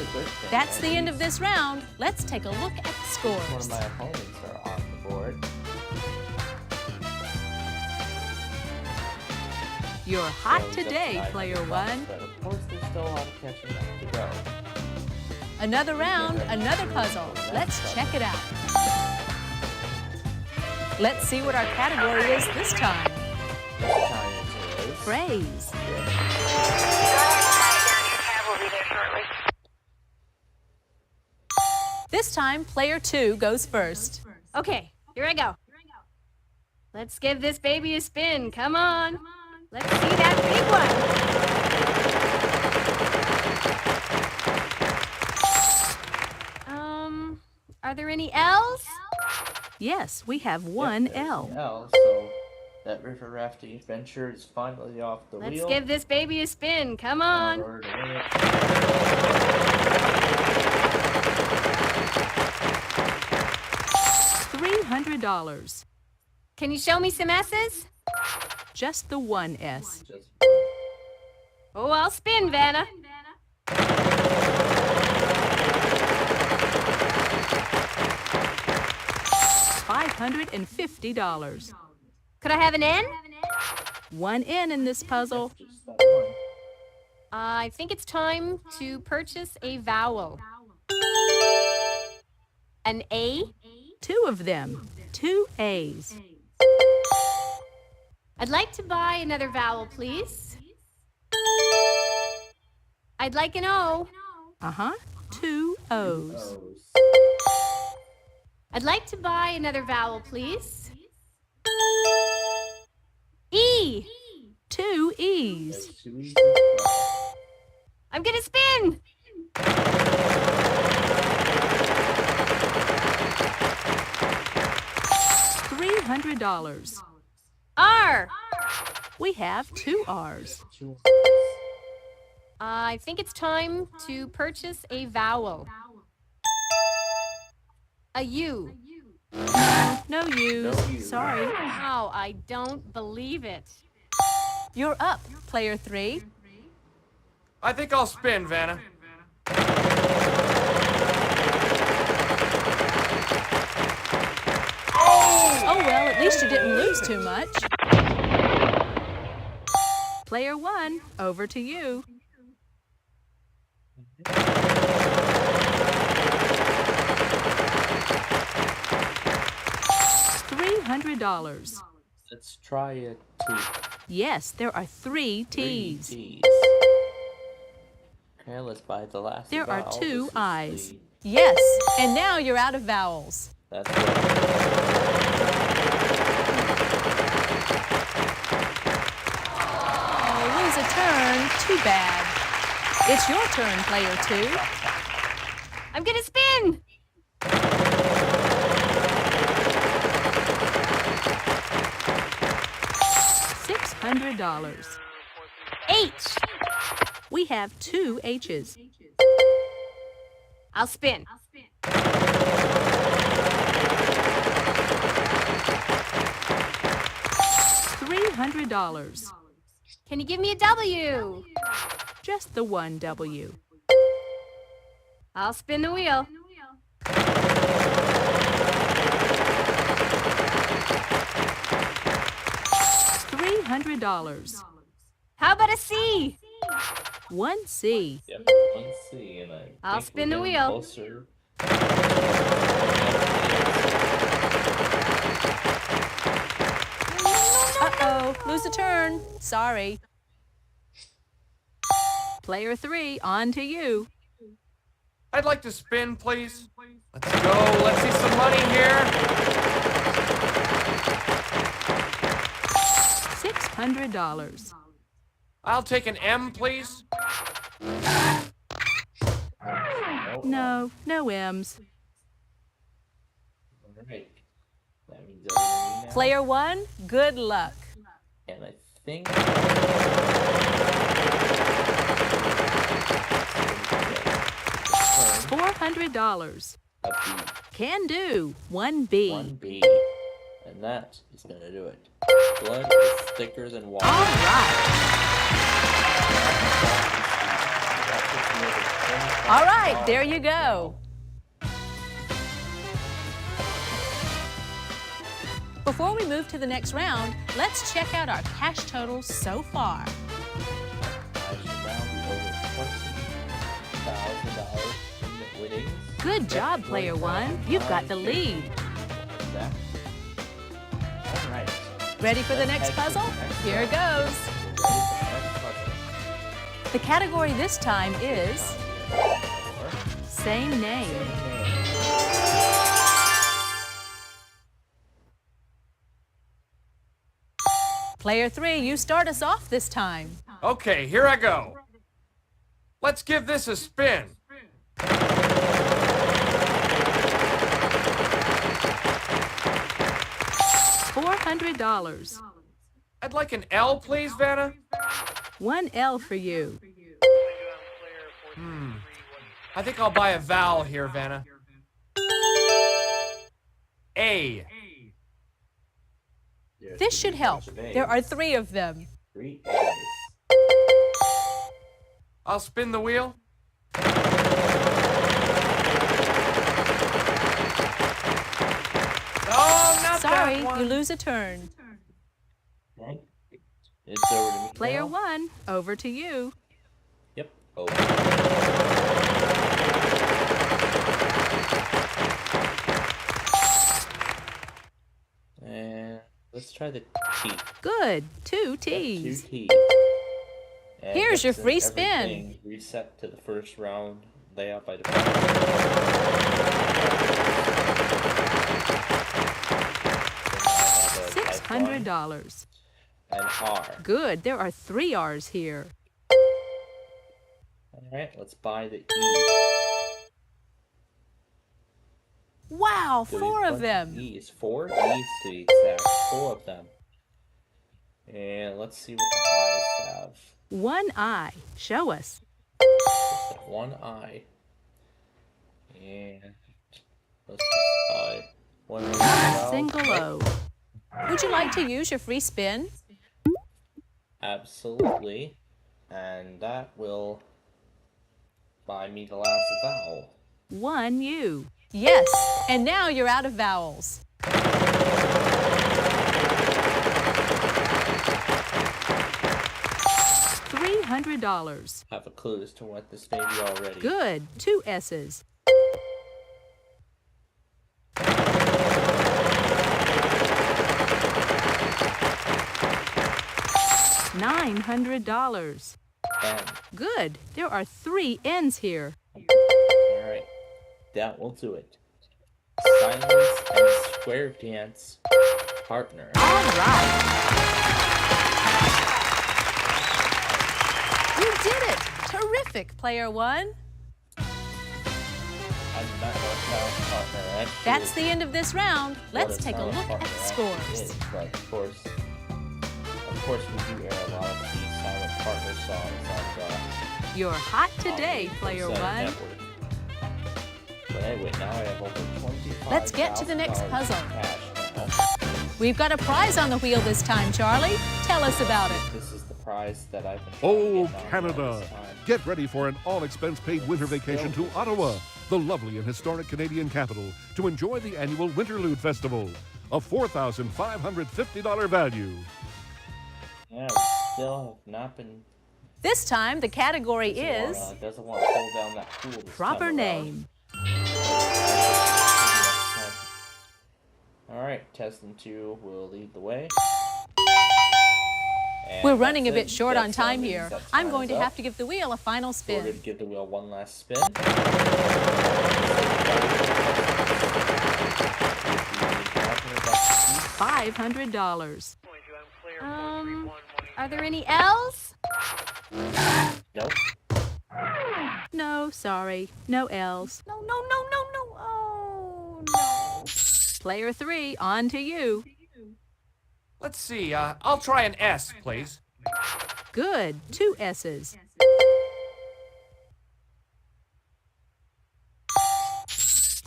a good thing.
That's
At
the end of
least
this round. Let's take a look at the
one of
scores.
my opponents are on the board.
You're hot
So he's up to
today,
900
player
bucks,
one.
But of course, there's still a lot of catching up to go.
Another round, another puzzle. Let's check it out. Let's see what our category is this time.
This time it is
Praise. This time, player two goes first.
Okay, here I go. Let's give this baby a spin. Come on. Let's see that big one. Are there any L's?
Yes, we have one L.
L, so that river rafting adventure is finally off the
Let's
wheel.
give this baby a spin. Come
In
on.
order to win it.
$300.
Can you show me some S's?
Just the one S.
Just
Oh, I'll spin, Vanna.
$550.
Could I have an N?
One N in this puzzle.
just that one.
I think it's time to purchase a vowel. An A?
Two of them. Two A's.
I'd like to buy another vowel, please. I'd like an O.
Uh-huh. Two O's.
O's.
I'd like to buy another vowel, please. E.
Two E's.
There's two E's as well.
I'm gonna spin.
$300.
R.
We have two R's.
Two R's.
I think it's time to purchase a vowel. A U.
No U's.
No U's.
Sorry.
Wow, I don't believe it.
You're up, player three.
I think I'll spin, Vanna.
Oh, well, at least you didn't lose too much. Player one, over to you. $300.
Let's try a T.
Yes, there are three
Three
T's.
T's. Okay, let's buy the last
There are
vowel.
two
This is
I's.
the-
Yes, and now you're out of vowels.
That's what.
Oh, lose a turn. Too bad. It's your turn, player two.
I'm gonna spin.
$600.
H.
We have two H's.
I'll spin.
$300.
Can you give me a W?
Just the one W.
I'll spin the wheel.
$300.
How about a C?
One C.
Yep, one C, and
I'll
think
spin
we're
the
getting
wheel.
Closer.
Uh-oh, lose a turn. Sorry. Player three, on to you.
I'd like to spin, please. Let's go. Let's see some money here.
$600.
I'll take an M, please.
No, no M's.
Alright. That means everything now.
Player one, good luck.
And I think.
$400.
a B.
Can do. 1B.
1B. And that is going to do it. Blood is thicker than water.
All right. All right, there you go. Before we move to the next round, let's check out our cash totals so far. Good job, player one. You've got the lead.
All right.
Ready for the next puzzle? Here goes. The category this time is same name. Player three, you start us off this time.
Okay, here I go. Let's give this a spin.
$400.
I'd like an L, please, Vanna.
1L for you.
I think I'll buy a vowel here, Vanna. A.
This should help. There are 3 of them.
3 A's.
I'll spin the wheel. Oh, not
Sorry,
that one.
you lose a turn.
Okay. It's over to me.
Player
now.
one, over to you.
Yep. Over. And let's try the T.
Good, 2
2
T's.
T.
Here's your
that's
free spin.
everything reset to the first round layout by default.
$600.
And R.
Good, there are 3 R's here.
Alright, let's buy the E.
Wow,
So
4
we've
of
got
them.
E's. 4 E's to be exact. 4 of them. And let's see what the I's have.
1 I. Show us.
Just that 1 I. And let's just buy 1 O.
Single O. Would you like to use your free spin?
Absolutely. And that will buy me the last vowel.
1 U. Yes, and now you're out of vowels. $300.
Have a clue as to what this may be already.
Good, 2 S's. $900.
N.
Good, there are 3 N's here.
Alright. That will do it. Silence and square dance partner.
All right. You did it! Terrific, player one.
I did not know silent partner actually.
That's the end of this round. Let's
what
take a
silent
look at
partner
the
actually
scores.
is, but of course, we do air a lot of these silent partner songs on
You're hot
the
today, player
Center
one.
Network. But anyway, now I have over $25,000
Let's get to the next puzzle.
cash now.
We've got a prize on the wheel this time, Charlie. Tell us about it.
This is the prize that I've been trying to
Oh,
get now
Canada!
this time.
Get ready for an all-expense-paid winter vacation to Ottawa, the lovely and historic Canadian capital, to enjoy the annual Winterlude Festival, a $4,550 value.
Yeah, we still have not been.
This time, the category is
Doesn't want to pull down that pool this
proper
time around.
name.
All right, Tesla 2 will lead the way. And
We're running a
that's
bit
it.
short on
That's all
time
means
here.
that
I'm
time
going
is
to
up.
have to give the wheel a final
So we're going
spin.
to give the wheel one last spin.
$500.
Are there any L's?
Nope.
No, sorry. No L's.
No. Oh, no.
Player 3, on to you.
Let's see. I'll try an S, please.
Good, 2 S's.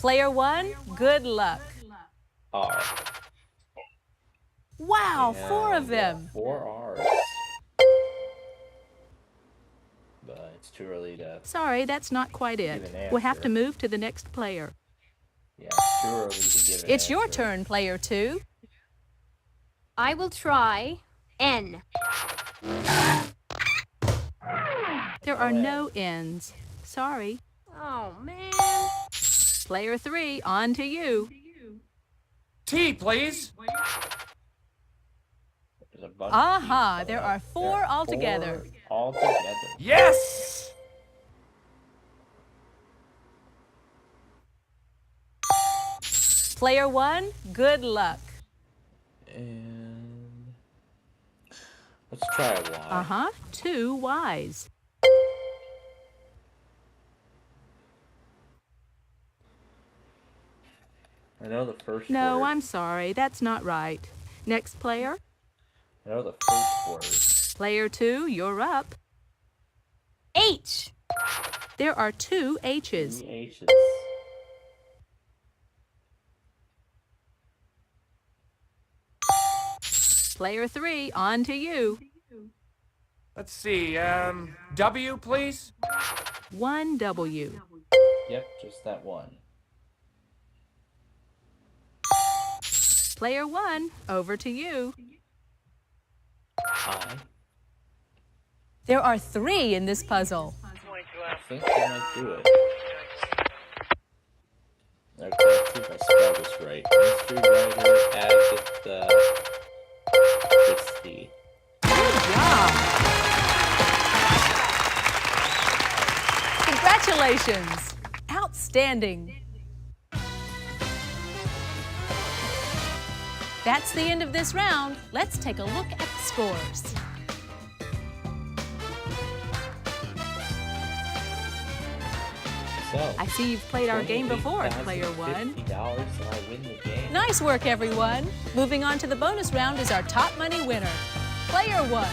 Player 1, good luck.
R.
Wow,
And
4 of them.
4 R's. But it's too early to
Sorry, that's not quite
give
it.
an
We'll have to
answer.
move to the next player.
Yeah, it's too early to give an
It's your
answer.
turn, Player 2.
I will try N.
There are no N's. Sorry.
Oh, man.
Player 3, on to you.
T, please.
There's a bunch of
Aha,
T's
there
coming
are
up.
4 altogether.
4 altogether.
Yes!
Player 1, good luck.
And let's try a Y.
Uh-huh, 2 Y's.
I know the first
No,
word.
I'm sorry, that's not right. Next player.
I know the first word.
Player 2, you're up.
H.
There are 2 H's.
2 H's.
Player 3, on to you.
Let's see, W, please?
1 W.
Yep, just that one.
Player 1, over to you.
I.
There are 3 in this puzzle.
I think I might do it. Okay, let's see if I spell this right. Mystery writer Agatha Christie.
Good job. Congratulations. Outstanding. That's the end of this round. Let's take a look at the scores.
So,
I see you've played our game before, Player 1.
$50 and I win the game.
Nice work, everyone. Moving on to the bonus round is our top money winner, Player 1.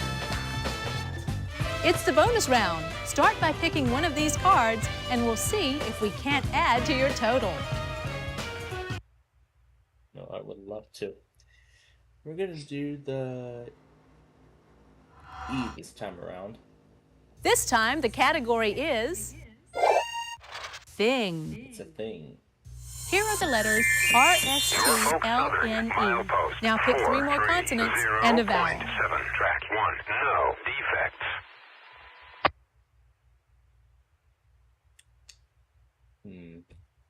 It's the bonus round. Start by picking one of these cards, and we'll see if we can't add to your total.
No, I would love to. We're gonna do the E this time around.
This time, the category is Thing.
It's a thing.
Here are the letters R-S-T-L-N-E. Now pick 3 more consonants and a vowel.
7, track 1, no defects.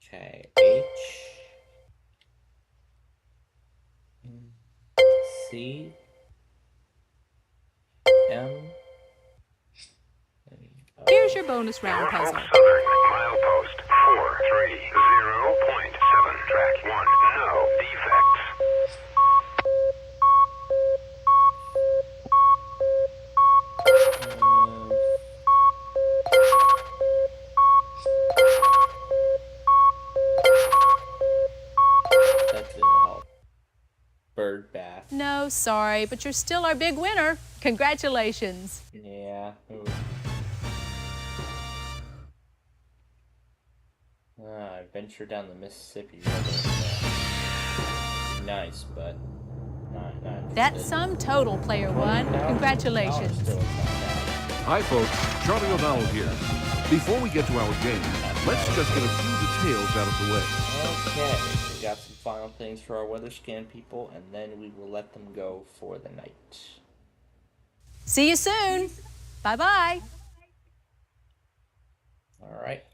Okay. H. C. M.
Here's your bonus round puzzle.
Southern, milepost 430.7, track 1, no defects.
That didn't help. Bird bath.
No, sorry, but you're still our big winner. Congratulations.
Yeah. Ooh. I ventured down the Mississippi River. Nice, but not
That's
interested.
sum total, Player 1. Congratulations.
Still is not bad.
Hi, folks. Charlie O'Donnell here. Before we get to our game, let's just get a few details out of the way.
Okay, we got some final things for our weather scan people, and then we will let them go for the night.
See you soon. Bye-bye.
All right.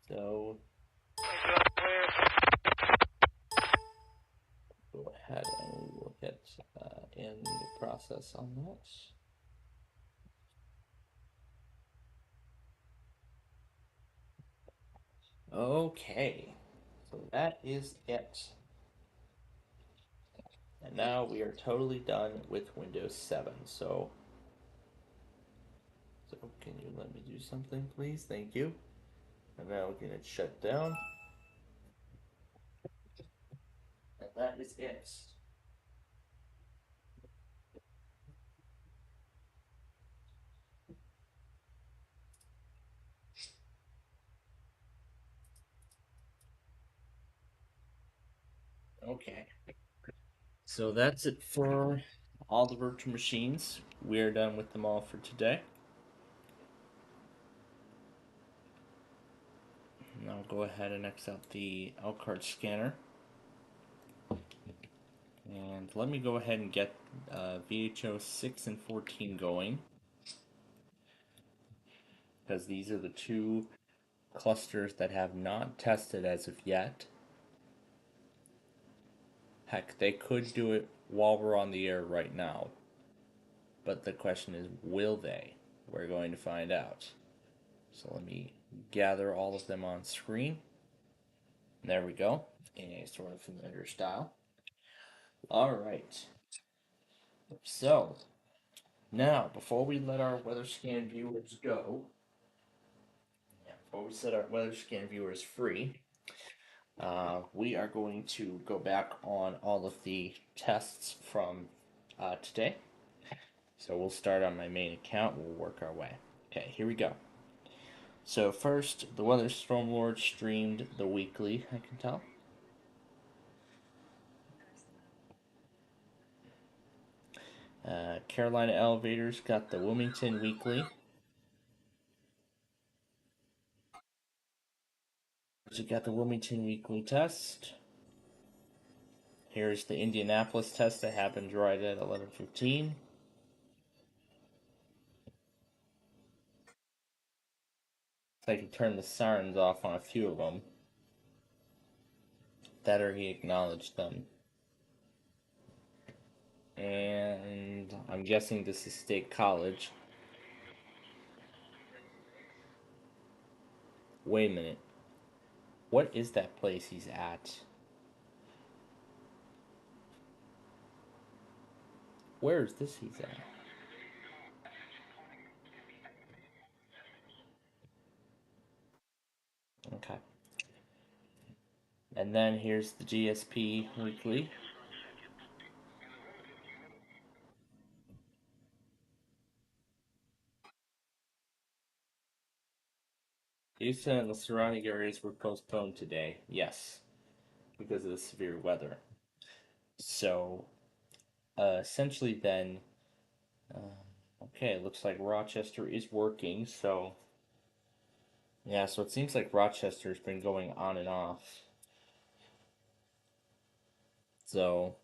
So go ahead and we'll get in the process on that. Okay, so that is it. And now we are totally done with Windows 7. So can you let me do something, please? Thank you. And now we're gonna shut down. And that is it. Okay. So that's it for all the virtual machines. We're done with them all for today. And I'll go ahead and X out the L card scanner. And let me go ahead and get VHO 6 and 14 going. Because these are the two clusters that have not tested as of yet. Heck, they could do it while we're on the air right now. But the question is, will they? We're going to find out. So let me gather all of them on screen. There we go, in a sort of familiar style. All right. So, now, before we let our weather scan viewers go, before we set our weather scan viewers free, we are going to go back on all of the tests from today. So we'll start on my main account. We'll work our way. Okay, here we go. So first, the Weather Storm Lord streamed the weekly, I can tell. Carolina Elevators got the Wilmington Weekly. So got the Wilmington Weekly test. Here's the Indianapolis test that happened right at 11:15. I can turn the sirens off on a few of them. That or he acknowledged them. And I'm guessing this is State College. Wait a minute. What is that place he's at? Where is this he's at? Okay. And then here's the GSP Weekly. Houston and the surrounding areas were postponed today. Yes, because of the severe weather. So, essentially, then, okay, it looks like Rochester is working. So, yeah, so it seems like Rochester's been going on and off. So,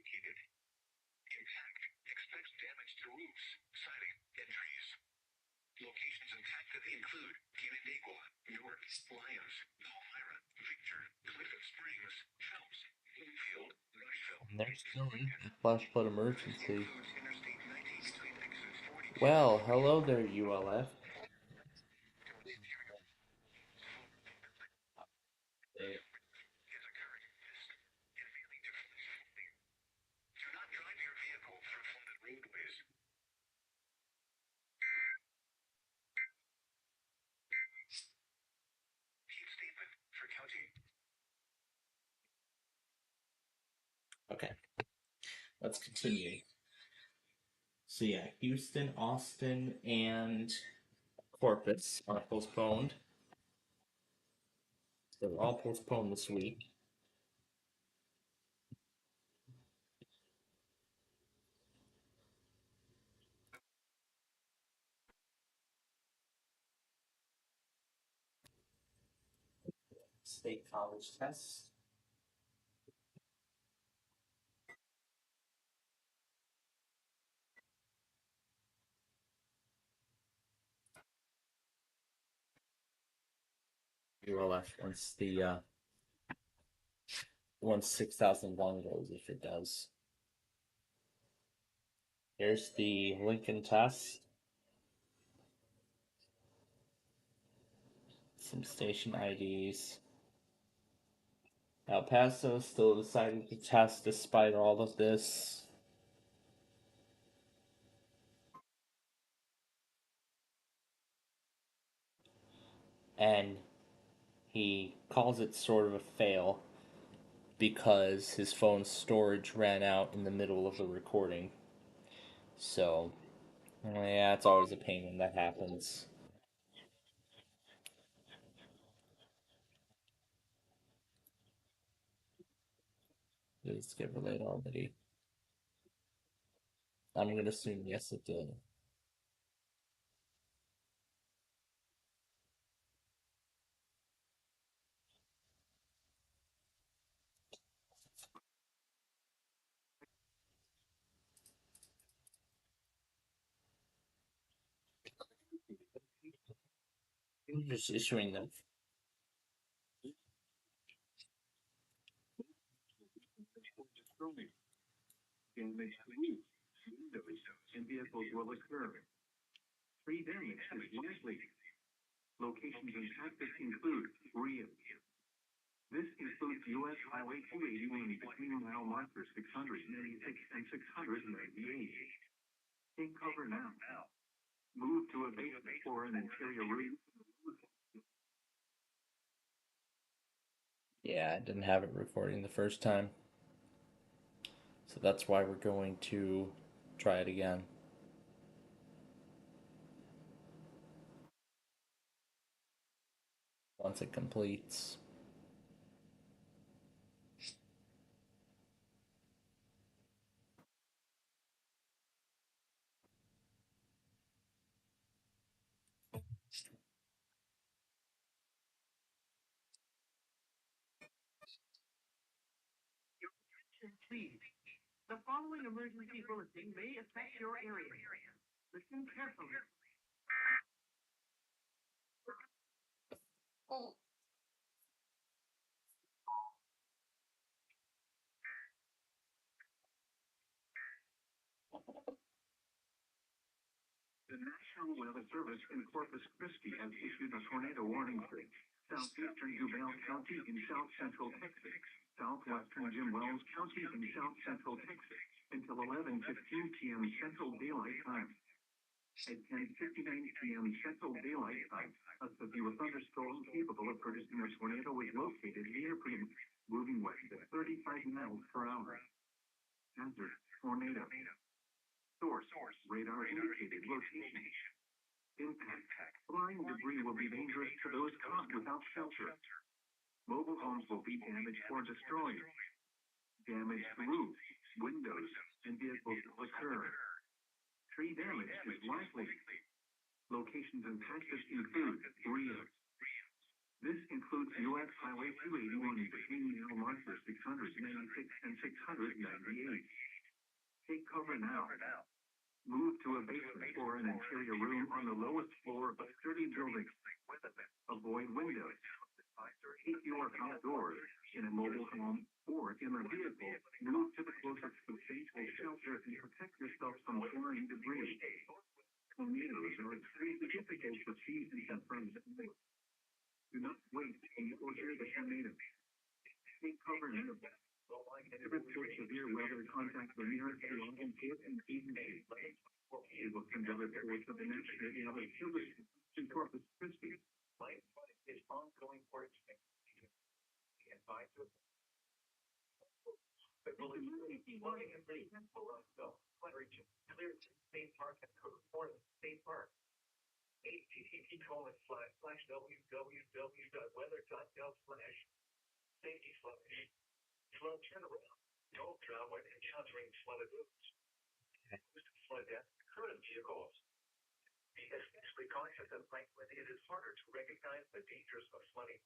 Indicated. Impact. Expects damage to roofs, siding, and trees. Locations impacted include Canandaigua, Newark, Lyons, Palmyra, Victor, Clifford Springs, Phelps, Bloomfield, Rushville.
and they're still in a flash flood emergency.
Includes Interstate 19th Street exits 42.
Well, hello there, ULF.
Is occurring. And failing to finish flooding. Do not drive your vehicle through flooded roadways. Keep statement for county.
Okay, let's continue. So yeah, Houston, Austin, and Corpus are postponed. They're all postponed this week. State college tests. ULF once 6,001 goes, if it does. Here's the Lincoln test. Some station IDs. El Paso still deciding to test despite all of this. and he calls it sort of a fail because his phone's storage ran out in the middle of the recording. So, yeah, it's always a pain when that happens. Did it get relayed already? I'm gonna assume yes, it did. I'm just issuing them.
Damage to roofs, windows, and vehicles will occur. Tree damage is likely. Locations impacted include Rio. This includes U.S. Highway 281 between mile markers 696 and 698. Take cover now. Move to a basement or an interior room.
Yeah, I didn't have it recording the first time. So that's why we're going to try it again. Once it completes.
Please. The following emergency bulletin may affect your area. Listen carefully. The National Weather Service in Corpus Christi has issued a tornado warning for southeastern Duval County in south central Texas, southwestern Jim Wells County in south central Texas until 11:15 p.m. Central Daylight Time. At 10:59 p.m. Central Daylight Time, a severe thunderstorm capable of producing a tornado was located near Fremont, moving west at 35 miles per hour. Hazard: tornado. Source: radar indicated location. Impact: flying debris will be dangerous to those caught without shelter. Mobile homes will be damaged or destroyed. Damage to roofs, windows, and vehicles will occur. Tree damage is likely. Locations impacted include Rio. This includes U.S. Highway 281 between mile markers 696 and 698. Take cover now. Move to a basement or an interior room on the lowest floor of a sturdy building. Avoid windows. Keep your outdoors in a mobile home or in a vehicle. Move to the closest substantial shelter and protect yourself from flying debris. Tornadoes are extremely difficult to see and confirm. Do not wait until you hear the tornado. Take cover now. To report severe weather, contact the nearest law enforcement agency. We will conduct reports of the National Weather Service in Corpus Christi. Is ongoing for its advisor. But will it be flooding and rain will not go. Region clear State Park and California State Park. http://weather.gov/safety/flood turnaround. Don't drown when encountering flooded roads. Flood death current vehicles. Be especially cautious at night when it is harder to recognize the dangers of flooding.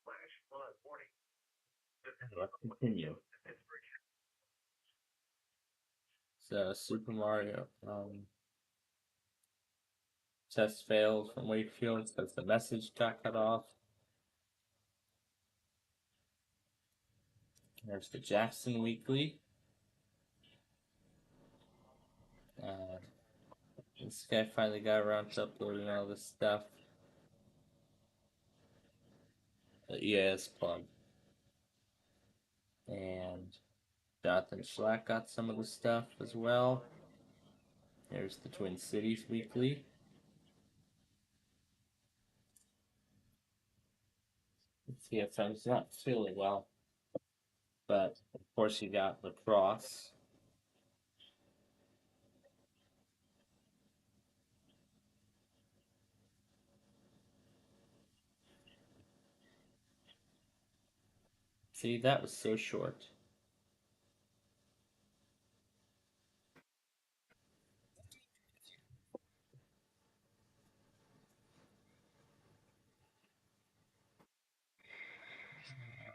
Flash flood warning.
Let's continue. So Super Mario test failed from Wakefield because the message got cut off. There's the Jackson Weekly. This guy finally got around to uploading all this stuff. The EAS plug. And Jonathan Schlack got some of the stuff as well. There's the Twin Cities Weekly. CFM's not feeling well, but of course you got lacrosse. See, that was so short.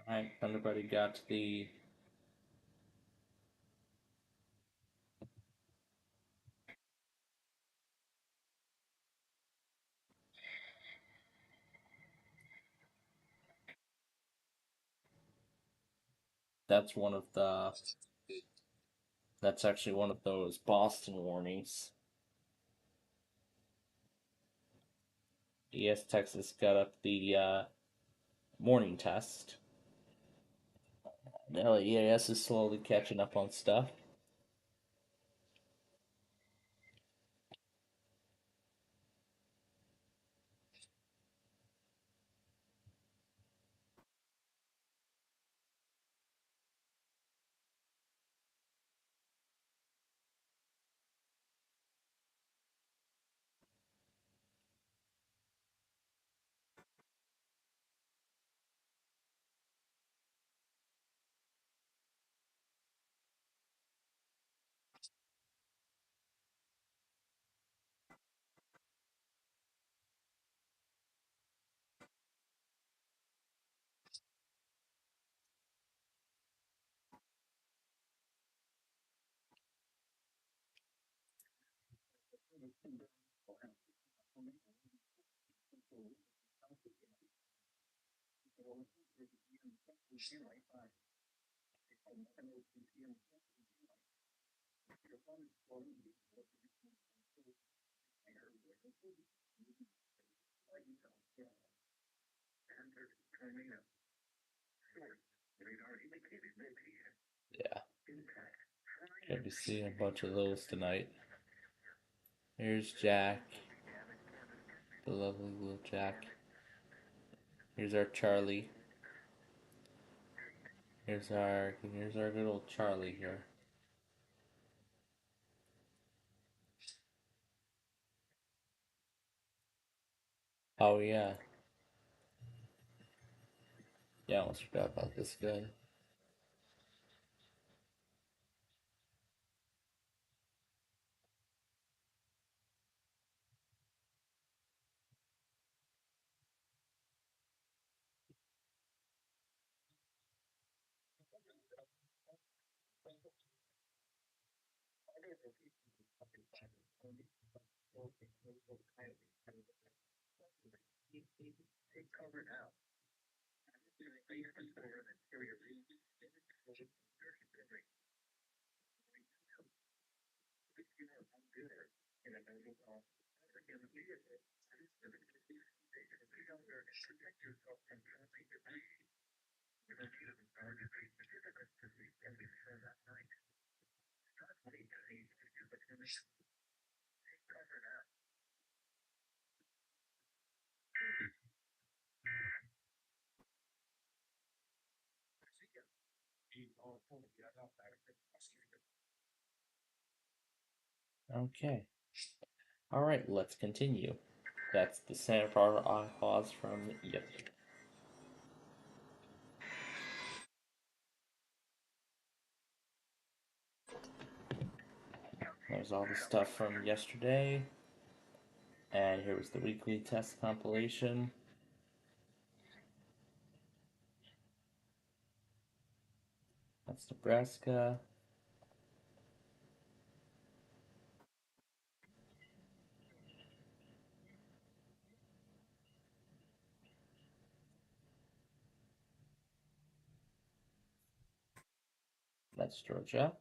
Alright, everybody got the that's one of the that's actually one of those Boston warnings. Yes, Texas got up the morning test. Now EAS is slowly catching up on stuff. Yeah, gonna be seeing a bunch of those tonight. Here's Jack, the lovely little Jack. Here's our Charlie. Here's our good old Charlie here. Oh yeah, yeah. I almost forgot about this guy. Okay. All right. Let's continue. That's the Santa Barbara pause from yesterday. There's all the stuff from yesterday. And here was the weekly test compilation. That's Nebraska. That's Georgia.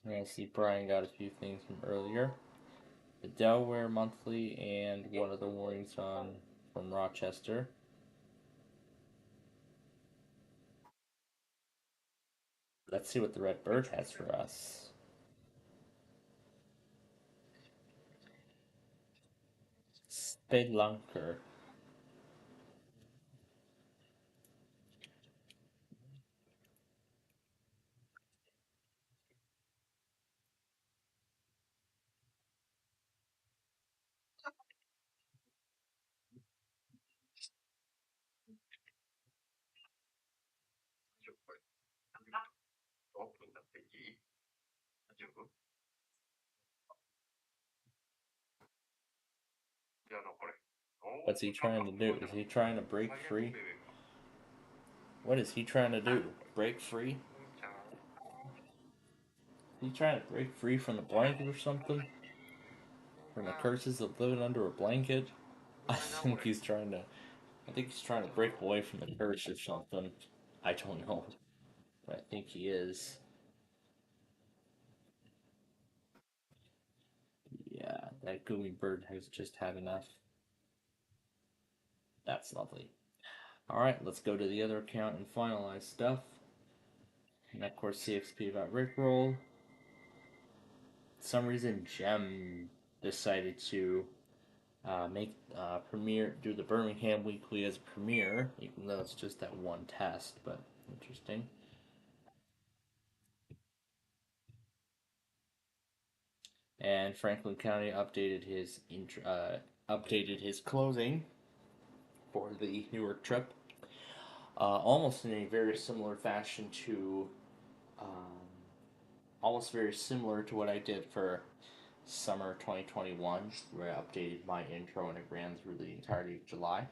And I see Brian got a few things from earlier. The Delaware Monthly and one of the warnings on from Rochester. Let's see what the Red Bird has for us. Spelunker. What's he trying to do? Is he trying to break free? What is he trying to do? Break free? Is he trying to break free from the blanket or something? From the curses of living under a blanket? I think he's trying to. I think he's trying to break away from the curse or something. I don't know, but I think he is. Yeah, that gooey bird has just had enough. That's lovely. Alright, let's go to the other account and finalize stuff. And of course, CXP about Rickroll. For some reason, Gem decided to make premiere, do the Birmingham Weekly as premiere, even though it's just that one test, but interesting. And Franklin County updated his closing for the Newark trip, almost in a very similar fashion to, um, almost very similar to what I did for summer 2021, where I updated my intro and it ran through the entirety of July.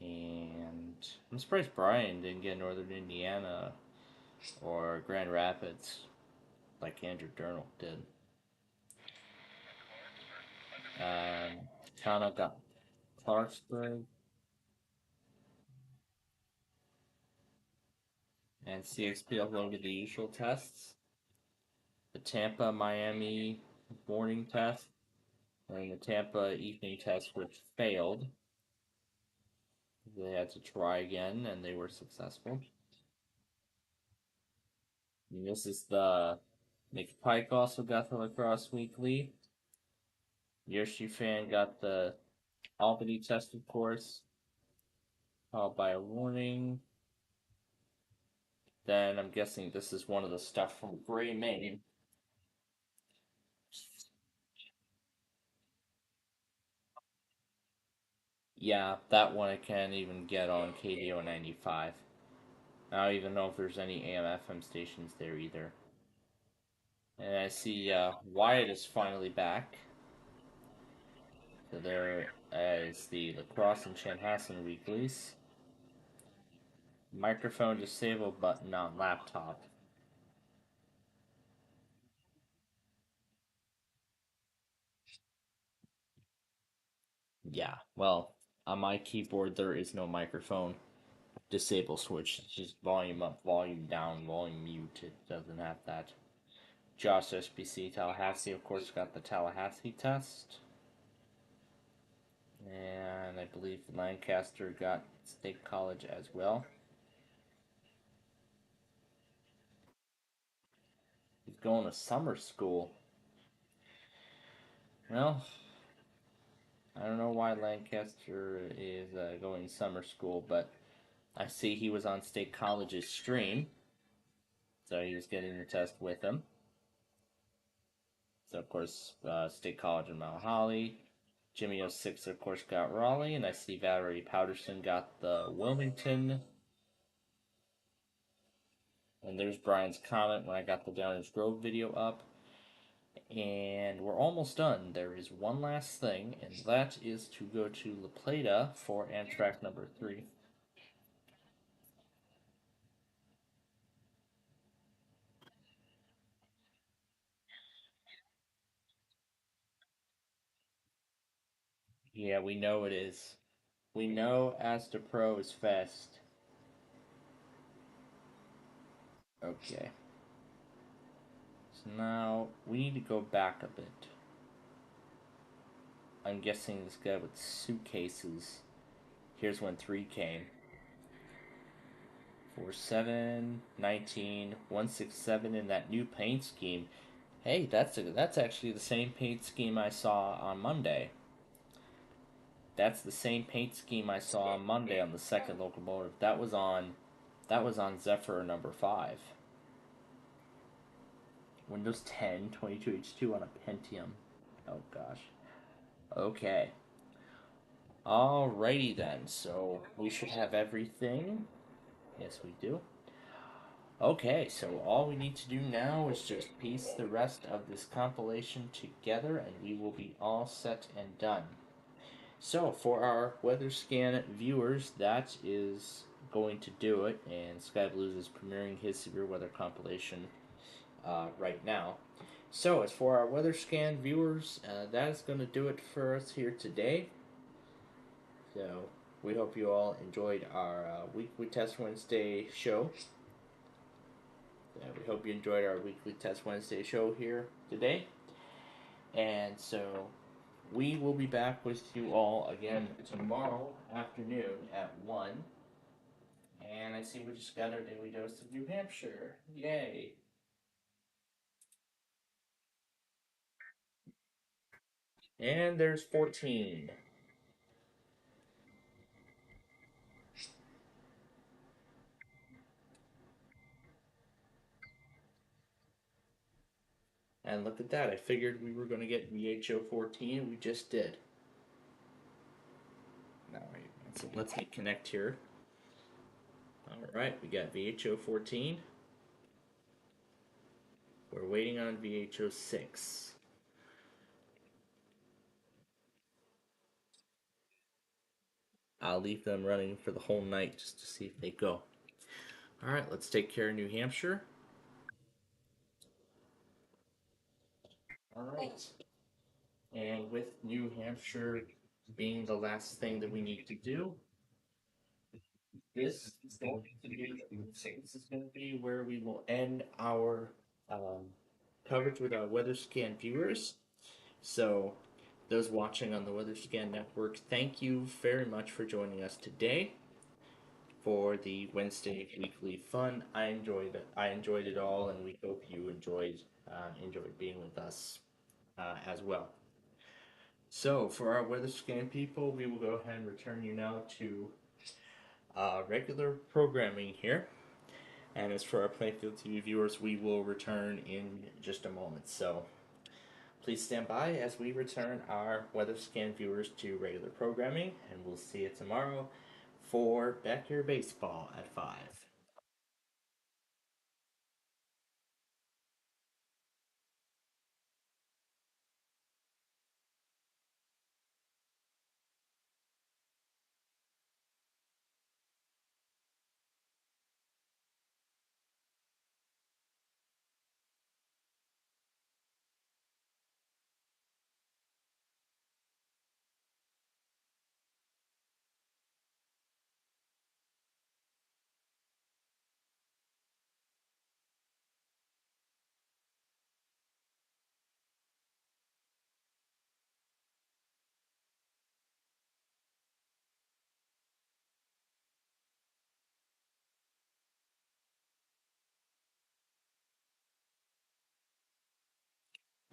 And I'm surprised Brian didn't get Northern Indiana or Grand Rapids like Andrew Durnall did. Tana got Clarksburg, and CXP uploaded the usual tests. The Tampa Miami morning test, and the Tampa evening test, which failed. They had to try again, and they were successful. And this is the Nick Pike also got the Lacrosse Weekly. Yoshi Fan got the Albany test, of course, followed by a warning. Then I'm guessing this is one of the stuff from Gray, Maine. Yeah, that one I can't even get on KDO 95. I don't even know if there's any AM/FM stations there either. And I see Wyatt is finally back. So there is the Lacrosse and Chanhassen weeklies. Microphone disabled button on laptop. Yeah, well, on my keyboard there is no microphone disable switch. It's just volume up, volume down, volume mute. It doesn't have that. Josh SPC Tallahassee, of course, got the Tallahassee test. And I believe Lancaster got State College as well. He's going to summer school. Well, I don't know why Lancaster is going summer school, but I see he was on State College's stream. So he was getting the test with him. So, of course, State College in Mount Holly. Jimmy 06, of course, got Raleigh. And I see Valerie Powderson got the Wilmington. And there's Brian's comment when I got the Downers Grove video up. And we're almost done. There is one last thing, and that is to go to La Plata for Amtrak number 3. Yeah, we know it is. We know Asta Pro is fast. Okay. So now we need to go back a bit. I'm guessing this guy with suitcases. Here's when 3 came. 47, 19, 167 in that new paint scheme. Hey, that's actually the same paint scheme I saw on Monday. That's the same paint scheme I saw on Monday on the second locomotive. That was on Zephyr number 5. Windows 10 22H2 on a Pentium. Oh gosh. Okay. Alrighty then. So we should have everything. Yes, we do. Okay, so all we need to do now is just piece the rest of this compilation together and we will be all set and done. So for our weather scan viewers, that is going to do it, and Sky Blues is premiering his severe weather compilation right now. So as for our weather scan viewers, that is going to do it for us here today. So we hope you all enjoyed our weekly Test Wednesday show. We hope you enjoyed our weekly Test Wednesday show here today. And so we will be back with you all again tomorrow afternoon at 1. And I see we just got our daily dose of New Hampshire. Yay! And there's 14. And look at that. I figured we were going to get VHO 14, and we just did. Now, so let's hit connect here. Alright, we got VHO 14. We're waiting on VHO 6. I'll leave them running for the whole night just to see if they go. Alright, let's take care of New Hampshire. Alright. And with New Hampshire being the last thing that we need to do, this is going to be where we will end our coverage with our weather scan viewers. So, those watching on the Weather Scan Network, thank you very much for joining us today for the Wednesday weekly fun. I enjoyed it. I enjoyed it all, and we hope you enjoyed being with us as well. So, for our weather scan people, we will go ahead and return you now to regular programming here. And as for our Plainfield TV viewers, we will return in just a moment. So, please stand by as we return our weather scan viewers to regular programming, and we'll see you tomorrow for Backyard Baseball at 5.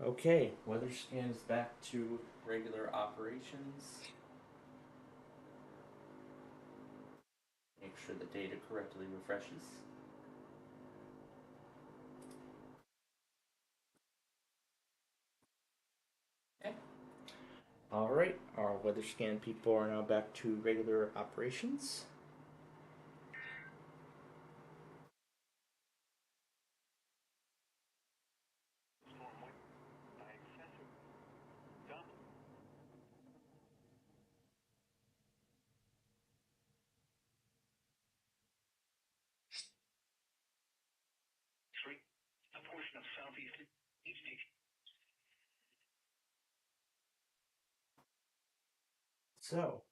Okay, weather scan is back to regular operations. Make sure the data correctly refreshes. Okay. Alright, our weather scan people are now back to regular operations.
A portion of southeast HD.
So,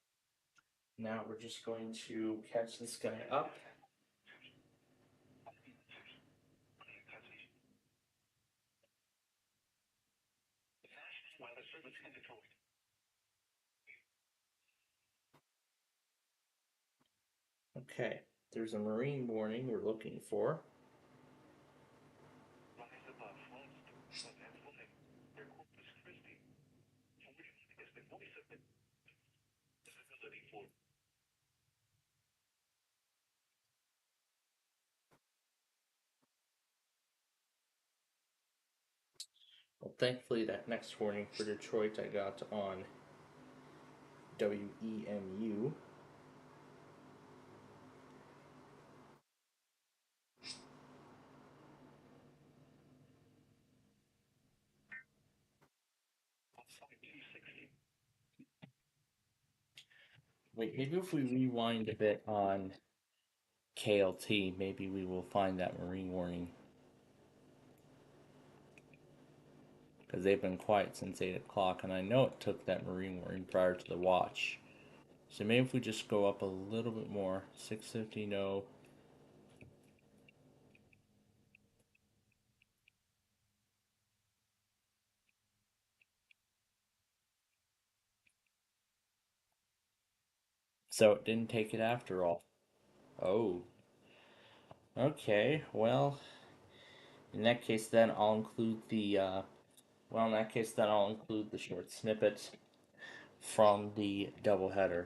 now we're just going to catch this guy up.
Weather Service indicated.
Okay, there's a marine warning we're looking for.
Rise above Flagstaff, and flight. Near Corpus Christi. Forwarding is the voice of the
Well, thankfully, that next warning for Detroit I got on WEMU. Wait, maybe if we rewind a bit on KLT, maybe we will find that marine warning. Because they've been quiet since 8 o'clock, and I know it took that marine warning prior to the watch. So maybe if we just go up a little bit more, 650, no. So it didn't take it after all. Oh. Okay, well, in that case then I'll include the, well, in that case then I'll include the short snippet from the doubleheader.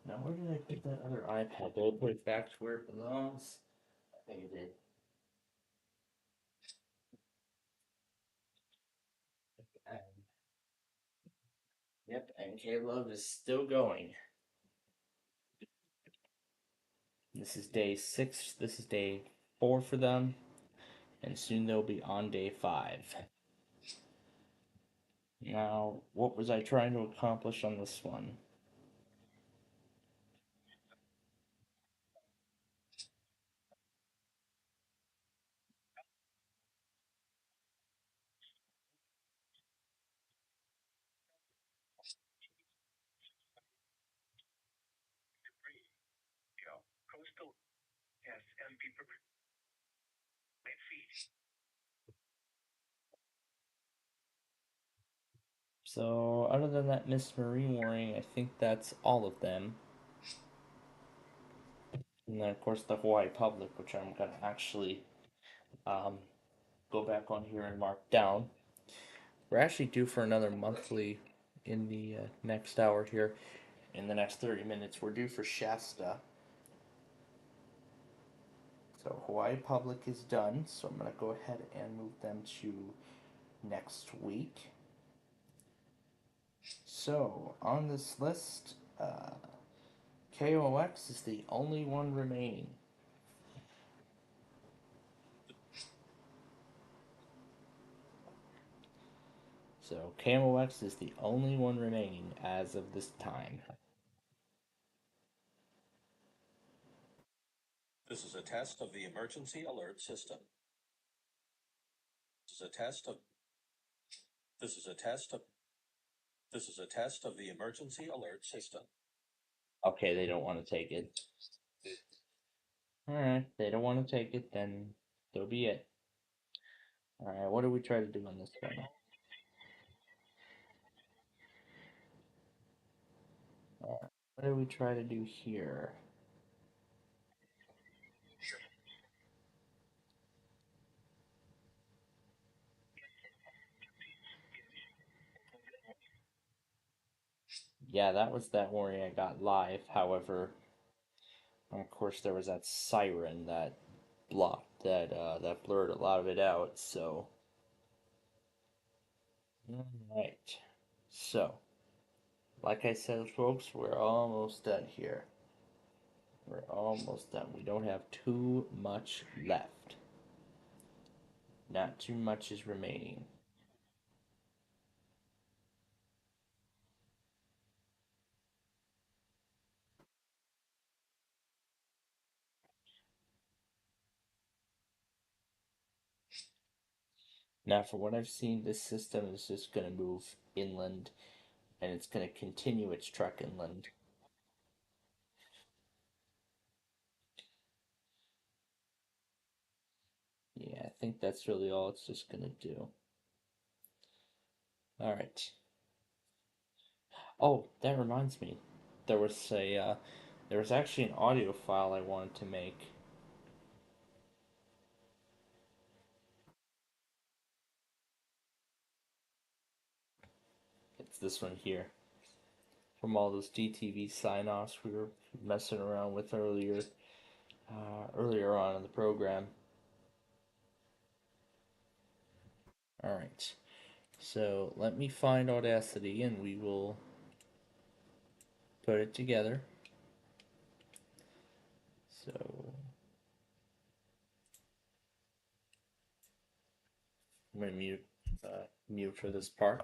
Now, where did I put that other iPad? Did I put it back to where it belongs? I think I did. And, yep, and K-Love is still going. This is day 6. This is day 4 for them. And soon they'll be on day 5. Now, what was I trying to accomplish on this one?
Coastal SMP feet.
So, other than that Miss Marine warning, I think that's all of them. And then, of course, the Hawaii Public, which I'm going to actually um, go back on here and mark down. We're actually due for another monthly in the next hour here. In the next 30 minutes, we're due for Shasta. So Hawaii Public is done, so I'm going to go ahead and move them to next week. So, on this list, KOX is the only one remaining. So, KMOX is the only one remaining as of this time.
This is a test of the emergency alert system. This is a test of this is a test of this is a test of the emergency alert system.
Okay, they don't want to take it. Alright, they don't want to take it, then so be it. Alright, what do we try to do on this one? Alright, what do we try to do here? Yeah, that was that warning I got live. However, of course, there was that siren that blocked that blurred a lot of it out. So, all right. So, like I said, folks, we're almost done here. We're almost done. We don't have too much left. Not too much is remaining. Now, for what I've seen, this system is just going to move inland, and it's going to continue its trek inland. Yeah, I think that's really all it's just going to do. All right. Oh, that reminds me. There was actually an audio file I wanted to make. It's this one here. From all those DTV sign-offs we were messing around with earlier on in the program. All right. So let me find Audacity and we will put it together. So I'm gonna mute for this part.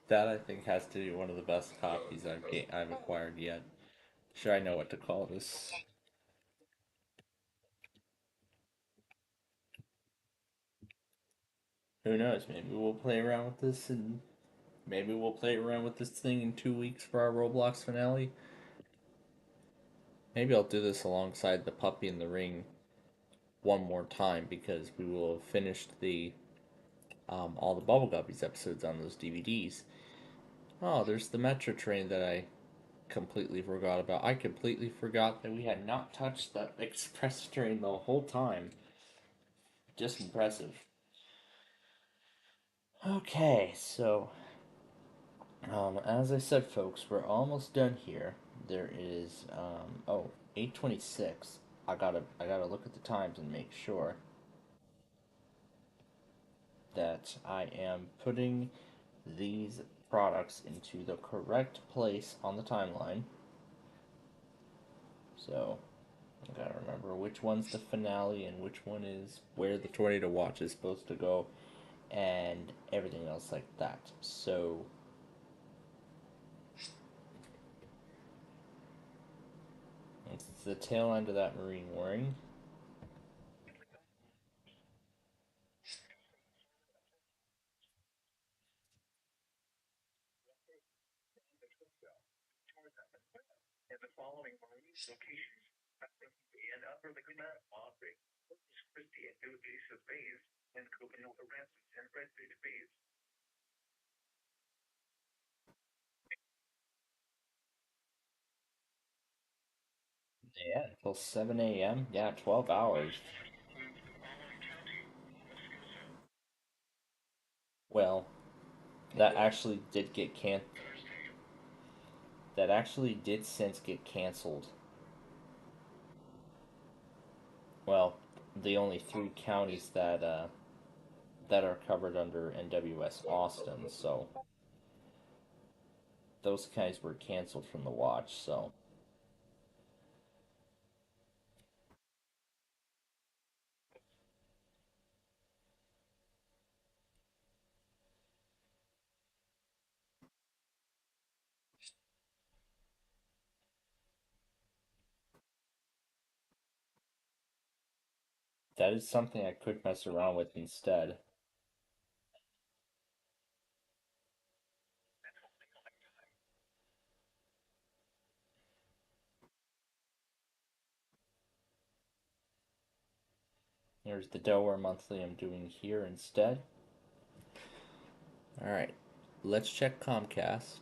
That I think has to be one of the best copies I've acquired yet. Sure, I know what to call this. Who knows? Maybe we'll play around with this, and maybe we'll play around with this thing in 2 weeks for our Roblox finale. Maybe I'll do this alongside the Puppy in the Ring one more time because we will have finished the all the Bubble Guppies episodes on those DVDs. Oh, there's the Metro Train that I completely forgot about. I completely forgot that we had not touched that express train the whole time. Just impressive. Okay, so as I said, folks, we're almost done here. There is 8:26. I gotta look at the times and make sure that I am putting these products into the correct place on the timeline. So I gotta remember which one's the finale and which one is where the tornado watch is supposed to go and everything else like that. So it's the tail end of that marine warning.
And the following locations in Upper Laguna, Monterey, Corpus Christi, and New Aces Bays, and Coconut Rapids and Redfish Bays.
Yeah, until 7 a.m. Yeah, 12 hours. Well, that actually did get that actually did since get canceled. Well, the only three counties that are covered under NWS Austin, so those guys were canceled from the watch. So that is something I could mess around with instead. Here's the Delaware Monthly I'm doing here instead. All right, let's check Comcast.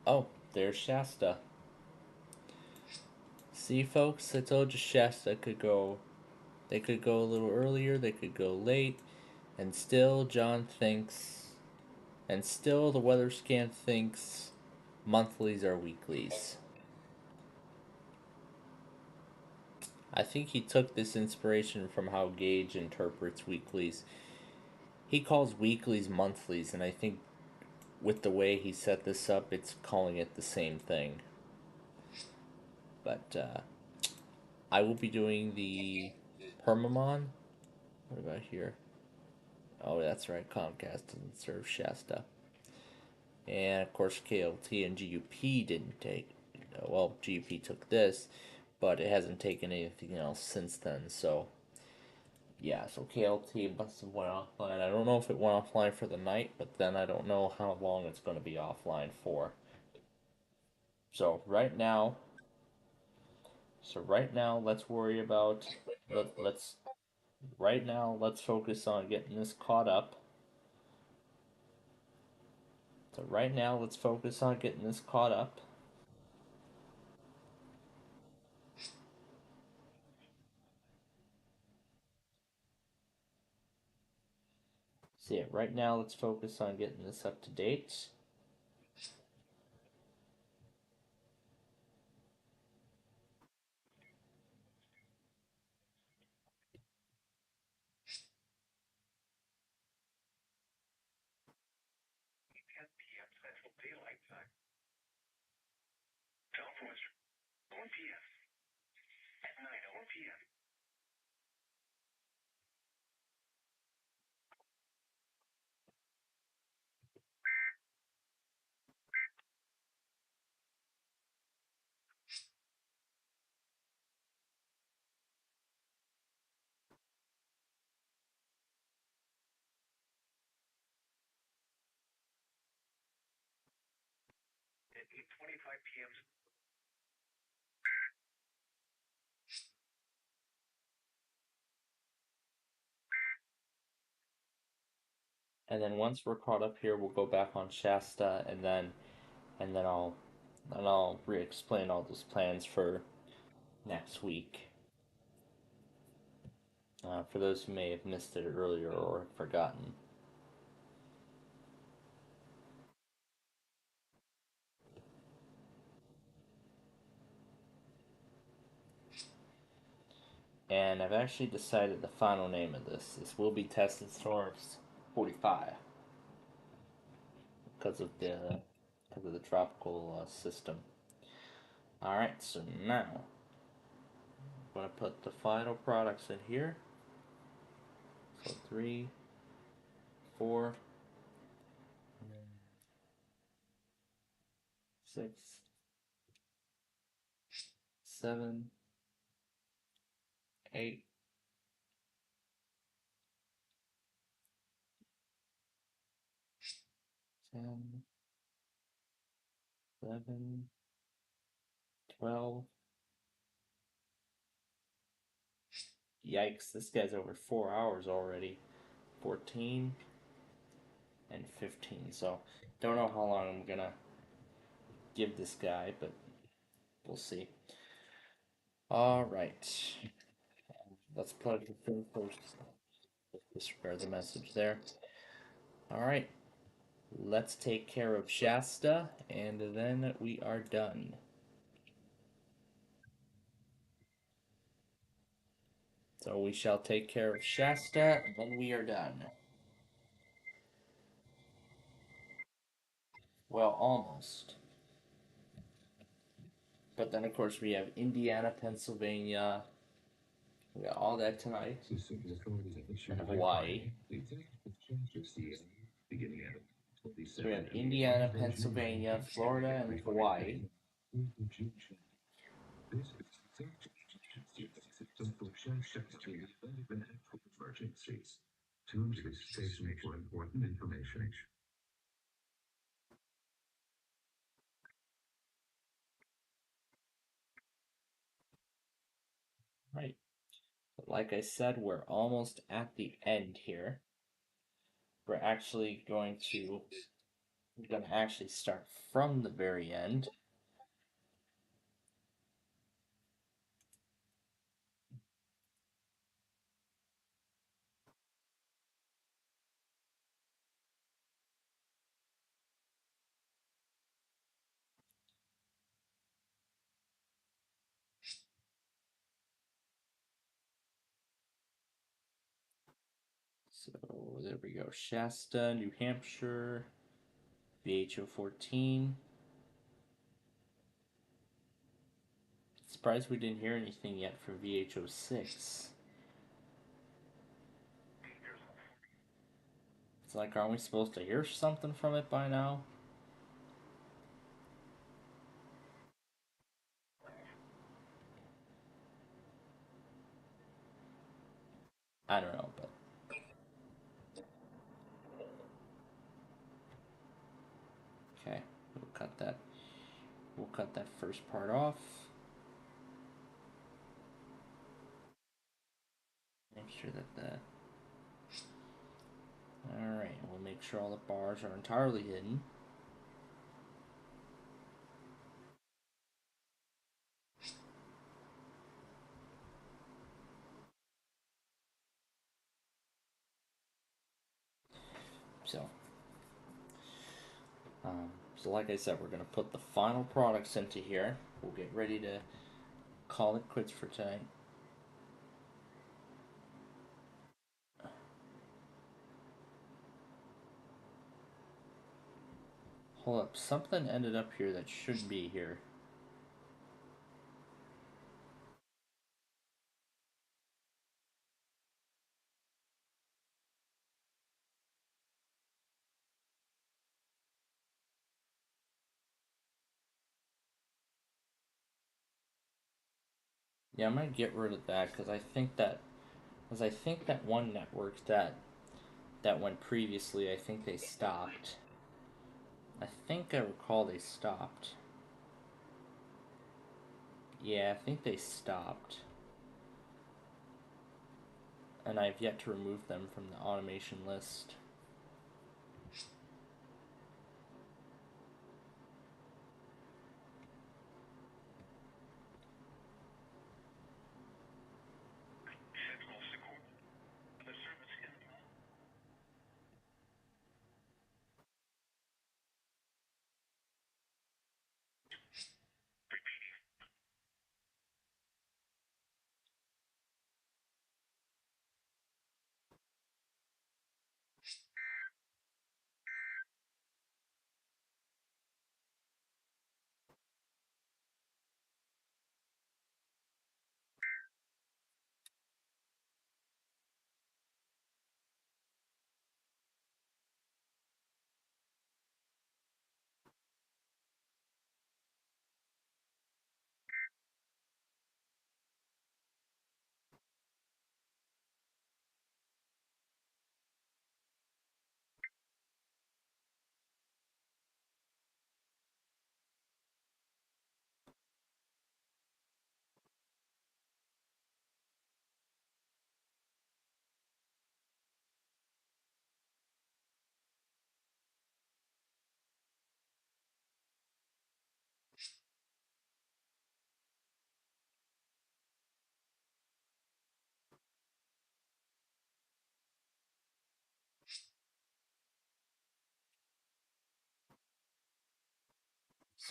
Oh, there's Shasta. See, folks, I told you Shasta could go. They could go a little earlier. They could go late, and still John thinks, and still the weather scan thinks monthlies are weeklies. I think he took this inspiration from how Gage interprets weeklies. He calls weeklies monthlies, and I think with the way he set this up, it's calling it the same thing. But I will be doing the Permamon. What about here? Oh, that's right. Comcast doesn't serve Shasta. And of course, KLT and GUP didn't take. Well, GUP took this, but it hasn't taken anything else since then. So yeah, so KLT must have went offline. I don't know if it went offline for the night, but then I don't know how long it's going to be offline for. So right now, let's worry about let's right now let's focus on getting this caught up. So right now let's focus on getting this caught up. See it right now. Let's focus on getting this up to date.
Central Daylight Time. Southwestern, 1 p.m. at 9:01 p.m. At 8:25 p.m.
And then once we're caught up here, we'll go back on Shasta, and then I'll re-explain all those plans for next week. For those who may have missed it earlier or have forgotten. And I've actually decided the final name of this. This will be Testing Storms 45 because of the tropical system. All right, so now I'm gonna put the final products in here. So 3, 4, 6, 7, 8, 10, 11, 12. Yikes, this guy's over 4 hours already. 14 and 15. So, don't know how long I'm gonna give this guy, but we'll see. Alright. Let's plug the thing first. Disregard the message there. Alright. Let's take care of Shasta, and then we are done. So we shall take care of Shasta, and then we are done. Well, almost. But then, of course, we have Indiana, Pennsylvania. We got all that tonight. And Hawaii. So we have Indiana, Pennsylvania, Florida, and Hawaii. Right. But like I said, we're almost at the end here. We're actually going to start from the very end. So there we go. Shasta, New Hampshire, VHO 14. Surprised we didn't hear anything yet from VHO 6. It's like, aren't we supposed to hear something from it by now? Okay, we'll cut that. We'll cut that first part off. Make sure that the. Alright, we'll make sure all the bars are entirely hidden. So like I said, we're going to put the final products into here. We'll get ready to call it quits for tonight. Hold up, something ended up here that shouldn't be here. Yeah, I might get rid of that because I think that one network that went previously, I think they stopped. I think I recall they stopped. Yeah, I think they stopped. And I've yet to remove them from the automation list.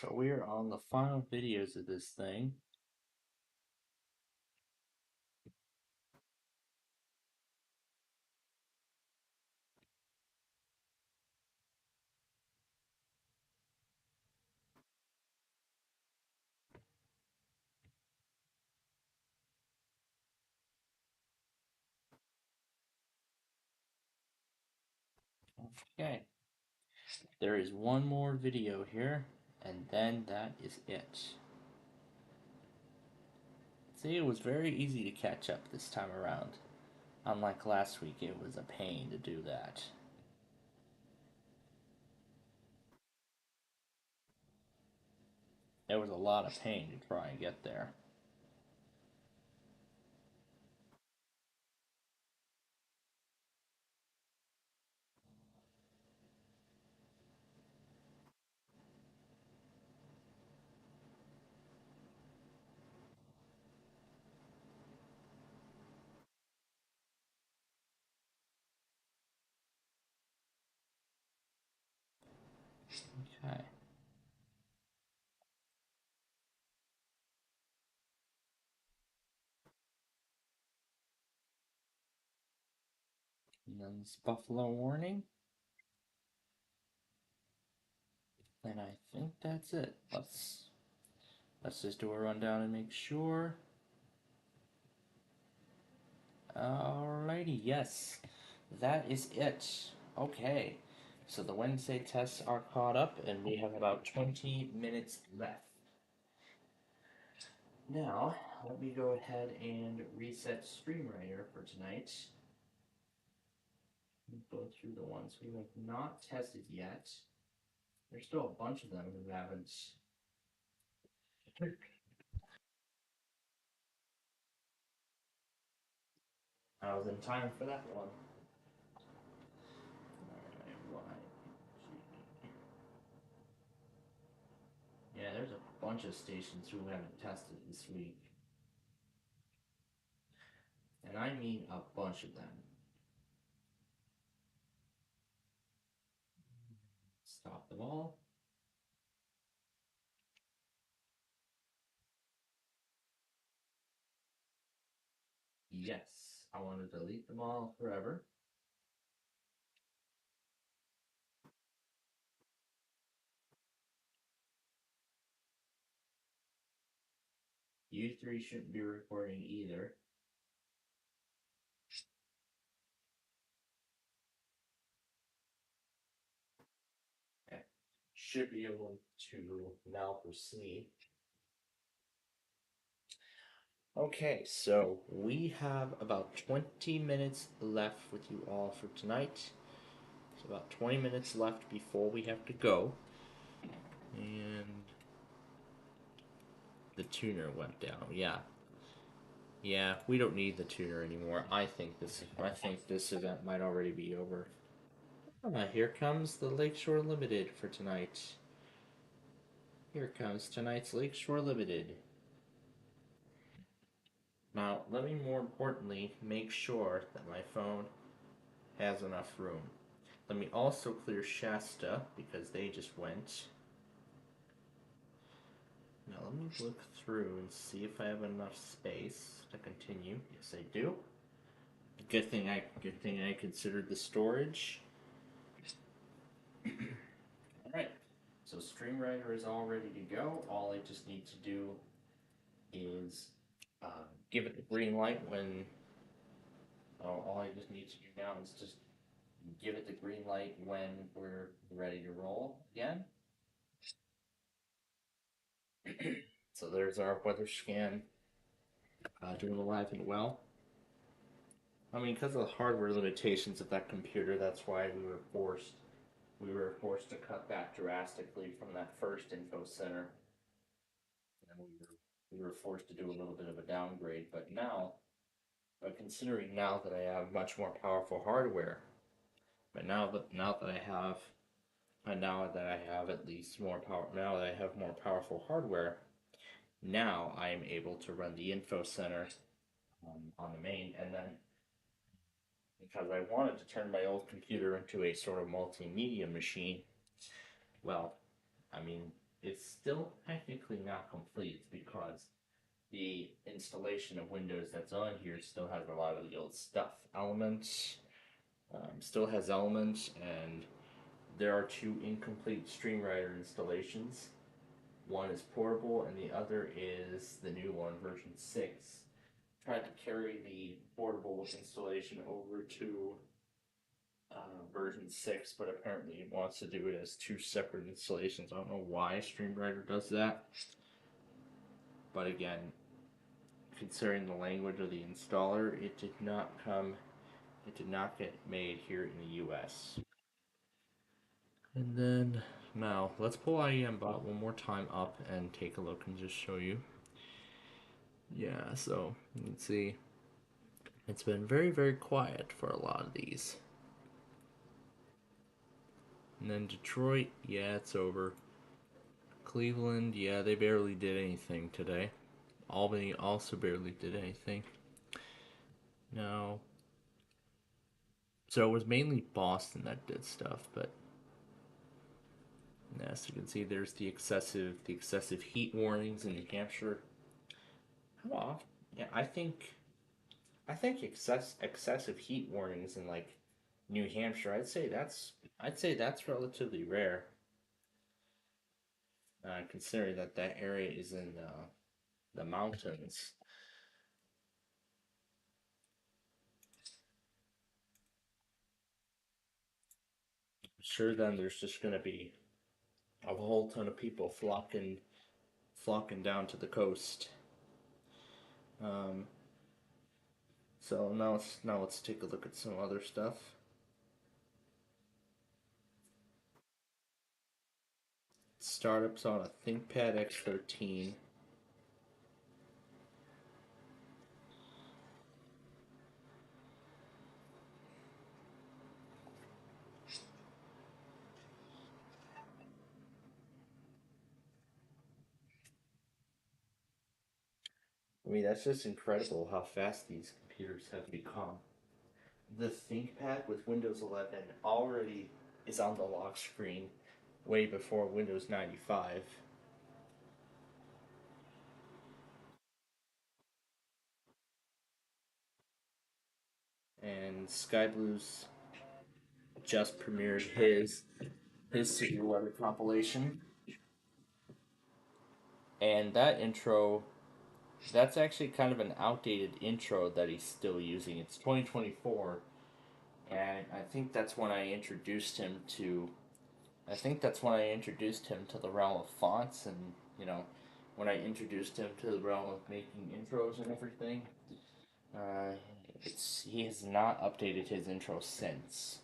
So we are on the final videos of this thing. Okay. There is one more video here, and then that is it. See, it was very easy to catch up this time around. Unlike last week, it was a pain to do that. It was a lot of pain to try and get there. Okay. And then this buffalo warning. And I think that's it. Let's just do a rundown and make sure. Alrighty, yes. That is it. Okay. So the Wednesday tests are caught up and we have about 20 minutes left. Now, let me go ahead and reset StreamWriter for tonight. Go through the ones we have not tested yet. There's still a bunch of them who haven't. I was in time for that one. Yeah, there's a bunch of stations who haven't tested this week. And I mean a bunch of them. Stop them all. Yes, I want to delete them all forever. You three shouldn't be recording either. Okay. Should be able to now proceed. Okay, so we have about 20 minutes left with you all for tonight. So about 20 minutes left before we have to go. And the tuner went down. Yeah. Yeah, we don't need the tuner anymore. I think this event might already be over. Here comes the Lakeshore Limited for tonight. Here comes tonight's Lakeshore Limited. Now, let me more importantly make sure that my phone has enough room. Let me also clear Shasta because they just went. Now let me look through and see if I have enough space to continue. Yes, I do. Good thing I considered the storage. All right. So StreamWriter is all ready to go. All I just need to do is give it the green light when. All I just need to do now is just give it the green light when we're ready to roll again. So there's our weather scan, doing alive and well. I mean, because of the hardware limitations of that computer, that's why we were forced to cut back drastically from that first info center, and we were forced to do a little bit of a downgrade. But now, considering now that I have much more powerful hardware, but now that I have at least more power, now that I have more powerful hardware, now I am able to run the info center on the main, and then because I wanted to turn my old computer into a sort of multimedia machine, well, I mean, it's still technically not complete because the installation of Windows that's on here still has a lot of the old stuff. Elements still has Elements, and there are two incomplete StreamWriter installations. One is portable, and the other is the new one, version 6. Tried to carry the portable installation over to version 6, but apparently it wants to do it as two separate installations. I don't know why StreamWriter does that. But again, considering the language of the installer, it did not get made here in the US. And then now let's pull IEMBot one more time up and take a look and just show you. Yeah, so let's see. It's been very, very quiet for a lot of these. And then Detroit, yeah, it's over. Cleveland, yeah, they barely did anything today. Albany also barely did anything. No. So it was mainly Boston that did stuff, but as you can see, there's the excessive heat warnings in New Hampshire. How often? Yeah, I think excessive heat warnings in like New Hampshire. I'd say that's relatively rare, considering that area is in the mountains. Sure, then there's just gonna be a whole ton of people flocking down to the coast. Um, so now let's take a look at some other stuff. Startups on a ThinkPad X13. I mean, that's just incredible how fast these computers have become. The ThinkPad with Windows 11 already is on the lock screen way before Windows 95. And Skyblue's just premiered his Secret Weather compilation. And that intro, that's actually kind of an outdated intro that he's still using. It's 2024, and I think that's when I introduced him to. I think that's when I introduced him to the realm of fonts, and you know, when I introduced him to the realm of making intros and everything. Uh, he has not updated his intro since.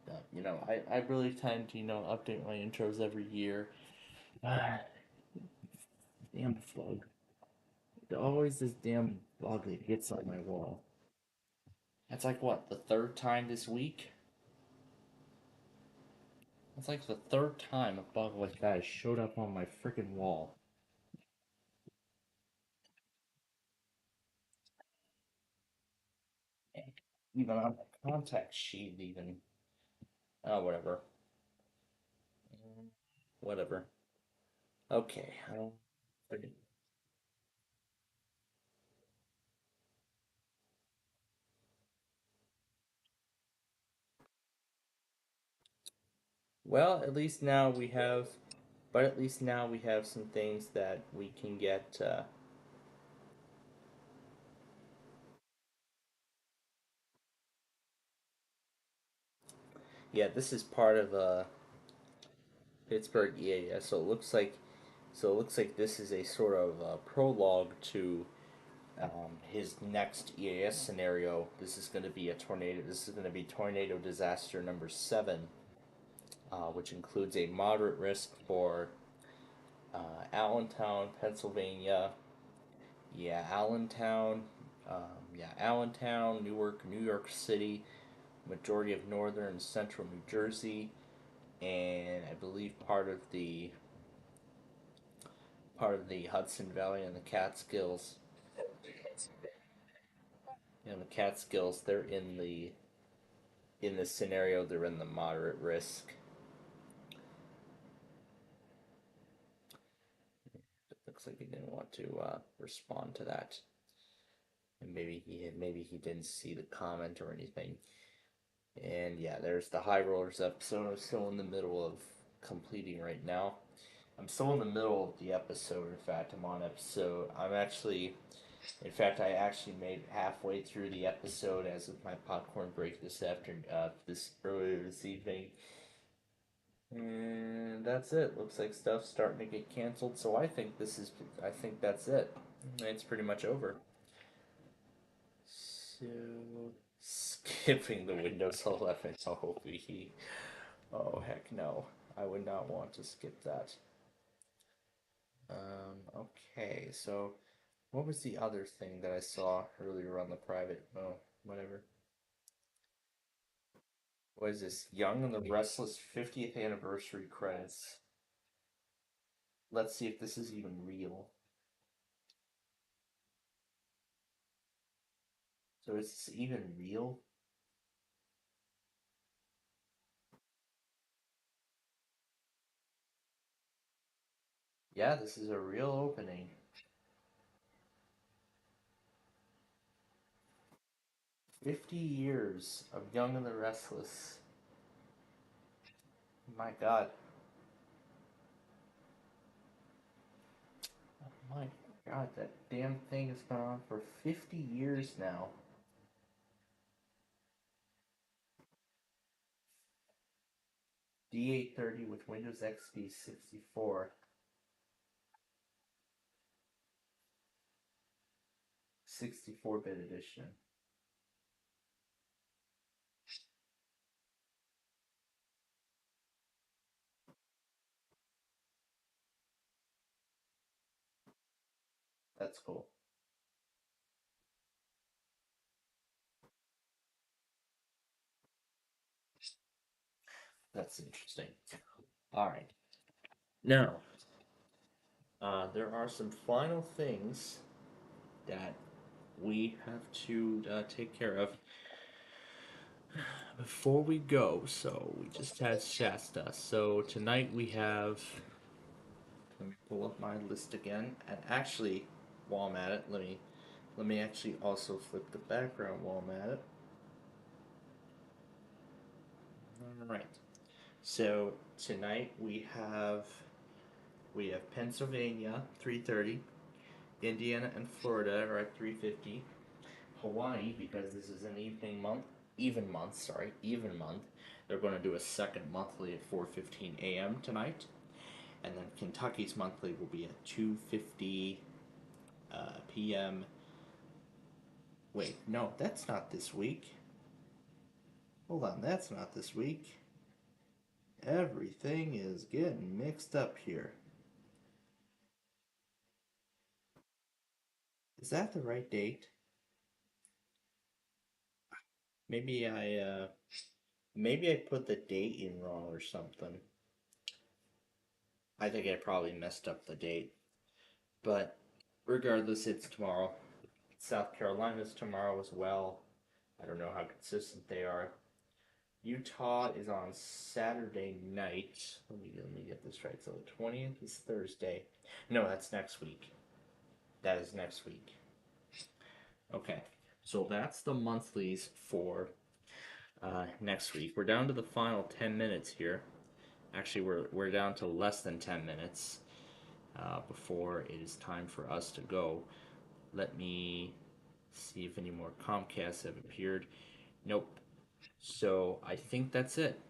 I really tend to update my intros every year. Damn bug! Always this damn bug that gets on my wall. That's like what, the third time this week? That's like the third time a bug like that has showed up on my freaking wall. Even on the contact sheet, even. Oh, whatever. Whatever. Okay. Well, at least now we have, but at least now we have some things that we can get. Yeah, this is part of Pittsburgh EAS. So it looks like this is a sort of prologue to his next EAS scenario. This is going to be a tornado. This is going to be tornado disaster number 7, which includes a moderate risk for Allentown, Pennsylvania. Yeah, Allentown. Allentown, Newark, New York City, majority of northern and central New Jersey, and I believe part of the Hudson Valley and the Catskills. And the Catskills, they're in this scenario, they're in the moderate risk. It looks like he didn't want to respond to that, and maybe he didn't see the comment or anything. And yeah, there's the High Rollers episode. I'm still in the middle of completing right now. I'm still in the middle of the episode. In fact, I'm on episode. In fact, I actually made halfway through the episode as of my popcorn break this afternoon, this earlier this evening. And that's it. Looks like stuff's starting to get canceled. So I think that's it. It's pretty much over. So skipping the Windows 11 OV. Oh heck no! I would not want to skip that. Okay, so what was the other thing that I saw earlier on the private? Oh, whatever. What is this? Young and the Restless 50th anniversary credits. Let's see if this is even real. So is this even real? Yeah, this is a real opening. 50 years of Young and the Restless. My god. My god, that damn thing has been on for 50 years now. D830 with Windows XP 64. 64-bit edition. That's cool. That's interesting. All right. Now, there are some final things that we have to take care of before we go. So we just had Shasta. So tonight we have. Let me pull up my list again. And actually, while I'm at it, let me actually also flip the background while I'm at it. All right. So tonight we have Pennsylvania 3:30, Indiana and Florida are at 3:50, Hawaii, because this is an even month. They're going to do a second monthly at 4:15 a.m. tonight, and then Kentucky's monthly will be at 2:50 p.m. Wait, no, that's not this week. Hold on, that's not this week. Everything is getting mixed up here. Is that the right date? Maybe I put the date in wrong or something. I think I probably messed up the date. But regardless, it's tomorrow. South Carolina's tomorrow as well. I don't know how consistent they are. Utah is on Saturday night. Let me get this right. So the 20th is Thursday. No, that's next week. That is next week. Okay. So that's the monthlies for next week. We're down to the final 10 minutes here. Actually, we're down to less than 10 minutes before it is time for us to go. Let me see if any more Comcasts have appeared. Nope. So I think that's it.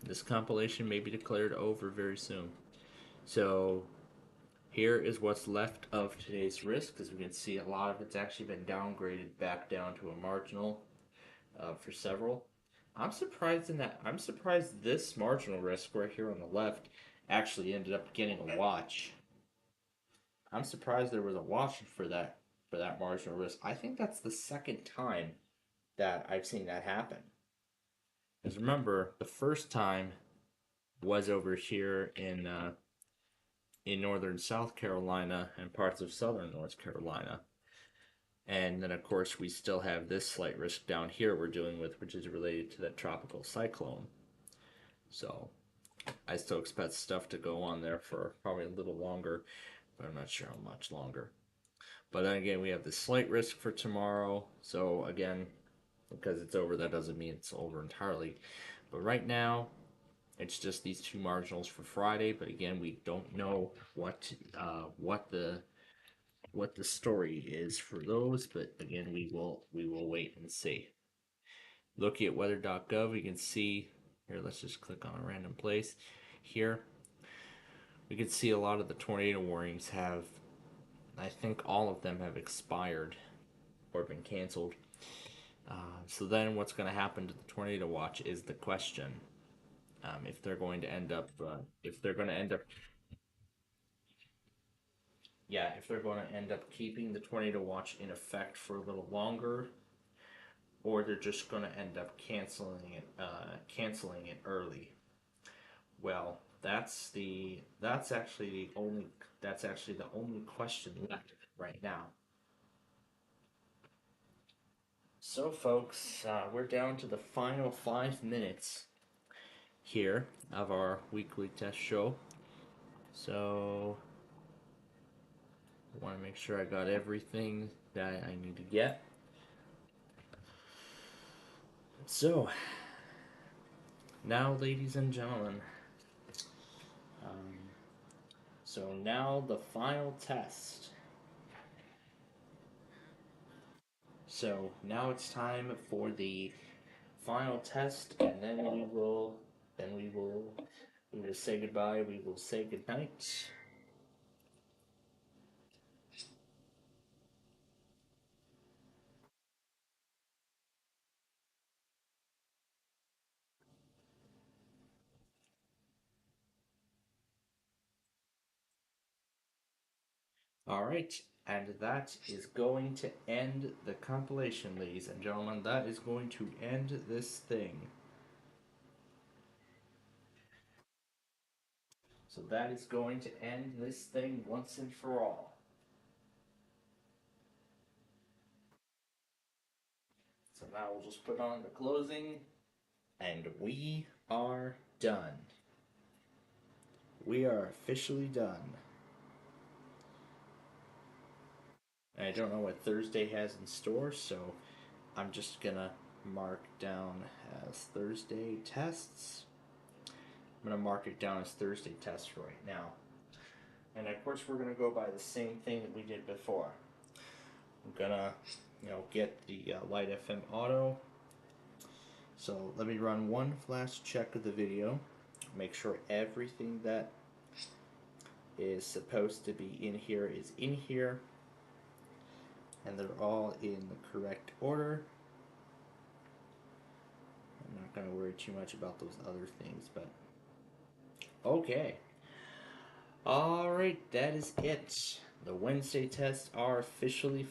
This compilation may be declared over very soon. So here is what's left of today's risk. As we can see, a lot of it's actually been downgraded back down to a marginal for several. I'm surprised this marginal risk right here on the left actually ended up getting a watch. I'm surprised there was a watch for that marginal risk. I think that's the second time that I've seen that happen. Because remember, the first time was over here in northern South Carolina and parts of southern North Carolina. And then, of course, we still have this slight risk down here we're dealing with, which is related to that tropical cyclone. So I still expect stuff to go on there for probably a little longer, but I'm not sure how much longer. But then again, we have this slight risk for tomorrow. So again, because it's over, that doesn't mean it's over entirely. But right now, it's just these two marginals for Friday. But again, we don't know what the story is for those. But again, we will wait and see. Looking at weather.gov, you can see here. Let's just click on a random place. Here, we can see a lot of the tornado warnings have. I think all of them have expired or been canceled. So then, what's going to happen to the tornado watch is the question. If they're going to end up, if they're going to end up keeping the tornado watch in effect for a little longer, or they're just going to end up canceling it early. Well, that's actually the only question left right now. So, folks, we're down to the final 5 minutes here of our weekly test show. So, I want to make sure I got everything that I need to get. So, now, ladies and gentlemen, now the final test. So now it's time for the final test, and then we will say goodbye. We will say goodnight. Alright, and that is going to end the compilation, ladies and gentlemen. That is going to end this thing. So that is going to end this thing once and for all. So now we'll just put on the closing, and we are done. We are officially done. And I don't know what Thursday has in store, so I'm just gonna mark down as Thursday tests. I'm gonna mark it down as Thursday tests right now. And of course we're gonna go by the same thing that we did before. I'm gonna, get the Light FM Auto. So let me run one last check of the video. Make sure everything that is supposed to be in here is in here. And they're all in the correct order. I'm not going to worry too much about those other things, but okay. Alright, that is it. The Wednesday tests are officially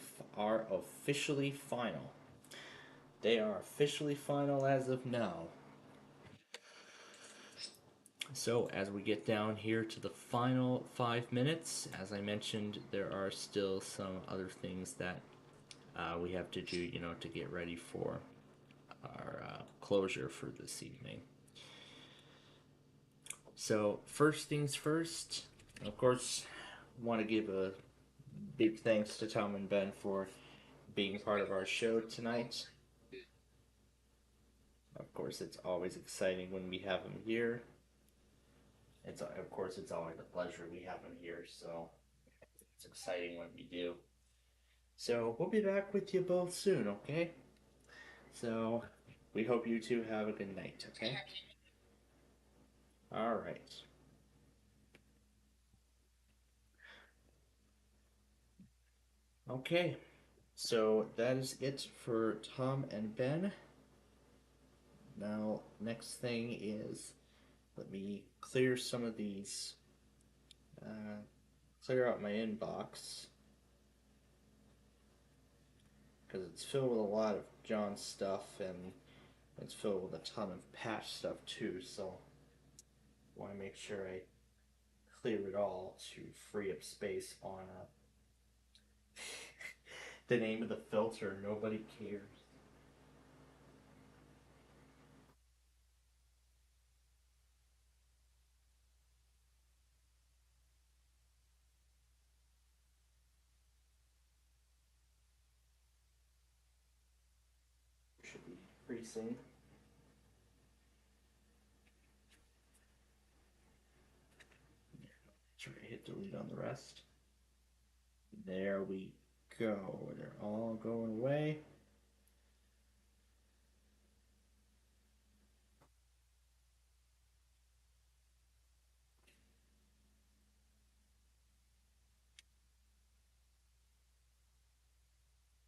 final. They are officially final as of now. So as we get down here to the final 5 minutes, as I mentioned, there are still some other things that we have to do, to get ready for our closure for this evening. So first things first, of course, want to give a big thanks to Tom and Ben for being part of our show tonight. Of course, it's always exciting when we have them here. It's always a pleasure we have them here, so it's exciting when we do. So we'll be back with you both soon, okay? So we hope you two have a good night, okay? Alright. Okay, so that is it for Tom and Ben. Now, next thing is, let me clear some of these, clear out my inbox, because it's filled with a lot of John stuff, and it's filled with a ton of Patch stuff too, so I want to make sure I clear it all to free up space on the name of the filter. Nobody cares. Should be pretty soon. Try to hit delete on the rest. There we go. They're all going away.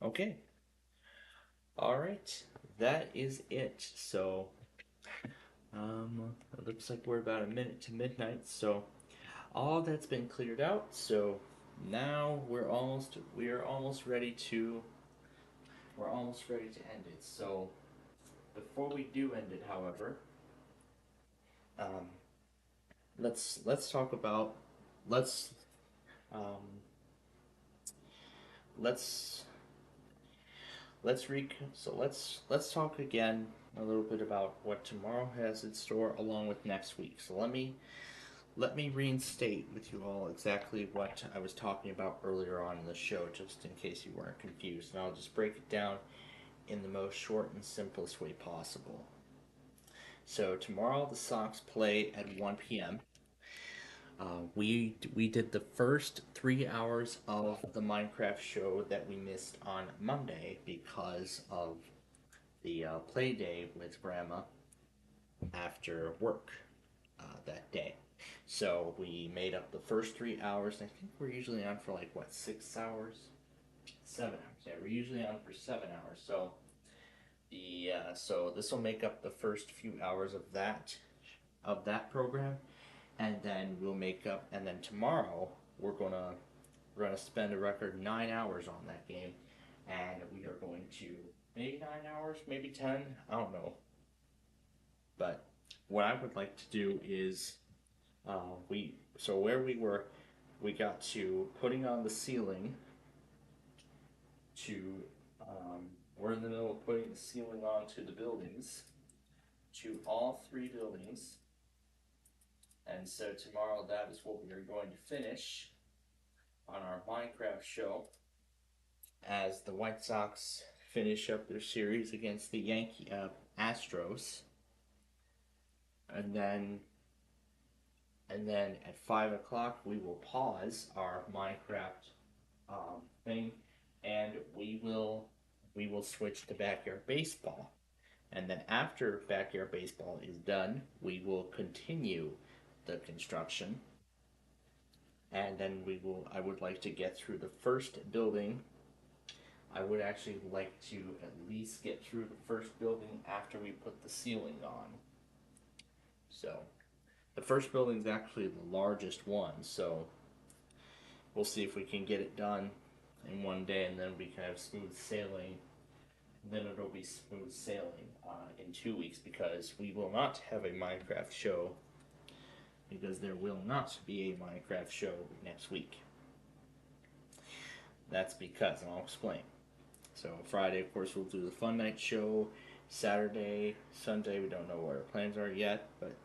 Okay. Alright. That is it. So, it looks like we're about a minute to midnight, so all that's been cleared out, so now we are almost ready to end it. So before we do end it, however, let's talk about let's talk again a little bit about what tomorrow has in store along with next week. So let me reinstate with you all exactly what I was talking about earlier on in the show, just in case you weren't confused, and I'll just break it down in the most short and simplest way possible. So tomorrow the Sox play at 1 p.m. We did the first 3 hours of the Minecraft show that we missed on Monday because of the play day with Grandma after work that day. So we made up the first 3 hours. I think we're usually on for 6 hours, 7 hours. Yeah, we're usually on for 7 hours. So so this will make up the first few hours of that program, and then we'll make up. And then tomorrow we're gonna we're gonna spend a record 9 hours on that game, and we are going to maybe 9 hours, maybe 10. I don't know. But what I would like to do is where we were, we got to putting on the ceiling to we're in the middle of putting the ceiling onto the buildings, to all 3 buildings. And so tomorrow that is what we are going to finish on our Minecraft show as the White Sox finish up their series against the Astros. And then at 5 o'clock we will pause our Minecraft thing, and we will switch to backyard baseball. And then after backyard baseball is done, we will continue the construction. And then I would like to get through the first building. I would actually like to at least get through the first building after we put the ceiling on. So the first building is actually the largest one, so we'll see if we can get it done in one day, and then we can have smooth sailing. And then it'll be smooth sailing in 2 weeks, because we will not have a Minecraft show, because there will not be a Minecraft show next week. That's because, and I'll explain. So Friday, of course, we'll do the Fun Night show. Saturday, Sunday, we don't know what our plans are yet, but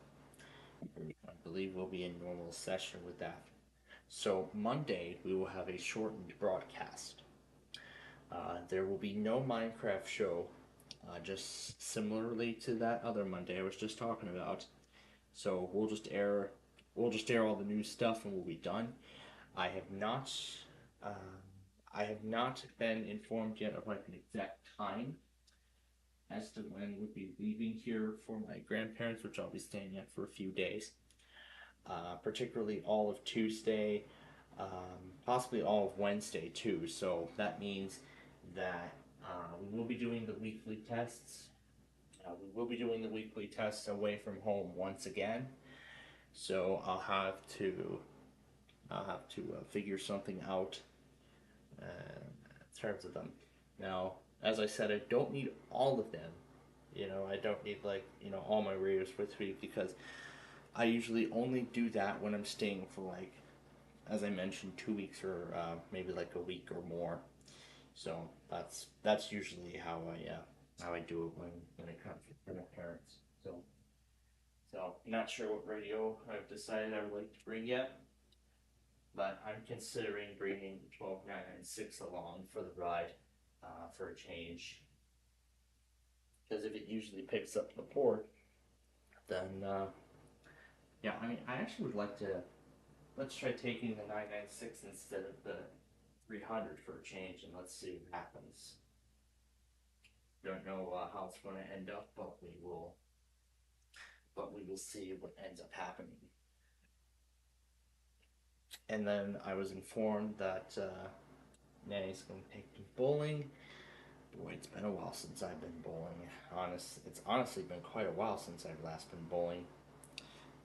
I believe we'll be in normal session with that. So Monday, we will have a shortened broadcast. There will be no Minecraft show, just similarly to that other Monday I was just talking about. So we'll just air all the new stuff, and we'll be done. I have not been informed yet of like an exact time as to when we'll be leaving here for my grandparents, which I'll be staying at for a few days. Particularly all of Tuesday, possibly all of Wednesday too. So that means that we will be doing the weekly tests. We will be doing the weekly tests away from home once again. So I'll have to figure something out in terms of them. Now, as I said, I don't need all of them. I don't need all my radios for 3 weeks, because I usually only do that when I'm staying for as I mentioned, 2 weeks or maybe like a week or more. So that's usually how I do it when it comes to my parents. So not sure what radio I've decided I would like to bring yet, but I'm considering bringing the 12996 along for the ride, for a change. Because if it usually picks up the port, then I actually would like to. Let's try taking the 996 instead of the 300 for a change, and let's see what happens. Don't know how it's going to end up, but we will see what ends up happening. And then I was informed that Nanny's going to take me bowling. Boy, it's been a while since I've been bowling. It's honestly been quite a while since I've last been bowling.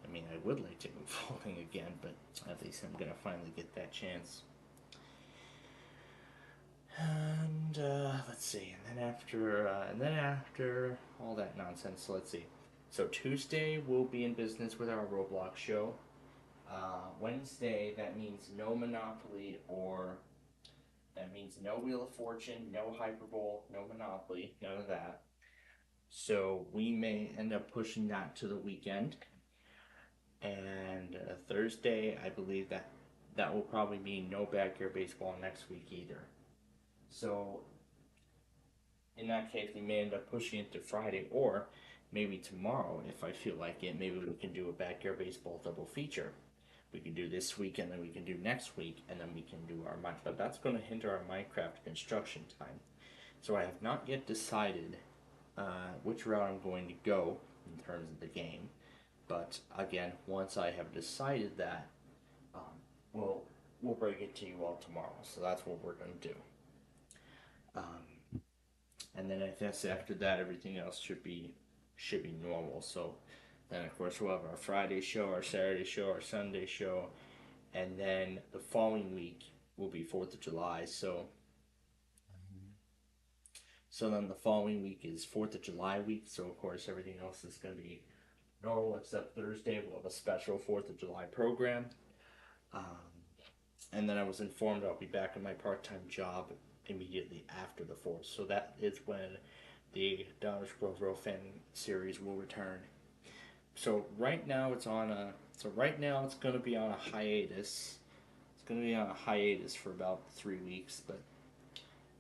I mean, I would like to go bowling again, but at least I'm going to finally get that chance. And let's see, and then after all that nonsense, let's see. So Tuesday we'll be in business with our Roblox show. Wednesday, that means no Monopoly, or that means no Wheel of Fortune, no Hyperbowl, no Monopoly, none of that. So we may end up pushing that to the weekend. And Thursday, I believe that will probably mean no backyard baseball next week either. So in that case, we may end up pushing it to Friday, or maybe tomorrow if I feel like it. Maybe we can do a backyard baseball double feature. We can do this week, and then we can do next week, and then we can do our Minecraft. But that's going to hinder our Minecraft construction time. So I have not yet decided which route I'm going to go in terms of the game. But again, once I have decided that, we'll bring it to you all tomorrow. So that's what we're going to do. And then I guess after that, everything else should be normal. So then, of course, we'll have our Friday show, our Saturday show, our Sunday show, and then the following week will be 4th of July. So then the following week is 4th of July week. So of course everything else is going to be normal except Thursday. We'll have a special 4th of July program. And then I was informed I'll be back in my part-time job immediately after the 4th. So that is when the Downers Grove Row Fan series will return. So right now it's on a. So right now it's going to be on a hiatus. It's going to be on a hiatus for about 3 weeks, but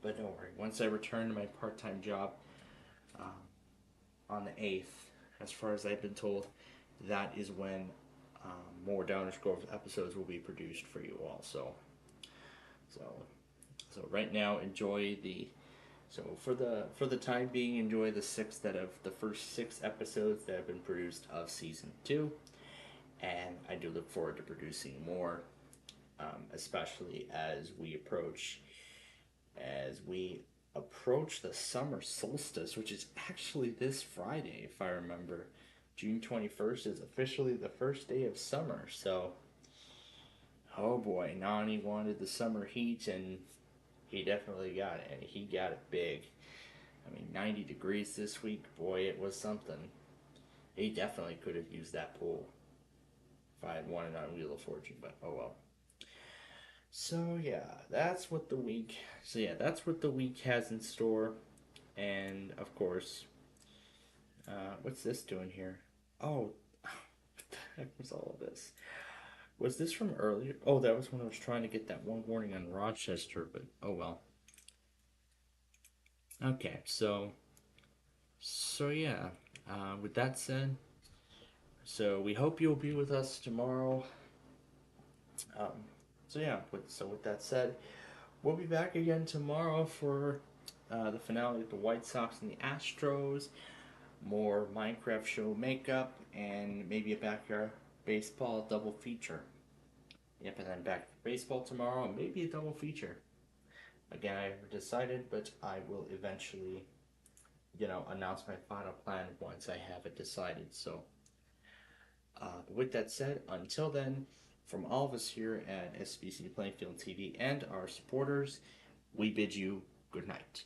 don't worry. Once I return to my part-time job on the 8th, as far as I've been told, that is when more Downers Grove episodes will be produced for you all. So right now, enjoy the. So for the time being, enjoy the first 6 episodes that have been produced of season 2, and I do look forward to producing more, especially as we approach the summer solstice, which is actually this Friday, if I remember. June 21st is officially the first day of summer, so oh boy, Nani wanted the summer heat, and he definitely got it, and he got it big. I mean, 90 degrees this week, boy, it was something. He definitely could have used that pool if I had won it on Wheel of Fortune, but oh well. So yeah, that's what the week has in store, and of course, what's this doing here? Oh, what the heck was all of this? Was this from earlier? Oh, that was when I was trying to get that one warning on Rochester, but oh well. Okay, so yeah, with that said, so we hope you'll be with us tomorrow. With that said, we'll be back again tomorrow for the finale of the White Sox and the Astros, more Minecraft show makeup, and maybe a backyard baseball double feature. Yep, and then back to baseball tomorrow, and maybe a double feature. Again, I haven't decided, but I will eventually, announce my final plan once I have it decided. So, with that said, until then, from all of us here at SPC Plainfield TV and our supporters, we bid you good night.